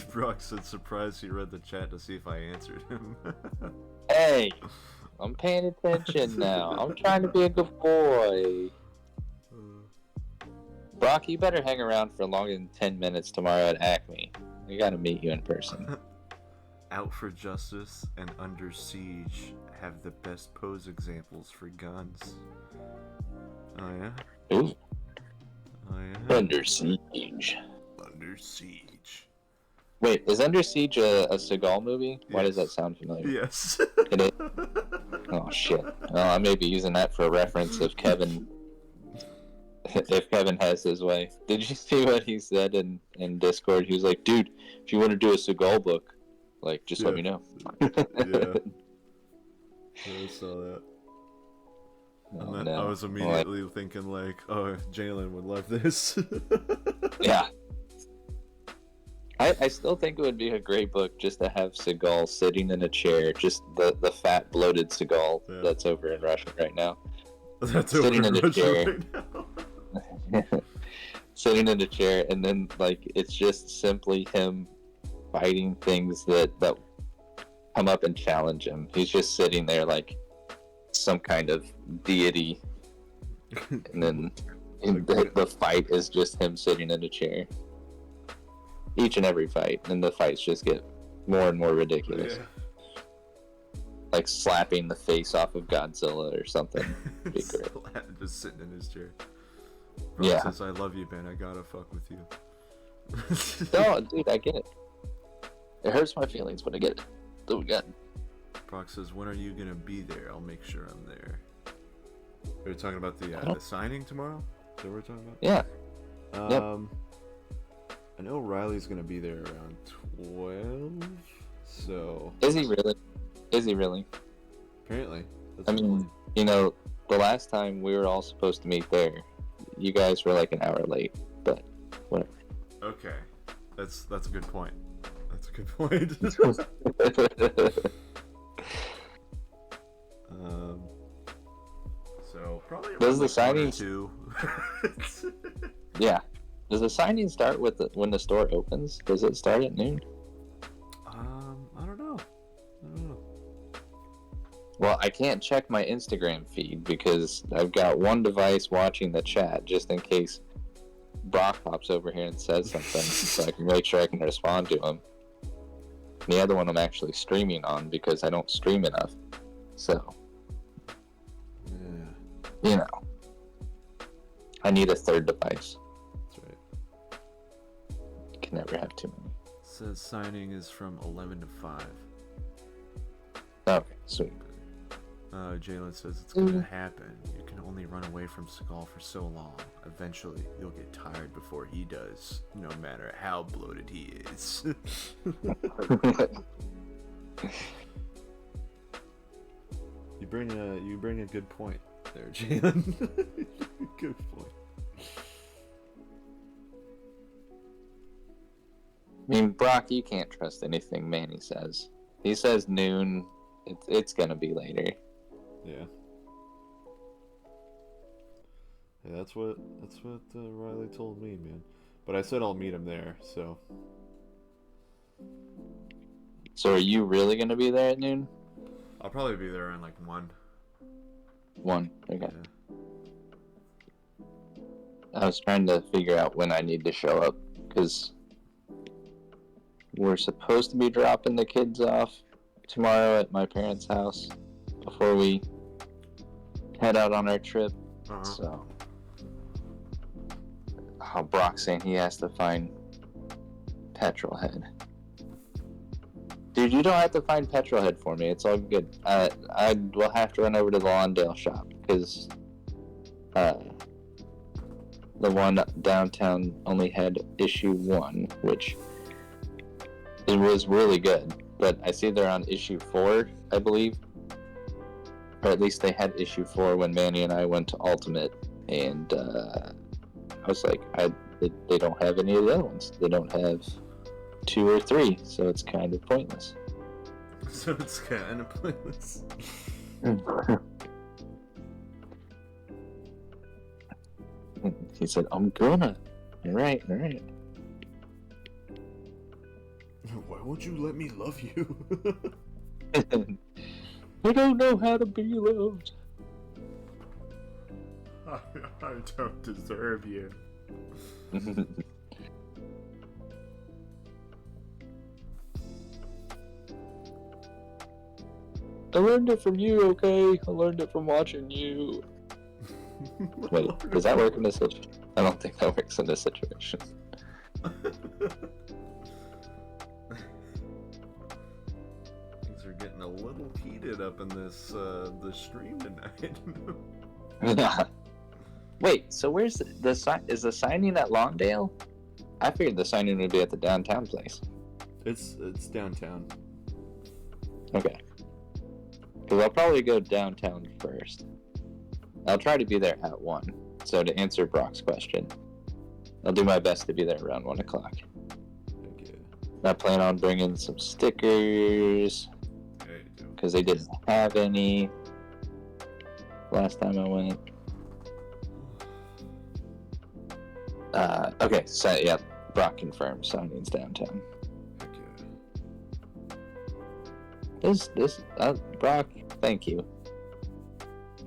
Brock said, surprised he read the chat to see if I answered him. Hey, I'm paying attention now. I'm trying to be a good boy. Brock, you better hang around for longer than 10 minutes tomorrow at Acme. We gotta meet you in person. Out for Justice and Under Siege have the best pose examples for guns. Oh yeah? Ooh. Oh yeah? Under Siege. Under Siege. Wait, is Under Siege a Seagal movie? Why Yes. does that sound familiar? Yes. It is? Oh shit. Well, I may be using that for a reference if Kevin has his way. Did you see what he said in Discord? He was like, dude, if you want to do a Seagal book, like, just let me know. Yeah. I saw that. And then no. I was immediately thinking like, oh, Jalen would love this. Yeah. I still think it would be a great book just to have Seagal sitting in a chair, just the fat, bloated Seagal that's over in Russia right now. That's sitting in a chair. Right now. Sitting in a chair, and then, like, it's just simply him fighting things that come up and challenge him. He's just sitting there like some kind of deity, and then the fight is just him sitting in a chair. Each and every fight, and the fights just get more and more ridiculous. Yeah. Like slapping the face off of Godzilla or something. Be great. Just sitting in his chair. Bro, yeah. Since I love you, Ben, I gotta fuck with you. No, dude, I get it. It hurts my feelings, but I get it. So we got. Brock says, when are you gonna be there? I'll make sure I'm there. We're talking about the signing tomorrow? Is that what we're talking about? Yeah. Yep. I know Riley's gonna be there around 12. So. Is he really? Is he really? Apparently. I mean, you know, the last time we were all supposed to meet there, you guys were like an hour late, but whatever. Okay. That's a good point. That's a good point. So probably does the signing too? Yeah. Does the signing start with when the store opens? Does it start at noon? I don't know. Well, I can't check my Instagram feed because I've got one device watching the chat just in case Brock pops over here and says something so I can make sure I can respond to him. The other one I'm actually streaming on because I don't stream enough. So you know, I need a third device. That's right. Can never have too many. It says signing is from 11 to 5. Okay, sweet. Jalen says it's gonna happen. You can only run away from Seagal for so long. Eventually, you'll get tired before he does, no matter how bloated he is. You bring a good point there, Jalen. Good point. I mean, Brock, you can't trust anything Manny says. He says noon. It's gonna be later. Yeah. Yeah, that's what Riley told me, man. But I said I'll meet him there, so. So are you really gonna be there at noon? I'll probably be there around like 1. 1. Okay. Yeah. I was trying to figure out when I need to show up because we're supposed to be dropping the kids off tomorrow at my parents' house before we head out on our trip. Uh-huh. So, Brock's saying he has to find Petrolhead. Dude, you don't have to find Petrolhead for me. It's all good. I will have to run over to the Lawndale shop because the one downtown only had issue 1, which it was really good. But I see they're on issue 4, I believe. Or at least they had issue 4 when Manny and I went to Ultimate. And I was like, they don't have any of the other ones. They don't have 2 or 3, so it's kind of pointless. So it's kind of pointless. He said, I'm gonna. Alright. Why won't you let me love you? I don't know how to be loved. I don't deserve you. I learned it from you, okay? I learned it from watching you. Wait, does that work in this situation? I don't think that works in this situation. Things are getting a little heated up in this stream tonight. Wait, so where's the sign? Is the signing at Lawndale? I figured the signing would be at the downtown place. It's downtown. Okay. Because I'll probably go downtown first. I'll try to be there at 1. So to answer Brock's question, I'll do my best to be there around 1 o'clock. Okay. I plan on bringing some stickers because they didn't have any last time I went. Okay, so yeah, Brock confirmed signings downtown. Okay. Brock, thank you.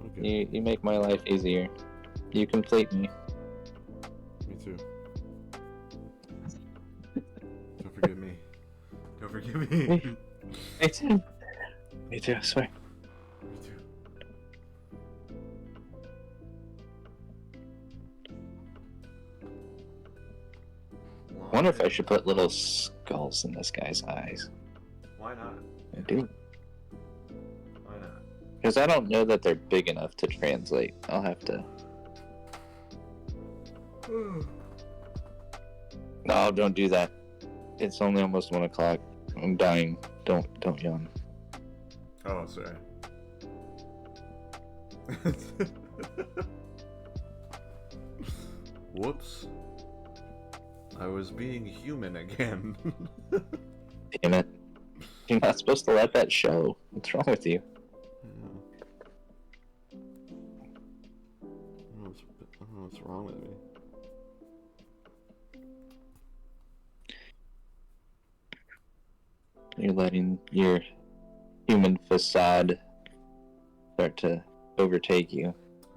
Okay. You make my life easier. You complete me. Me too. Don't forget me. Don't forget me. Me too. Me too, I swear. Me too. I wonder if I should put little skulls in this guy's eyes. Why not? I do. Why not? Because I don't know that they're big enough to translate. I'll have to. No, don't do that. It's only almost 1 o'clock. I'm dying. Don't yawn. Oh, sorry. Whoops. I was being human again. Damn it. You're not supposed to let that show. What's wrong with you? I don't know what's wrong with me. You're letting your human facade start to overtake you.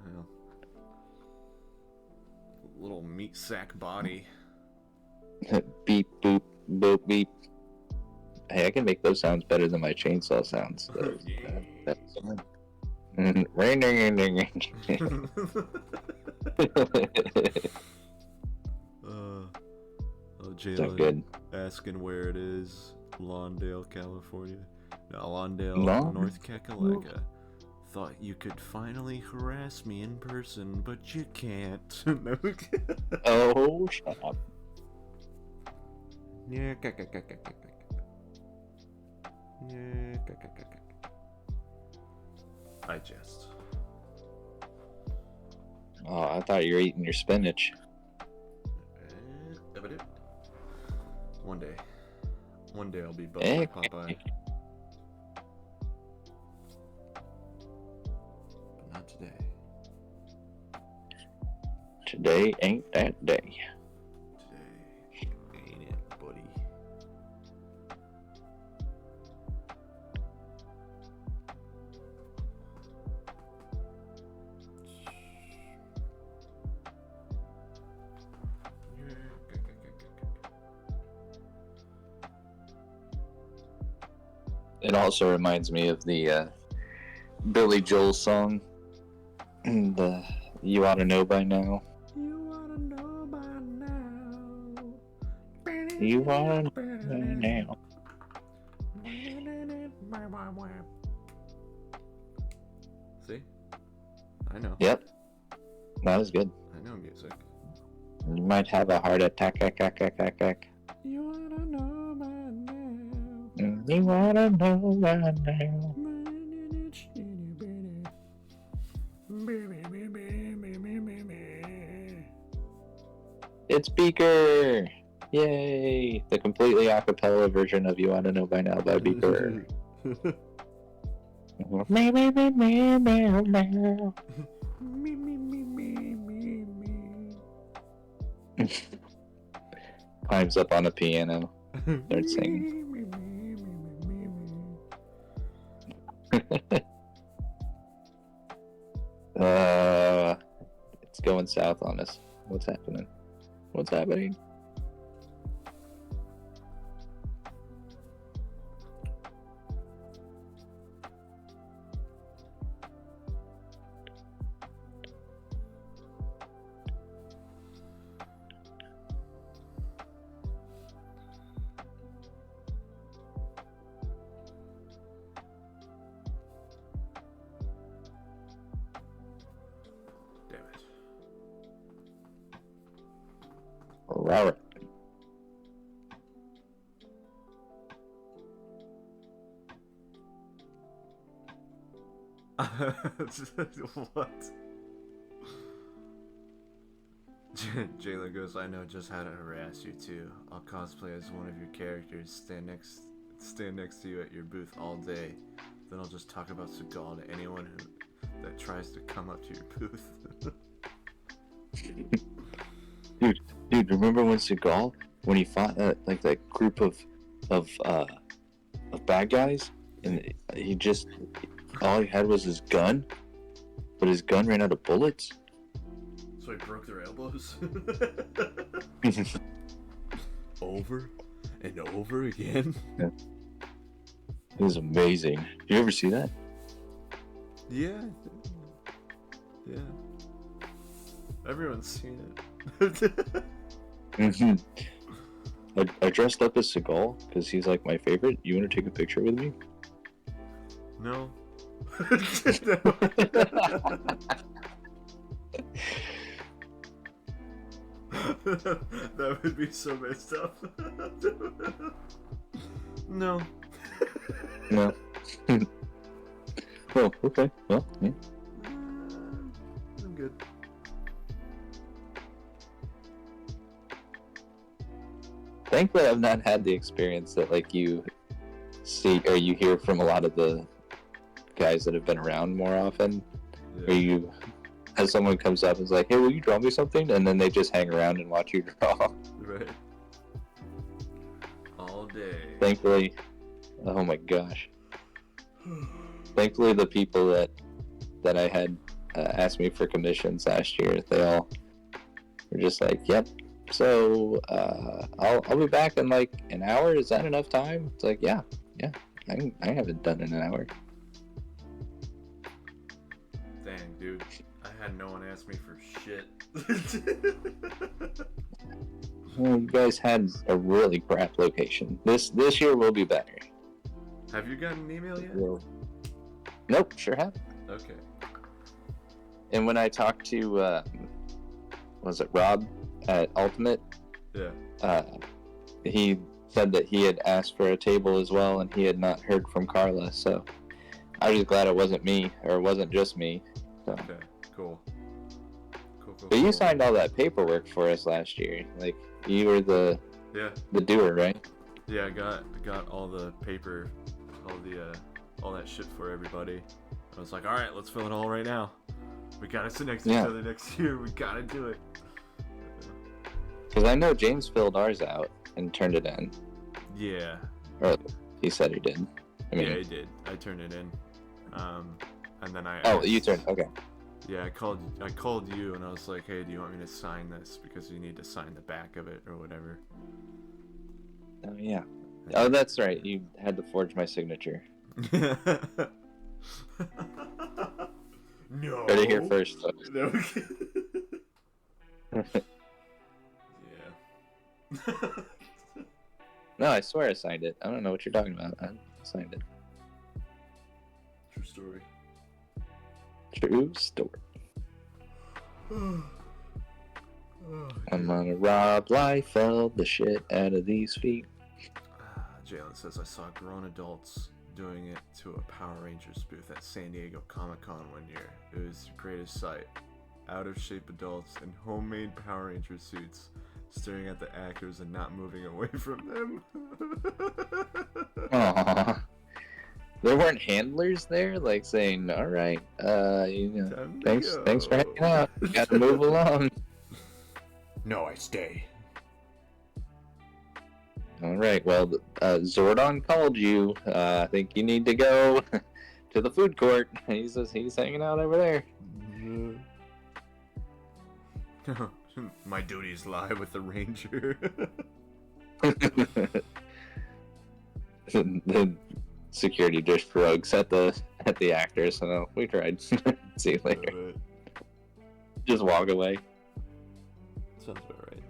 Yeah. Little meat sack body. Beep, boop, boop, beep. Hey, I can make those sounds better than my chainsaw sounds. So, that's fine. Oh, So Jayla good. asking where it is. Lawndale, California. No, Lawndale, No. North Kakalaka. Thought you could finally harass me in person, but you can't. No. Oh, shut up. Yeah. I jest. Oh, I thought you were eating your spinach. One day. One day I'll be buffed Eh, like Popeye. But not today. today ain't that day. Today ain't it, buddy. It also reminds me of the Billy Joel song. The You Ought to Know by Now. You wanna know by now. You ought to know by now. See? I know. Yep, that was good. I know music. You might have a heart attack. You wanna know by now. You ought to know by now. It's Beaker! Yay! The completely a cappella version of You Ought to Know by Now by Beaker. Climbs up on a piano, starts singing. It's going south on us. What's happening? What's happening? Damn it. Alright. What? Jayla goes, I know just how to harass you too. I'll cosplay as one of your characters, stand next to you at your booth all day. Then I'll just talk about Seagal to anyone that tries to come up to your booth. Dude, remember when Seagal, when he fought like that group of bad guys, and he just all he had was his gun, but his gun ran out of bullets. So he broke their elbows? Over and over again? Yeah. It was amazing. Did you ever see that? Yeah. Yeah. Everyone's seen it. I dressed up as Seagal because he's like my favorite. You want to take a picture with me? No. That would be so messed up. No. No. Oh, okay. Well, yeah. I'm good. Thankfully, I've not had the experience that like you see or you hear from a lot of the guys that have been around more often, where you have someone comes up and is like, "Hey, will you draw me something?" and then they just hang around and watch you draw. Right. All day. Thankfully, oh my gosh. Thankfully, the people that I had asked me for commissions last year, they all were just like, "Yep. So I'll be back in like an hour. Is that enough time?" It's like, yeah. I haven't done it in an hour. dude. I had no one ask me for shit. Well, you guys had a really crap location. This year will be better. Have you gotten an email yet? Nope, sure have. Okay. And when I talked to, was it Rob at Ultimate? Yeah. He said that he had asked for a table as well, and he had not heard from Carla. So I was just glad it wasn't me, or it wasn't just me. So. Okay. Cool. But you signed all that paperwork for us last year. Like, you were the doer, right? Yeah, I got all the paper, all that shit for everybody. I was like, all right, let's fill it all right now. We gotta sit next to each other next year. We gotta do it. Because I know James filled ours out and turned it in. Yeah. Or he said he did. I mean, yeah, he did. I turned it in. And then I. Oh, you turned. Okay. Yeah, I called you and I was like, hey, do you want me to sign this? Because you need to sign the back of it or whatever. Oh, yeah. Oh, that's right. You had to forge my signature. No. Ready here first, folks. No. Yeah. No, I swear I signed it. I don't know what you're talking about. I signed it. True story. True story. I'm gonna rob Liefeld the shit out of these feet. Jalen says, I saw grown adults doing it to a Power Rangers booth at San Diego Comic-Con one year. It was the greatest sight. Out of shape adults in homemade Power Ranger suits staring at the actors and not moving away from them. Aww. There weren't handlers there, like saying, "All right, thanks for hanging out. Got to move along." No, I stay. All right. Well, Zordon called you. I think you need to go to the food court. He's hanging out over there. My duties lie with the ranger. The security just shrugs at the actors. So we tried. See you later. Just walk away. Sounds about right.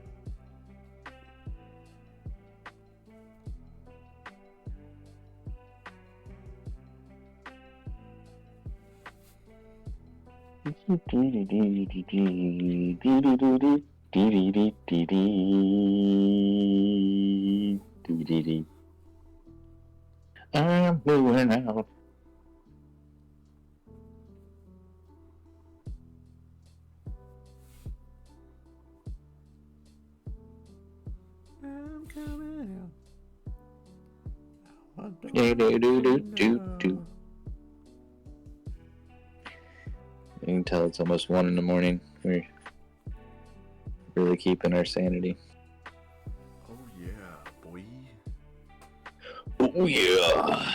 I'm moving out. I'm coming out. Do. You can tell it's almost 1 a.m. We're really keeping our sanity. Oh yeah, boy. Oh yeah.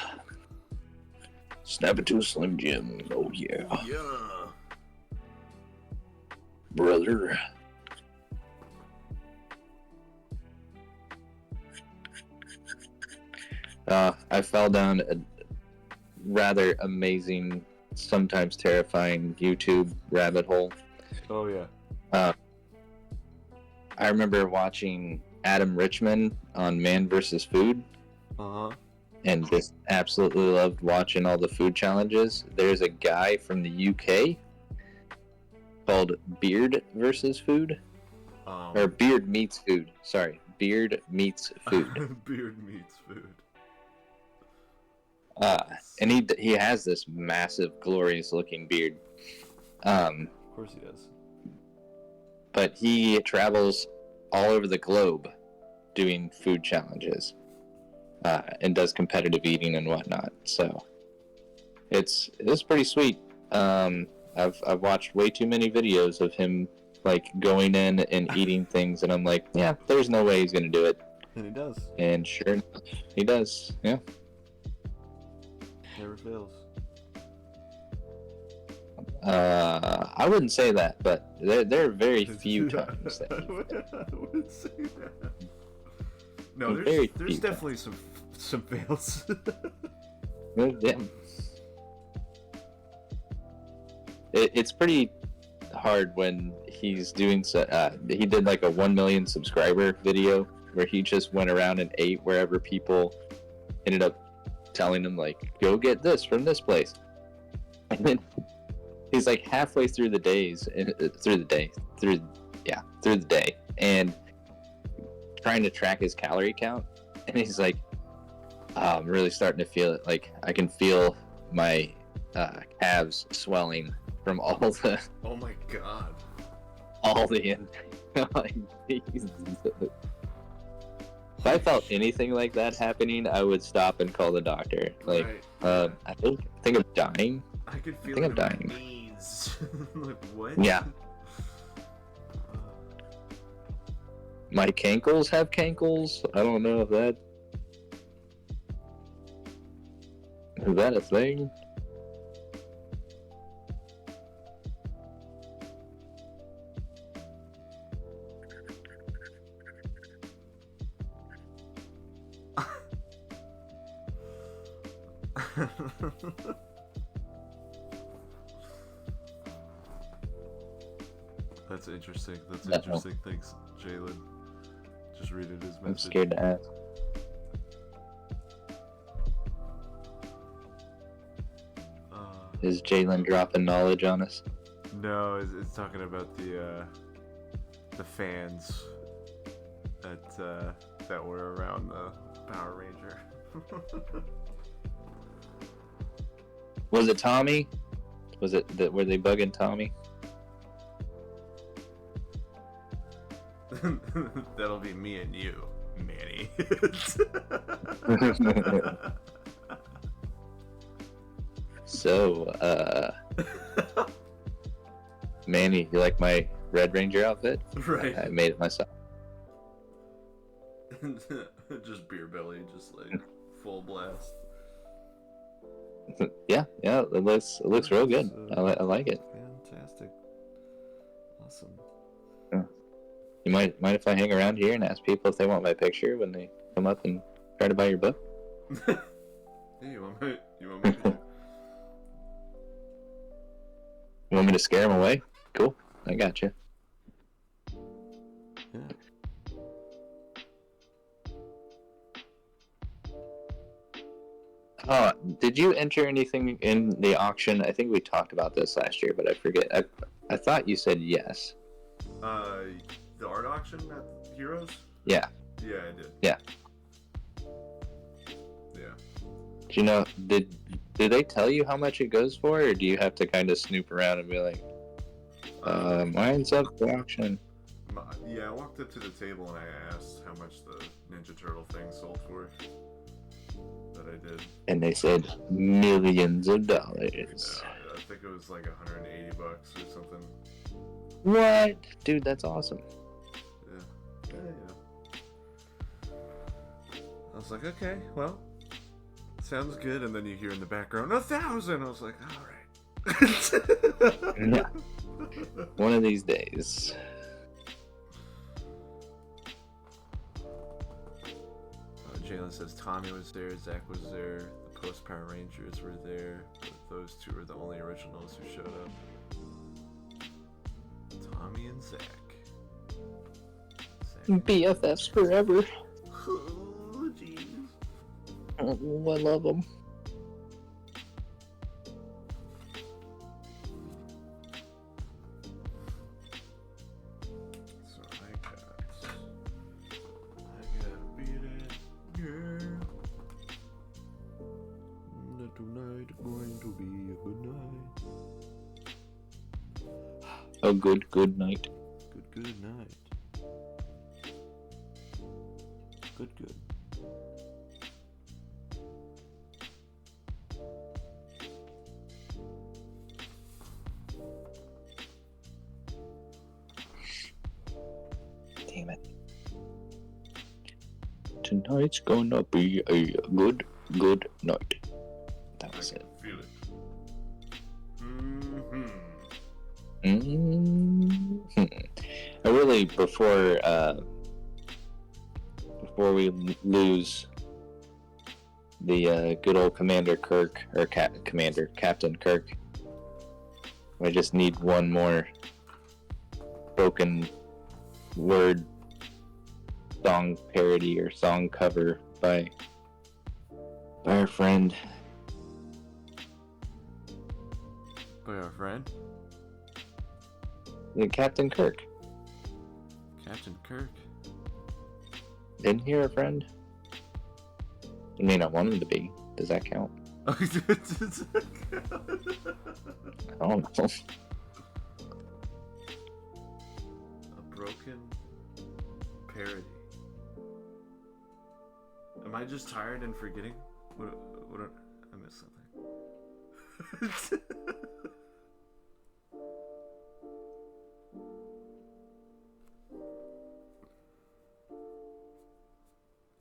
Snap it to a Slim Jim. Oh yeah. Oh yeah. Brother. I fell down a rather amazing, sometimes terrifying YouTube rabbit hole. Oh yeah. I remember watching Adam Richman on Man vs. Food. And just absolutely loved watching all the food challenges. There's a guy from the UK called Beard vs. Food. Or Beard Meets Food. Sorry. Beard Meets Food. Beard Meets Food. And he has this massive, glorious looking beard. Of course he does. But he travels all over the globe doing food challenges. And does competitive eating and whatnot. So it's pretty sweet. I've watched way too many videos of him like going in and eating things, and I'm like, yeah, there's no way he's gonna do it. And he does. And sure enough, he does. Yeah. Never fails. I wouldn't say that, but there are very few times that I wouldn't say that. No, there's definitely some fails. Yeah. it's pretty hard when he's doing so. He did like a 1 million subscriber video where he just went around and ate wherever people ended up telling him like, go get this from this place, and then he's like halfway through the day and trying to track his calorie count, and he's like, I'm really starting to feel it. Like I can feel my calves swelling from all the. Oh my god. All the like, if I felt anything like that happening, I would stop and call the doctor. Like, right. I think I'm dying. I could feel I think it I'm in dying. my knees. Like what? Yeah. My cankles have cankles. I don't know if that is that a thing. That's interesting. That's interesting. Thanks, Jalen. Just reading his message. I'm scared to ask. Is Jalen dropping knowledge on us? No, it's talking about the fans that were around the Power Ranger. Was it Tommy? Was it that were they bugging Tommy? That'll be me and you, Manny. So, Manny, you like my Red Ranger outfit? Right. I made it myself. Just beer belly, just like full blast. Yeah, it looks real good. I like it. Fantastic. Awesome. You mind if I hang around here and ask people if they want my picture when they come up and try to buy your book? Hey, you want me to? You want me to scare them away? Cool, I got you. Yeah. Oh, did you enter anything in the auction? I think we talked about this last year, but I forget. I thought you said yes. The art auction at Heroes? Yeah. Yeah, I did. Yeah. Yeah. Do you know, did they tell you how much it goes for, or do you have to kind of snoop around and be like, mine's up for auction? Yeah, I walked up to the table and I asked how much the Ninja Turtle thing sold for. That I did. And they said millions of dollars. I think it was like $180 or something. What? Dude, that's awesome. Yeah. I was like, okay, well, sounds good. And then you hear in the background, 1,000. I was like, all right. Yeah. One of these days. Jalen says Tommy was there, Zach was there, the post Power Rangers were there, but those two were the only originals who showed up. Tommy and Zach. BFFs forever. Oh, jeez. Oh, I love them. So I got beat it, girl. Tonight going to be a good night. A good night. Good night. Good. Damn it. Tonight's gonna be a good night. That was it. Feel it. I really, before we lose the good old Commander Kirk, or Captain Kirk, I just need one more spoken word song parody or song cover by our friend. By our friend? Captain Kirk. Captain Kirk? Isn't he our friend? I mean, I want him to be. Does that count? I don't know. A broken parody. Am I just tired and forgetting? What I missed something.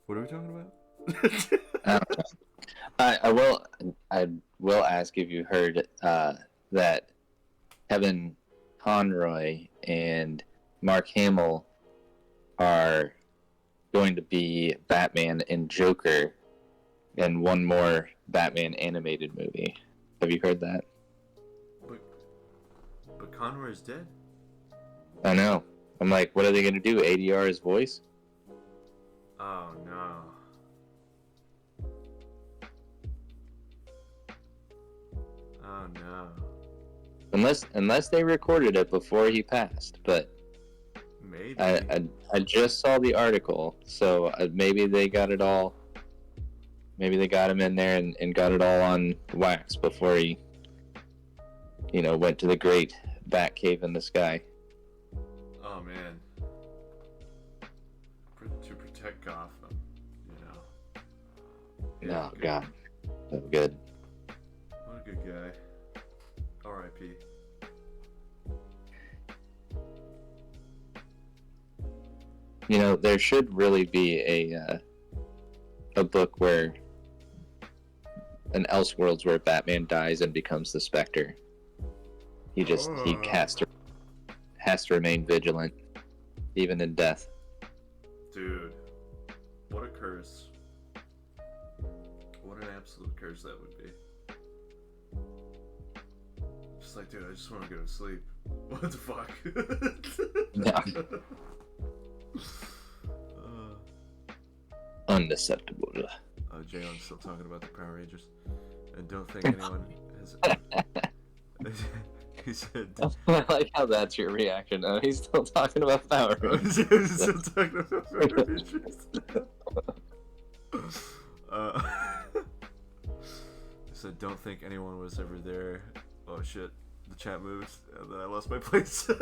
What are we talking about? I will ask if you heard that Kevin Conroy and Mark Hamill are going to be Batman and Joker in one more Batman animated movie. Have you heard that? But Conroy is dead. I know. I'm like, what are they going to do? ADR his voice? Oh no. Oh no. Unless they recorded it before he passed, but maybe I just saw the article, so maybe they got it all. Maybe they got him in there and got it all on wax before he, went to the great bat cave in the sky. Oh man. To protect Gotham, Yeah, oh God, so good. What a good guy. R.I.P. There should really be a book where an Elseworlds where Batman dies and becomes the Spectre. He has to remain vigilant, even in death. Dude, what a curse. What an absolute curse that would be. Just like, dude, I just want to go to sleep. What the fuck? Yeah. Unacceptable. Jalen's still talking about the Power Rangers. And don't think anyone has... He said... I like how that's your reaction. Oh, he's still talking about Power Rangers. He's still talking about Power Rangers. He said, don't think anyone was ever there. Oh shit, the chat moved, and then I lost my place. Don't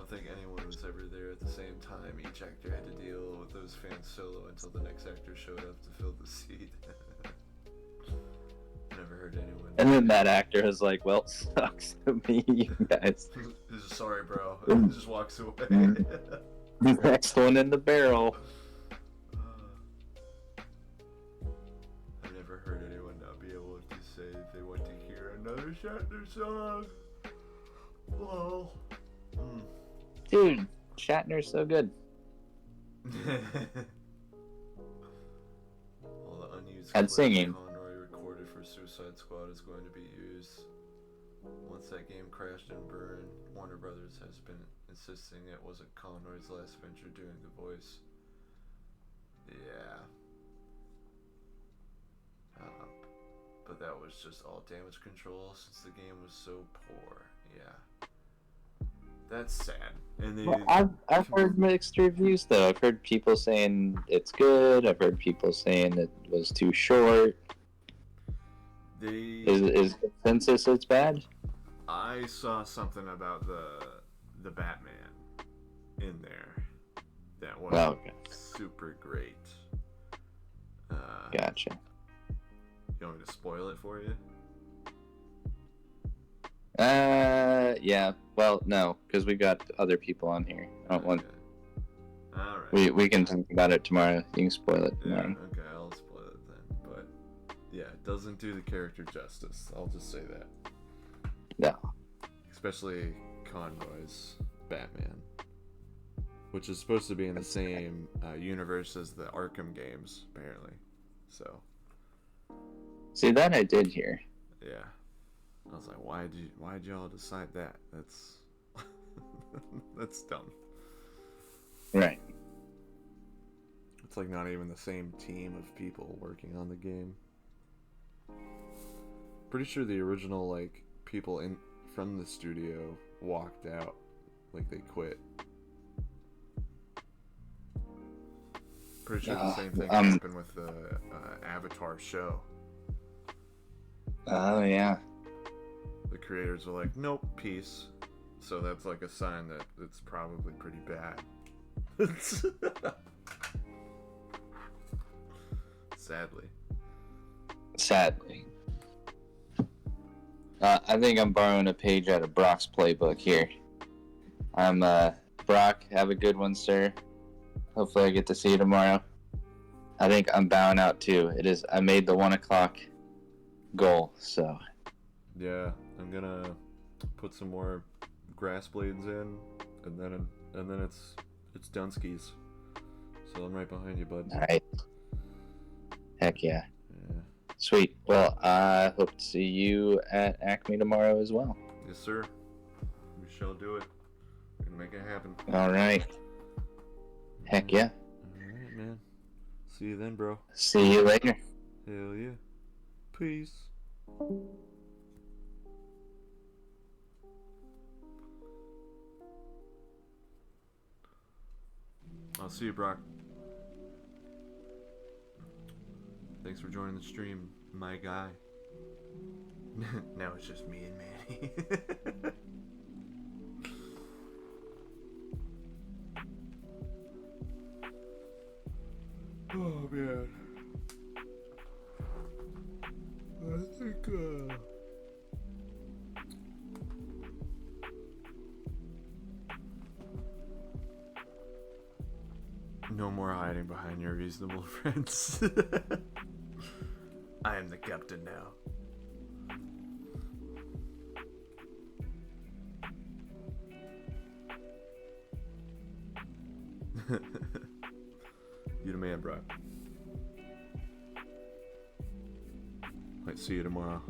think anyone was ever there at the same time. Each actor had to deal with those fans solo until the next actor showed up to fill the seat. Never heard anyone. And then that actor is like, well, sucks to be you guys. He's just, sorry, bro. He just walks away. Next one in the barrel. I've never heard anyone not be able to say they want to hear another Shatner song. Lol. Dude, Shatner's so good. All the unused And clips singing. Conroy recorded for Suicide Squad is going to be used. Once that game crashed and burned, Warner Brothers has been insisting it wasn't Conroy's last venture doing the voice. Yeah. But that was just all damage control since the game was so poor. Yeah. That's sad. And Well, I've heard mixed reviews though. I've heard people saying it's good. I've heard people saying it was too short. Is consensus it's bad? I saw something about the Batman in there that was super great. Gotcha. You want me to spoil it for you? Yeah. Well, no, because we got other people on here. I don't want. All right. We can talk about it tomorrow. You can spoil it tomorrow. Yeah, okay, I'll spoil it then. But yeah, it doesn't do the character justice. I'll just say that. No. Especially Conroy's Batman, which is supposed to be in the same universe as the Arkham games, apparently. So See, that I did hear. Yeah. I was like, why'd y'all decide that? That's dumb. Right. It's like not even the same team of people working on the game. Pretty sure the original like people in from the studio walked out, like they quit. Pretty sure the same thing happened with the Avatar show. Oh yeah. The creators were like, nope, peace. So that's like a sign that it's probably pretty bad. Sadly. I think I'm borrowing a page out of Brock's playbook here. Brock, have a good one, sir. Hopefully I get to see you tomorrow. I think I'm bowing out too. I made the 1 o'clock goal, so. Yeah, I'm gonna put some more grass blades in, and then it's Dunskies. So I'm right behind you, bud. Alright. Heck yeah. Yeah. Sweet. Well, I hope to see you at Acme tomorrow as well. Yes, sir. We shall do it. We're gonna make it happen. Alright. Heck yeah. Alright, man. See you then, bro. See you later. Hell yeah. Peace. I'll see you, Brock. Thanks for joining the stream, my guy. Now it's just me and Manny. Oh man. I think no more hiding behind your reasonable friends. I am the captain now. You the man, bro. Might see you tomorrow.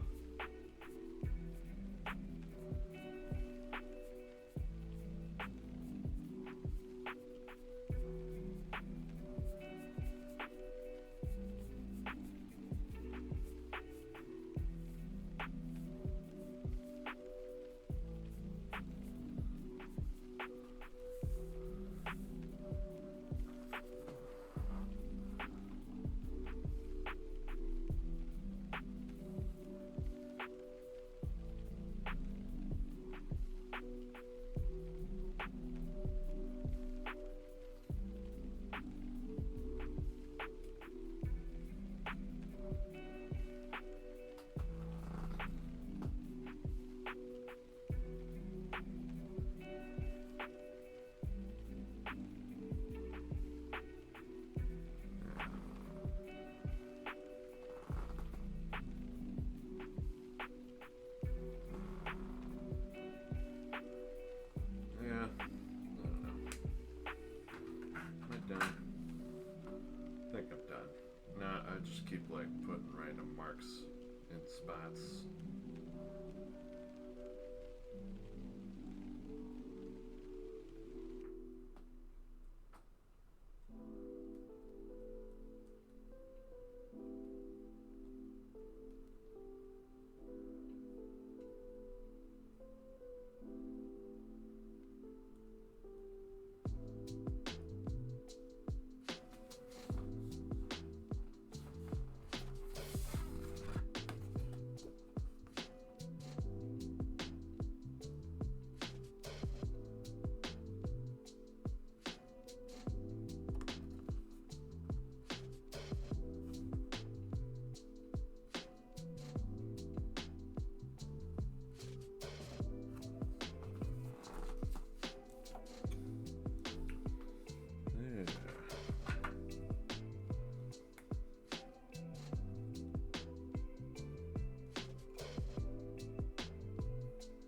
Keep like putting random marks in spots.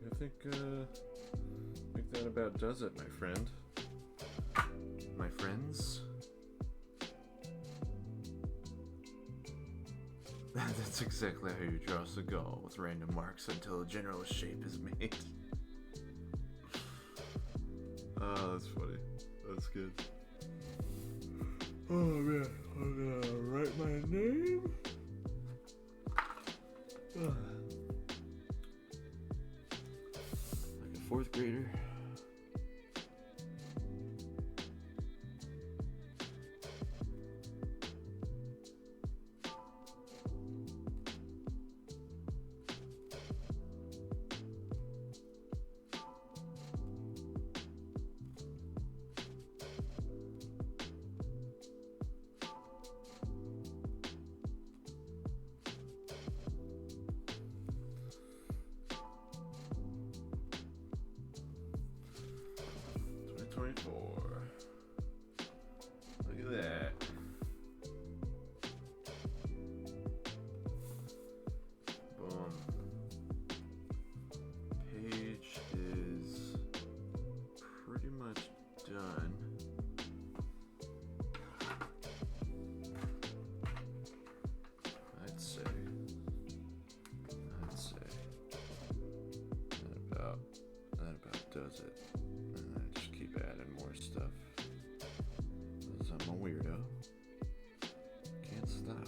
I think that about does it, my friend. My friends. That's exactly how you draw Seagal, with random marks until a general shape is made. Oh, that's funny. That's good. Oh man, I'm gonna write my name. Like a fourth grader. Look at that. Boom. Page is pretty much done. I'd say. That about does it. And I just keep adding more stuff. Because I'm a weirdo. Can't stop.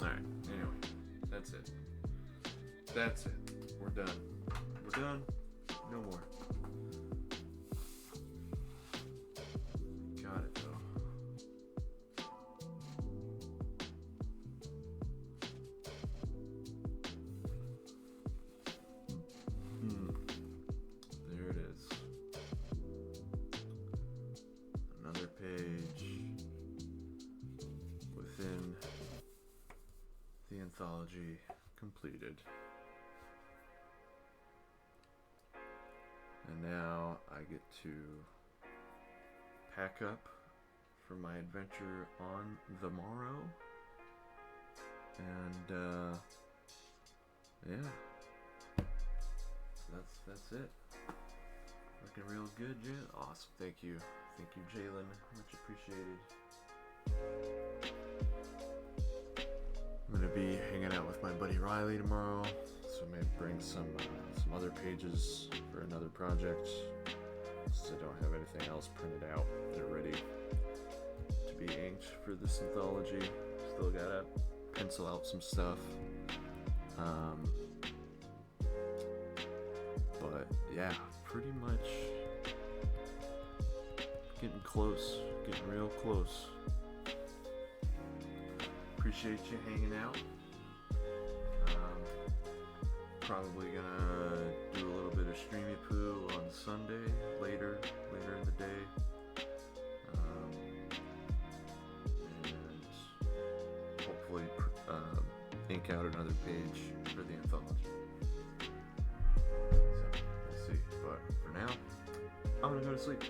Alright, anyway. That's it. We're done. No more. Got it though. There it is. Another page within the anthology completed. And now I get to pack up for my adventure on the morrow. And yeah. That's it. Looking real good, Jalen. Awesome. Thank you, Jalen. Much appreciated. I'm gonna be hanging out with my buddy Riley tomorrow, so maybe bring some other pages for another project. Since I don't have anything else printed out, they're ready to be inked for this anthology. Still gotta pencil out some stuff. But yeah, pretty much getting close, getting real close. Appreciate you hanging out. Probably gonna do a little bit of streamy poo on Sunday, later in the day. And hopefully ink out another page for the anthology. So we'll see. But for now, I'm gonna go to sleep.